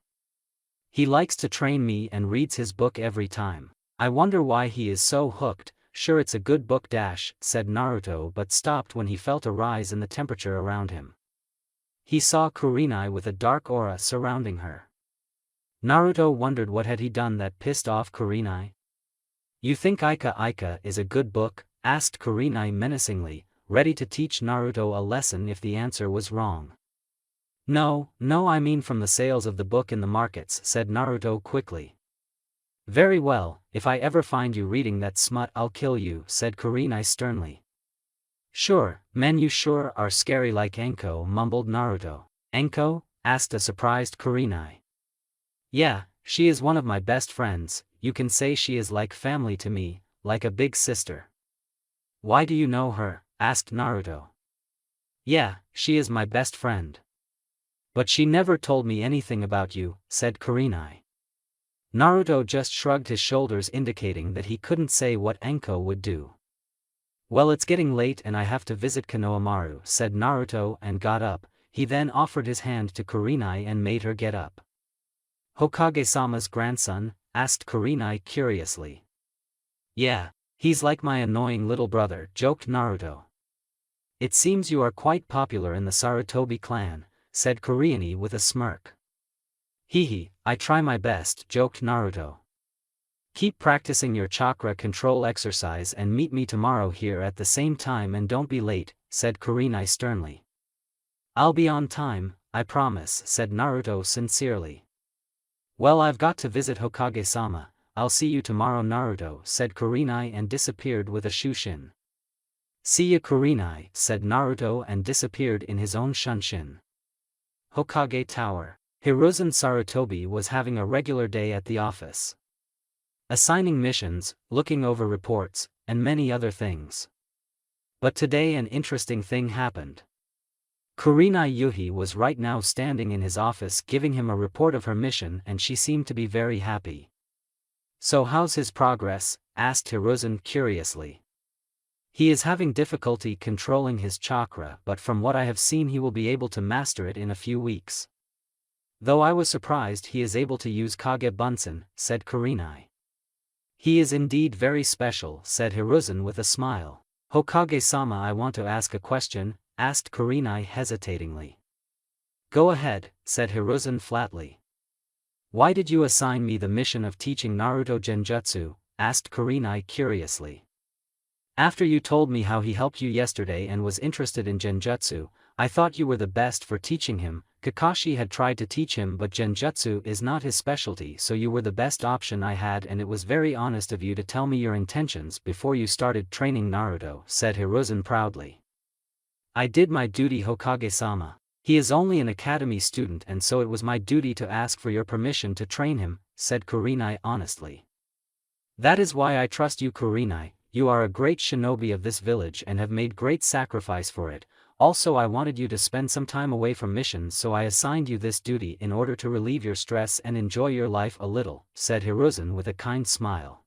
He likes to train me and reads his book every time. I wonder why he is so hooked. Sure, it's a good book said Naruto, but stopped when he felt a rise in the temperature around him. He saw Kurenai with a dark aura surrounding her. Naruto wondered what had he done that pissed off Kurenai. You think Ika is a good book? Asked Kurenai menacingly, ready to teach Naruto a lesson if the answer was wrong. No, I mean from the sales of the book in the markets, said Naruto quickly. Very well, if I ever find you reading that smut I'll kill you, said Kurenai sternly. Sure, men you sure are scary like Enko, mumbled Naruto. Enko? Asked a surprised Kurenai. Yeah, she is one of my best friends, you can say she is like family to me, like a big sister. Why do you know her? Asked Naruto. Yeah, she is my best friend. But she never told me anything about you, said Kurenai. Naruto just shrugged his shoulders indicating that he couldn't say what Enko would do. Well, it's getting late and I have to visit Konohamaru, said Naruto and got up. He then offered his hand to Kurenai and made her get up. Hokage-sama's grandson? Asked Kurenai curiously. Yeah, he's like my annoying little brother, joked Naruto. It seems you are quite popular in the Sarutobi clan, said Kurenai with a smirk. Hehe, I try my best, joked Naruto. Keep practicing your chakra control exercise and meet me tomorrow here at the same time and don't be late, said Kurenai sternly. I'll be on time, I promise, said Naruto sincerely. Well, I've got to visit Hokage-sama, I'll see you tomorrow, Naruto, said Kurenai and disappeared with a shushin. See ya, Kurenai, said Naruto and disappeared in his own shunshin. Hokage Tower. Hiruzen Sarutobi was having a regular day at the office. Assigning missions, looking over reports, and many other things. But today an interesting thing happened. Kurenai Yuhi was right now standing in his office giving him a report of her mission and she seemed to be very happy. So how's his progress? Asked Hiruzen curiously. He is having difficulty controlling his chakra, but from what I have seen he will be able to master it in a few weeks. Though I was surprised he is able to use Kage Bunsen, said Kurenai. He is indeed very special, said Hiruzen with a smile. Hokage-sama, I want to ask a question, asked Kurenai hesitatingly. Go ahead, said Hiruzen flatly. Why did you assign me the mission of teaching Naruto Genjutsu? Asked Kurenai curiously. After you told me how he helped you yesterday and was interested in Genjutsu, I thought you were the best for teaching him. Kakashi had tried to teach him but Genjutsu is not his specialty, so you were the best option I had and it was very honest of you to tell me your intentions before you started training Naruto, said Hiruzen proudly. I did my duty, Hokage-sama. He is only an academy student and so it was my duty to ask for your permission to train him, said Kurenai honestly. That is why I trust you, Kurenai. You are a great shinobi of this village and have made great sacrifice for it. Also, I wanted you to spend some time away from missions, so I assigned you this duty in order to relieve your stress and enjoy your life a little, said Hiruzen with a kind smile.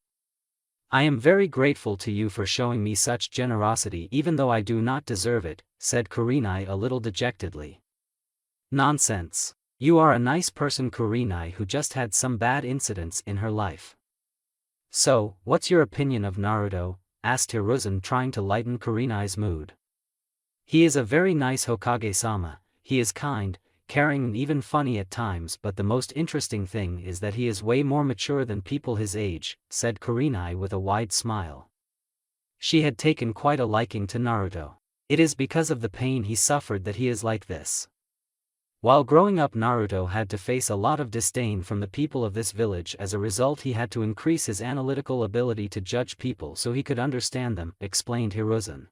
I am very grateful to you for showing me such generosity even though I do not deserve it, said Kurenai a little dejectedly. Nonsense. You are a nice person, Kurenai, who just had some bad incidents in her life. So, what's your opinion of Naruto? Asked Hiruzen, trying to lighten Kurenai's mood. He is a very nice Hokage-sama, he is kind, caring and even funny at times, but the most interesting thing is that he is way more mature than people his age, said Kurenai with a wide smile. She had taken quite a liking to Naruto. It is because of the pain he suffered that he is like this. While growing up, Naruto had to face a lot of disdain from the people of this village. As a result, he had to increase his analytical ability to judge people so he could understand them, explained Hiruzen.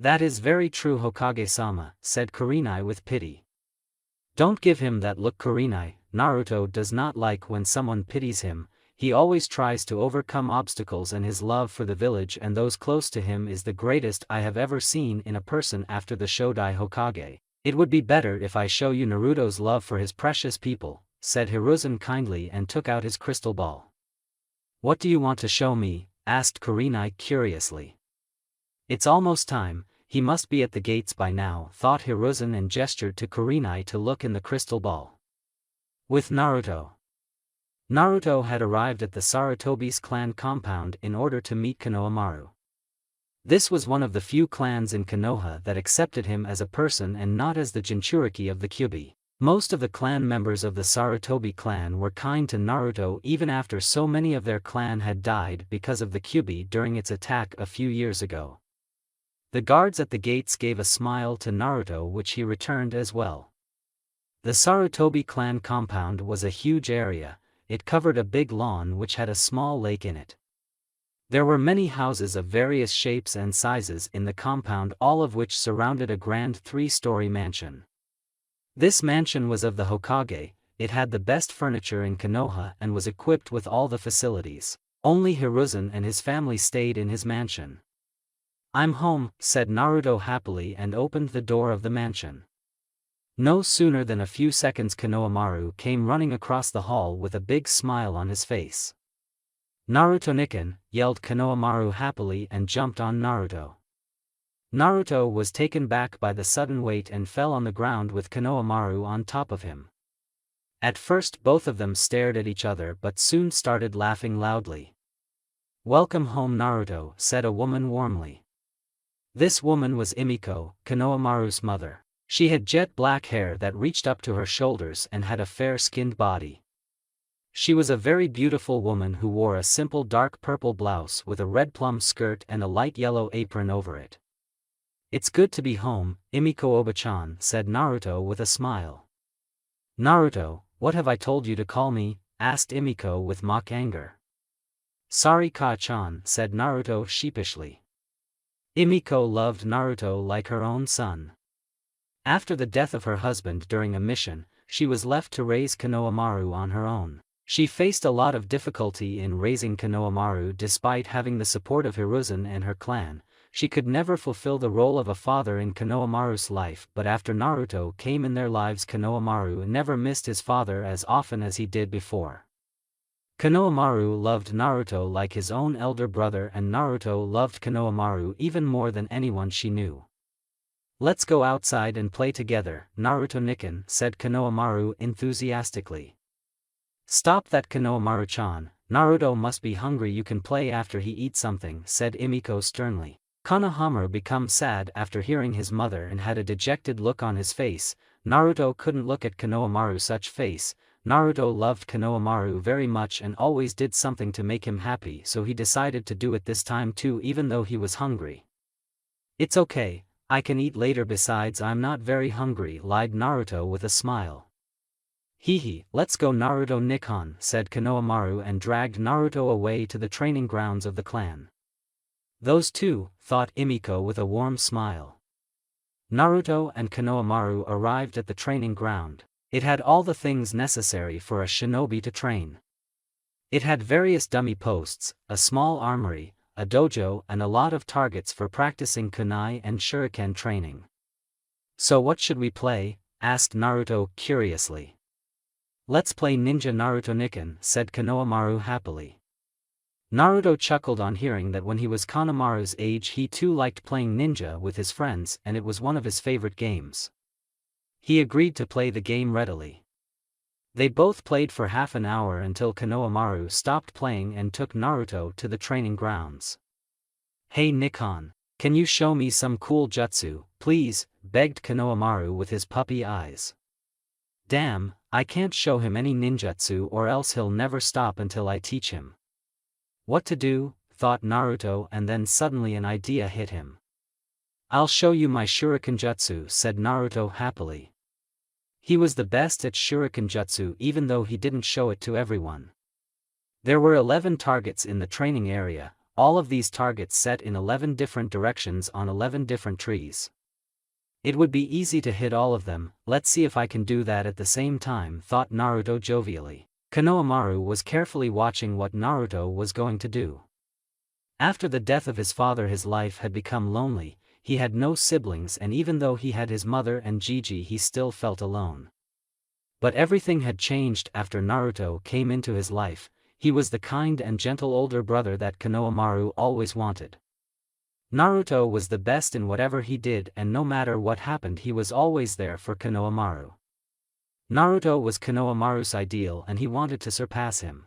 That is very true, Hokage-sama, said Kurenai with pity. Don't give him that look, Kurenai. Naruto does not like when someone pities him. He always tries to overcome obstacles and his love for the village and those close to him is the greatest I have ever seen in a person after the Shodai Hokage. It would be better if I show you Naruto's love for his precious people, said Hiruzen kindly and took out his crystal ball. What do you want to show me? Asked Kurenai curiously. It's almost time, he must be at the gates by now, thought Hiruzen and gestured to Kurenai to look in the crystal ball. With Naruto. Naruto had arrived at the Sarutobi's clan compound in order to meet Konohamaru. This was one of the few clans in Konoha that accepted him as a person and not as the Jinchuriki of the Kyuubi. Most of the clan members of the Sarutobi clan were kind to Naruto even after so many of their clan had died because of the Kyuubi during its attack a few years ago. The guards at the gates gave a smile to Naruto, which he returned as well. The Sarutobi clan compound was a huge area. It covered a big lawn which had a small lake in it. There were many houses of various shapes and sizes in the compound, all of which surrounded a grand 3-story mansion. This mansion was of the Hokage. It had the best furniture in Konoha and was equipped with all the facilities. Only Hiruzen and his family stayed in his mansion. "I'm home," said Naruto happily and opened the door of the mansion. No sooner than a few seconds Konohamaru came running across the hall with a big smile on his face. "Naruto Nikken," yelled Konohamaru happily and jumped on Naruto. Naruto was taken back by the sudden weight and fell on the ground with Konohamaru on top of him. At first both of them stared at each other but soon started laughing loudly. "Welcome home Naruto," said a woman warmly. This woman was Emiko, Konohamaru's mother. She had jet black hair that reached up to her shoulders and had a fair-skinned body. She was a very beautiful woman who wore a simple dark purple blouse with a red plum skirt and a light yellow apron over it. "It's good to be home, Emiko Oba-chan," said Naruto with a smile. "Naruto, what have I told you to call me?" asked Emiko with mock anger. "Sorry Ka-chan," said Naruto sheepishly. Emiko loved Naruto like her own son. After the death of her husband during a mission, she was left to raise Konohamaru on her own. She faced a lot of difficulty in raising Konohamaru despite having the support of Hiruzen and her clan. She could never fulfill the role of a father in Konohamaru's life, but after Naruto came in their lives Konohamaru never missed his father as often as he did before. Konohamaru loved Naruto like his own elder brother and Naruto loved Konohamaru even more than anyone she knew. "Let's go outside and play together, Naruto Nikken," said Konohamaru enthusiastically. "Stop that Konohamaru-chan, Naruto must be hungry. You can play after he eats something," said Emiko sternly. Konohamaru became sad after hearing his mother and had a dejected look on his face. Naruto couldn't look at Konohamaru's such face. Naruto loved Konohamaru very much and always did something to make him happy, so he decided to do it this time too even though he was hungry. "It's okay, I can eat later, besides I'm not very hungry," lied Naruto with a smile. "Hehe, let's go Naruto Nikken," said Konohamaru and dragged Naruto away to the training grounds of the clan. "Those two," thought Emiko with a warm smile. Naruto and Konohamaru arrived at the training ground. It had all the things necessary for a shinobi to train. It had various dummy posts, a small armory, a dojo and a lot of targets for practicing kunai and shuriken training. "So what should we play?" asked Naruto curiously. "Let's play Ninja Naruto Nikken," said Konohamaru happily. Naruto chuckled on hearing that when he was Konohamaru's age he too liked playing ninja with his friends and it was one of his favorite games. He agreed to play the game readily. They both played for half an hour until Konohamaru stopped playing and took Naruto to the training grounds. "Hey Nikken, can you show me some cool jutsu, please?" begged Konohamaru with his puppy eyes. "Damn, I can't show him any ninjutsu or else he'll never stop until I teach him." What to do, thought Naruto, and then suddenly an idea hit him. "I'll show you my shuriken jutsu," said Naruto happily. He was the best at shuriken jutsu even though he didn't show it to everyone. There were 11 targets in the training area, all of these targets set in 11 different directions on 11 different trees. It would be easy to hit all of them. "Let's see if I can do that at the same time," thought Naruto jovially. Konohamaru was carefully watching what Naruto was going to do. After the death of his father his life had become lonely. He had no siblings and even though he had his mother and Gigi he still felt alone. But everything had changed after Naruto came into his life. He was the kind and gentle older brother that Konohamaru always wanted. Naruto was the best in whatever he did and no matter what happened he was always there for Konohamaru. Naruto was Konohamaru's ideal and he wanted to surpass him.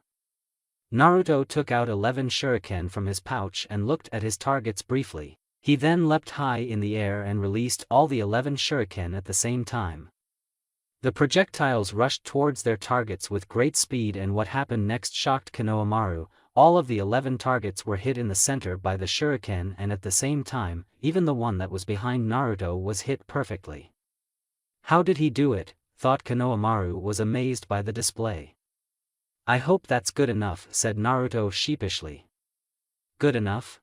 Naruto took out 11 shuriken from his pouch and looked at his targets briefly. He then leapt high in the air and released all the 11 shuriken at the same time. The projectiles rushed towards their targets with great speed and what happened next shocked Konohamaru. All of the 11 targets were hit in the center by the shuriken and at the same time, even the one that was behind Naruto was hit perfectly. How did he do it? Thought Konohamaru was amazed by the display. "I hope that's good enough," said Naruto sheepishly. good enough?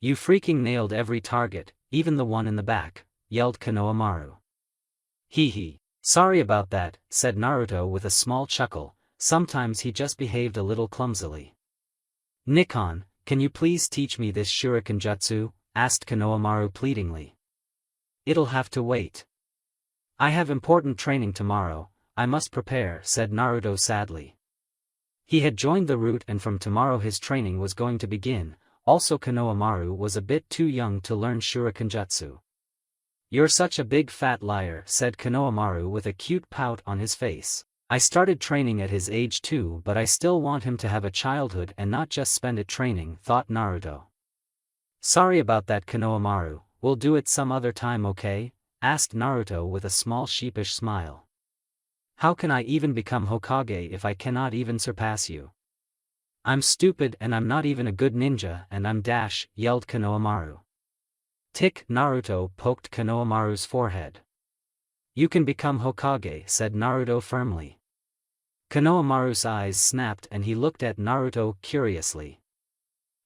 You freaking nailed every target, even the one in the back, yelled Konohamaru. Hee hee. Sorry about that, said Naruto with a small chuckle. Sometimes he just behaved a little clumsily. Nikon, can you please teach me this shuriken jutsu? Asked Konohamaru pleadingly. It'll have to wait. I have important training tomorrow, I must prepare, said Naruto sadly. He had joined the route and from tomorrow his training was going to begin. Also Konohamaru was a bit too young to learn shuriken jutsu. You're such a big fat liar, said Konohamaru with a cute pout on his face. I started training at his age too, but I still want him to have a childhood and not just spend it training, thought Naruto. Sorry about that, Konohamaru, we'll do it some other time, okay? Asked Naruto with a small sheepish smile. How can I even become Hokage if I cannot even surpass you? I'm stupid and I'm not even a good ninja and I'm dash, yelled Konohamaru. Tick, Naruto poked Konohamaru's forehead. You can become Hokage, said Naruto firmly. Konohamaru's eyes snapped and he looked at Naruto curiously.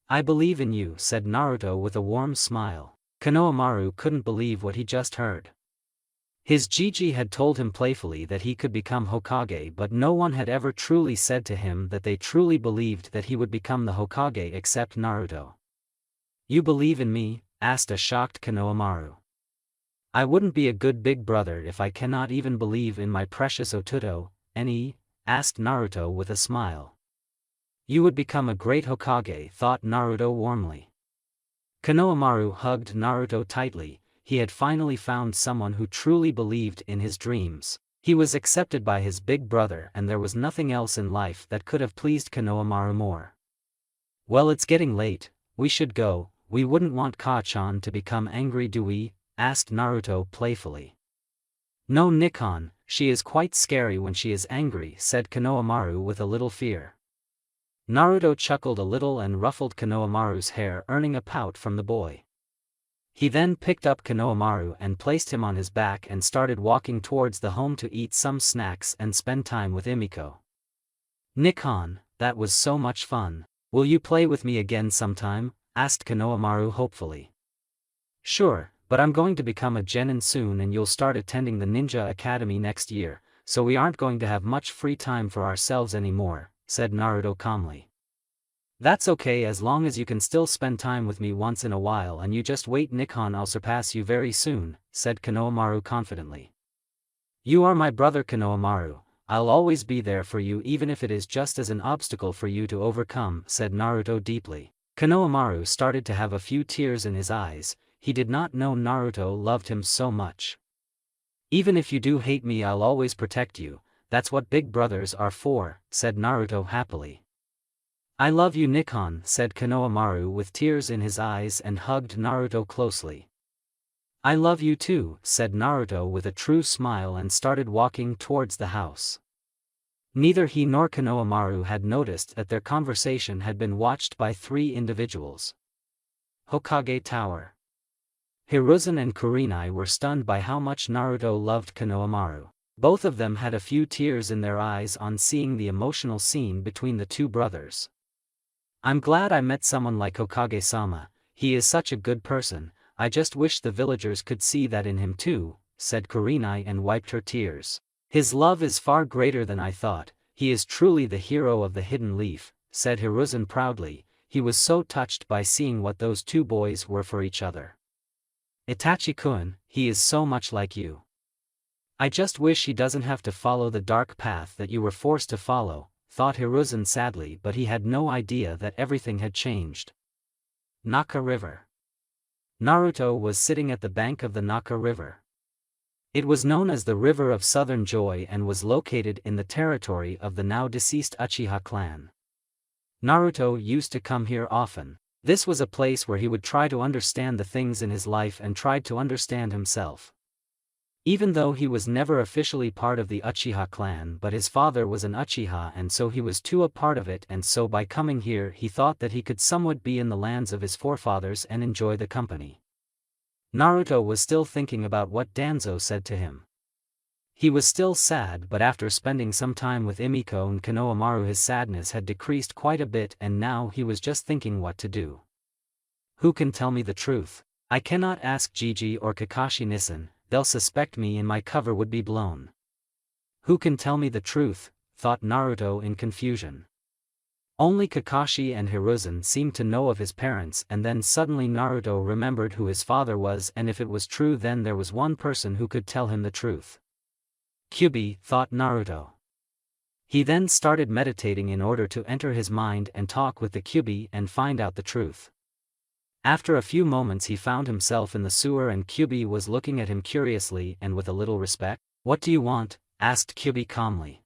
I believe in you, said Naruto with a warm smile. Konohamaru couldn't believe what he just heard. His Jiji had told him playfully that he could become Hokage, but no one had ever truly said to him that they truly believed that he would become the Hokage except Naruto. You believe in me? Asked a shocked Konohamaru. I wouldn't be a good big brother if I cannot even believe in my precious Otuto, ne? Asked Naruto with a smile. You would become a great Hokage, thought Naruto warmly. Konohamaru hugged Naruto tightly. He had finally found someone who truly believed in his dreams. He was accepted by his big brother and there was nothing else in life that could have pleased Konohamaru more. Well, it's getting late, we should go. We wouldn't want Ka-chan to become angry, do we? Asked Naruto playfully. No, Nikon, she is quite scary when she is angry, said Konohamaru with a little fear. Naruto chuckled a little and ruffled Konohamaru's hair, earning a pout from the boy. He then picked up Konohamaru and placed him on his back and started walking towards the home to eat some snacks and spend time with Emiko. Nikon, that was so much fun. Will you play with me again sometime? Asked Konohamaru hopefully. Sure, but I'm going to become a genin soon and you'll start attending the Ninja Academy next year, so we aren't going to have much free time for ourselves anymore, said Naruto calmly. That's okay as long as you can still spend time with me once in a while and you just wait, Nikon, I'll surpass you very soon, said Konohamaru confidently. You are my brother, Konohamaru, I'll always be there for you even if it is just as an obstacle for you to overcome, said Naruto deeply. Konohamaru started to have a few tears in his eyes. He did not know Naruto loved him so much. Even if you do hate me, I'll always protect you, that's what big brothers are for, said Naruto happily. I love you, Nikon, said Konohamaru with tears in his eyes and hugged Naruto closely. I love you too, said Naruto with a true smile and started walking towards the house. Neither he nor Konohamaru had noticed that their conversation had been watched by 3 individuals. Hokage Tower. Hiruzen and Kurenai were stunned by how much Naruto loved Konohamaru. Both of them had a few tears in their eyes on seeing the emotional scene between the 2 brothers. I'm glad I met someone like Hokage-sama, he is such a good person, I just wish the villagers could see that in him too, said Kurenai and wiped her tears. His love is far greater than I thought, he is truly the hero of the Hidden Leaf, said Hiruzen proudly. He was so touched by seeing what those 2 boys were for each other. Itachi-kun, he is so much like you. I just wish he doesn't have to follow the dark path that you were forced to follow, thought Hiruzen sadly, but he had no idea that everything had changed. Naka River. Naruto was sitting at the bank of the Naka River. It was known as the River of Southern Joy and was located in the territory of the now deceased Uchiha clan. Naruto used to come here often. This was a place where he would try to understand the things in his life and tried to understand himself. Even though he was never officially part of the Uchiha clan, but his father was an Uchiha and so he was too a part of it, and so by coming here he thought that he could somewhat be in the lands of his forefathers and enjoy the company. Naruto was still thinking about what Danzo said to him. He was still sad, but after spending some time with Emiko and Konohamaru his sadness had decreased quite a bit, and now he was just thinking what to do. Who can tell me the truth? I cannot ask Gigi or Kakashi-Nissen, they'll suspect me and my cover would be blown. Who can tell me the truth, thought Naruto in confusion. Only Kakashi and Hiruzen seemed to know of his parents, and then suddenly Naruto remembered who his father was, and if it was true then there was one person who could tell him the truth. Kyuubi, thought Naruto. He then started meditating in order to enter his mind and talk with the Kyuubi and find out the truth. After a few moments he found himself in the sewer and Kyuubi was looking at him curiously and with a little respect. What do you want? Asked Kyuubi calmly.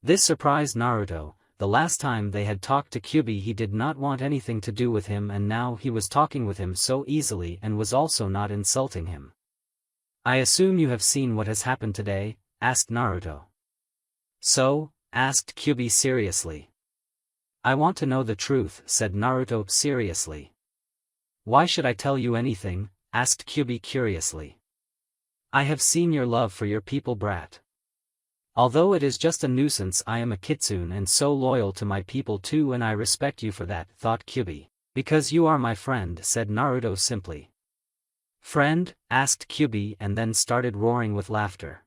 This surprised Naruto. The last time they had talked to Kyuubi he did not want anything to do with him, and now he was talking with him so easily and was also not insulting him. I assume you have seen what has happened today? Asked Naruto. So? Asked Kyuubi seriously. I want to know the truth, said Naruto seriously. Why should I tell you anything? Asked Kyuubi curiously. I have seen your love for your people, brat. Although it is just a nuisance, I am a kitsune and so loyal to my people too, and I respect you for that, thought Kyuubi. Because you are my friend, said Naruto simply. Friend? Asked Kyuubi and then started roaring with laughter.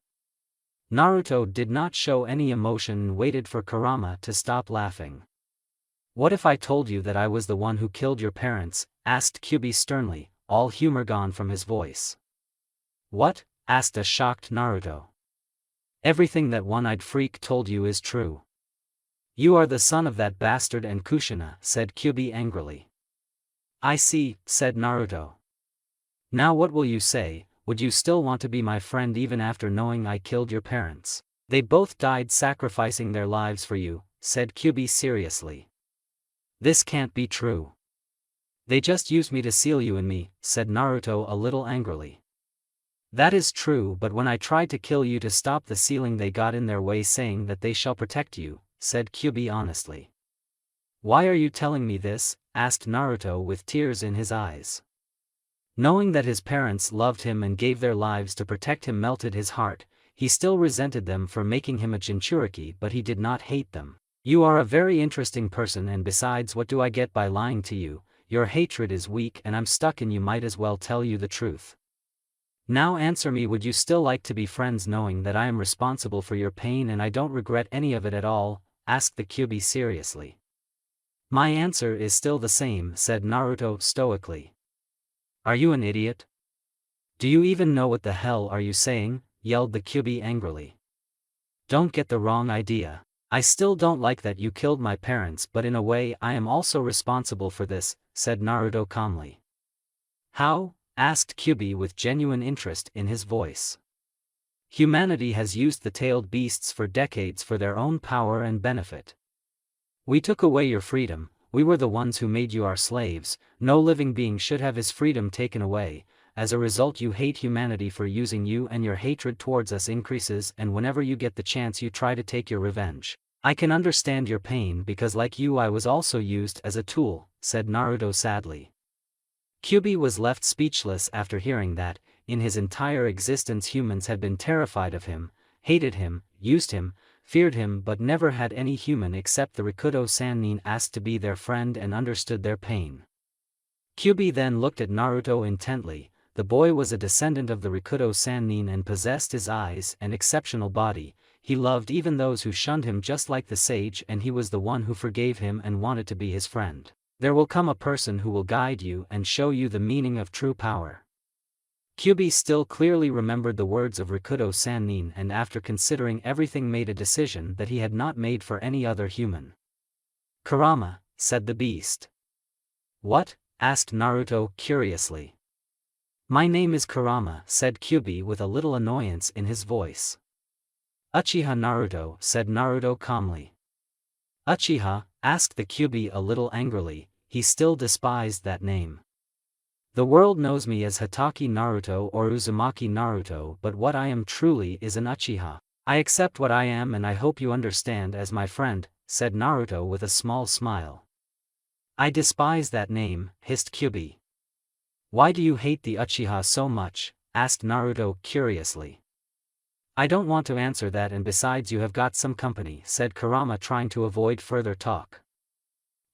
Naruto did not show any emotion and waited for Kurama to stop laughing. What if I told you that I was the one who killed your parents? Asked Kyuubi sternly, all humor gone from his voice. What? Asked a shocked Naruto. Everything that one-eyed freak told you is true. You are the son of that bastard and Kushina, said Kyuubi angrily. I see, said Naruto. Now what will you say? Would you still want to be my friend even after knowing I killed your parents? They both died sacrificing their lives for you, said Kyuubi seriously. This can't be true. They just used me to seal you in me, said Naruto a little angrily. That is true, but when I tried to kill you to stop the sealing they got in their way saying that they shall protect you, said Kyuubi honestly. Why are you telling me this? Asked Naruto with tears in his eyes. Knowing that his parents loved him and gave their lives to protect him melted his heart. He still resented them for making him a Jinchuriki, but he did not hate them. You are a very interesting person, and besides, what do I get by lying to you? Your hatred is weak and I'm stuck and you might as well tell you the truth. Now answer me, would you still like to be friends knowing that I am responsible for your pain and I don't regret any of it at all? Asked the Kyuubi seriously. My answer is still the same, said Naruto stoically. Are you an idiot? Do you even know what the hell are you saying? Yelled the Kyuubi angrily. Don't get the wrong idea. I still don't like that you killed my parents, but in a way I am also responsible for this, said Naruto calmly. How? Asked Kyuubi with genuine interest in his voice. Humanity has used the tailed beasts for decades for their own power and benefit. We took away your freedom, we were the ones who made you our slaves, no living being should have his freedom taken away. As a result you hate humanity for using you and your hatred towards us increases, and whenever you get the chance you try to take your revenge. I can understand your pain because like you I was also used as a tool, said Naruto sadly. Kyuubi was left speechless after hearing that. In his entire existence humans had been terrified of him, hated him, used him, feared him, but never had any human except the Rikudo Sannin asked to be their friend and understood their pain. Kyuubi then looked at Naruto intently. The boy was a descendant of the Rikudo Sannin and possessed his eyes and exceptional body. He loved even those who shunned him just like the sage, and he was the one who forgave him and wanted to be his friend. There will come a person who will guide you and show you the meaning of true power. Kyuubi still clearly remembered the words of Rikudo Sannin, and after considering everything made a decision that he had not made for any other human. Kurama, said the beast. What? Asked Naruto curiously. My name is Kurama, said Kyuubi with a little annoyance in his voice. Uchiha Naruto, said Naruto calmly. Uchiha? Asked the Kyuubi a little angrily. He still despised that name. The world knows me as Hatake Naruto or Uzumaki Naruto, but what I am truly is an Uchiha. I accept what I am and I hope you understand as my friend, said Naruto with a small smile. I despise that name, hissed Kyuubi. Why do you hate the Uchiha so much? Asked Naruto curiously. I don't want to answer that, and besides you have got some company, said Kurama, trying to avoid further talk.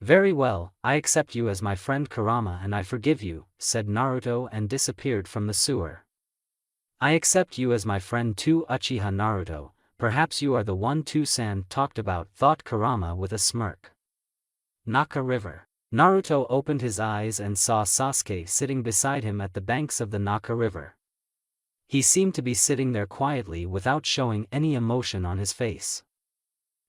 Very well, I accept you as my friend Kurama and I forgive you, said Naruto and disappeared from the sewer. I accept you as my friend too, Uchiha Naruto, perhaps you are the one Tousand talked about, thought Kurama with a smirk. Naka River. Naruto opened his eyes and saw Sasuke sitting beside him at the banks of the Naka River. He seemed to be sitting there quietly without showing any emotion on his face.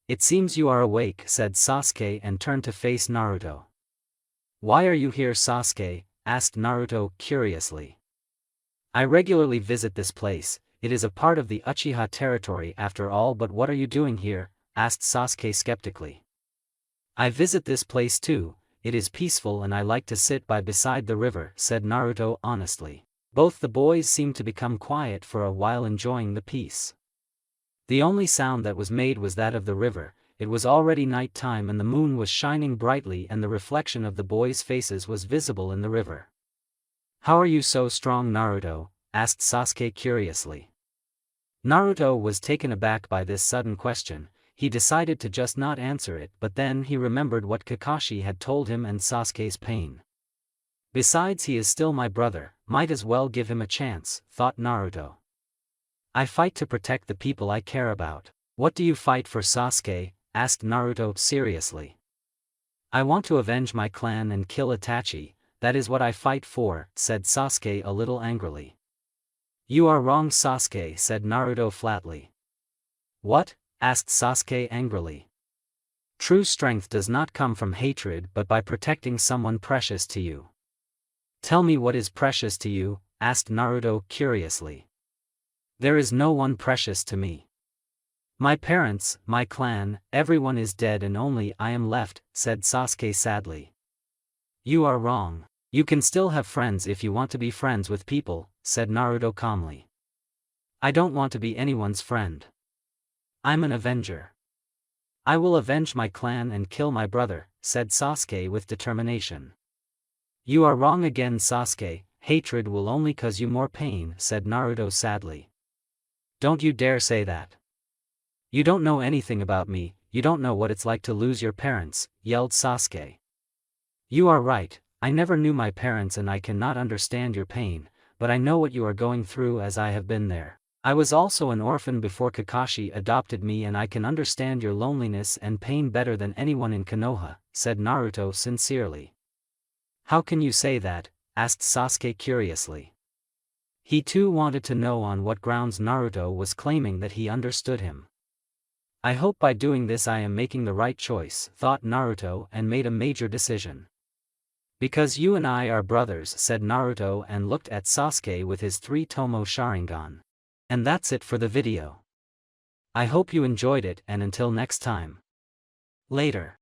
It seems you are awake, said Sasuke and turned to face Naruto. Why are you here, Sasuke? Asked Naruto curiously. I regularly visit this place, it is a part of the Uchiha territory after all, but what are you doing here? Asked Sasuke skeptically. I visit this place too, it is peaceful and I like to sit by beside the river, said Naruto honestly. Both the boys seemed to become quiet for a while, enjoying the peace. The only sound that was made was that of the river. It was already night time and the moon was shining brightly and the reflection of the boys' faces was visible in the river. How are you so strong, Naruto? Asked Sasuke curiously. Naruto was taken aback by this sudden question. He decided to just not answer it, but then he remembered what Kakashi had told him and Sasuke's pain. Besides, he is still my brother, might as well give him a chance, thought Naruto. I fight to protect the people I care about. What do you fight for, Sasuke? Asked Naruto seriously. I want to avenge my clan and kill Itachi, that is what I fight for, said Sasuke a little angrily. You are wrong, Sasuke, said Naruto flatly. What? Asked Sasuke angrily. True strength does not come from hatred but by protecting someone precious to you. Tell me what is precious to you? Asked Naruto curiously. There is no one precious to me. My parents, my clan, everyone is dead and only I am left, said Sasuke sadly. You are wrong. You can still have friends if you want to be friends with people, said Naruto calmly. I don't want to be anyone's friend. I'm an avenger. I will avenge my clan and kill my brother, said Sasuke with determination. You are wrong again, Sasuke, hatred will only cause you more pain, said Naruto sadly. Don't you dare say that. You don't know anything about me, you don't know what it's like to lose your parents, yelled Sasuke. You are right, I never knew my parents and I cannot understand your pain, but I know what you are going through as I have been there. I was also an orphan before Kakashi adopted me and I can understand your loneliness and pain better than anyone in Konoha, said Naruto sincerely. How can you say that? Asked Sasuke curiously. He too wanted to know on what grounds Naruto was claiming that he understood him. I hope by doing this I am making the right choice, thought Naruto, and made a major decision. Because you and I are brothers, said Naruto and looked at Sasuke with his 3-tomo Sharingan. And that's it for the video. I hope you enjoyed it and until next time. Later.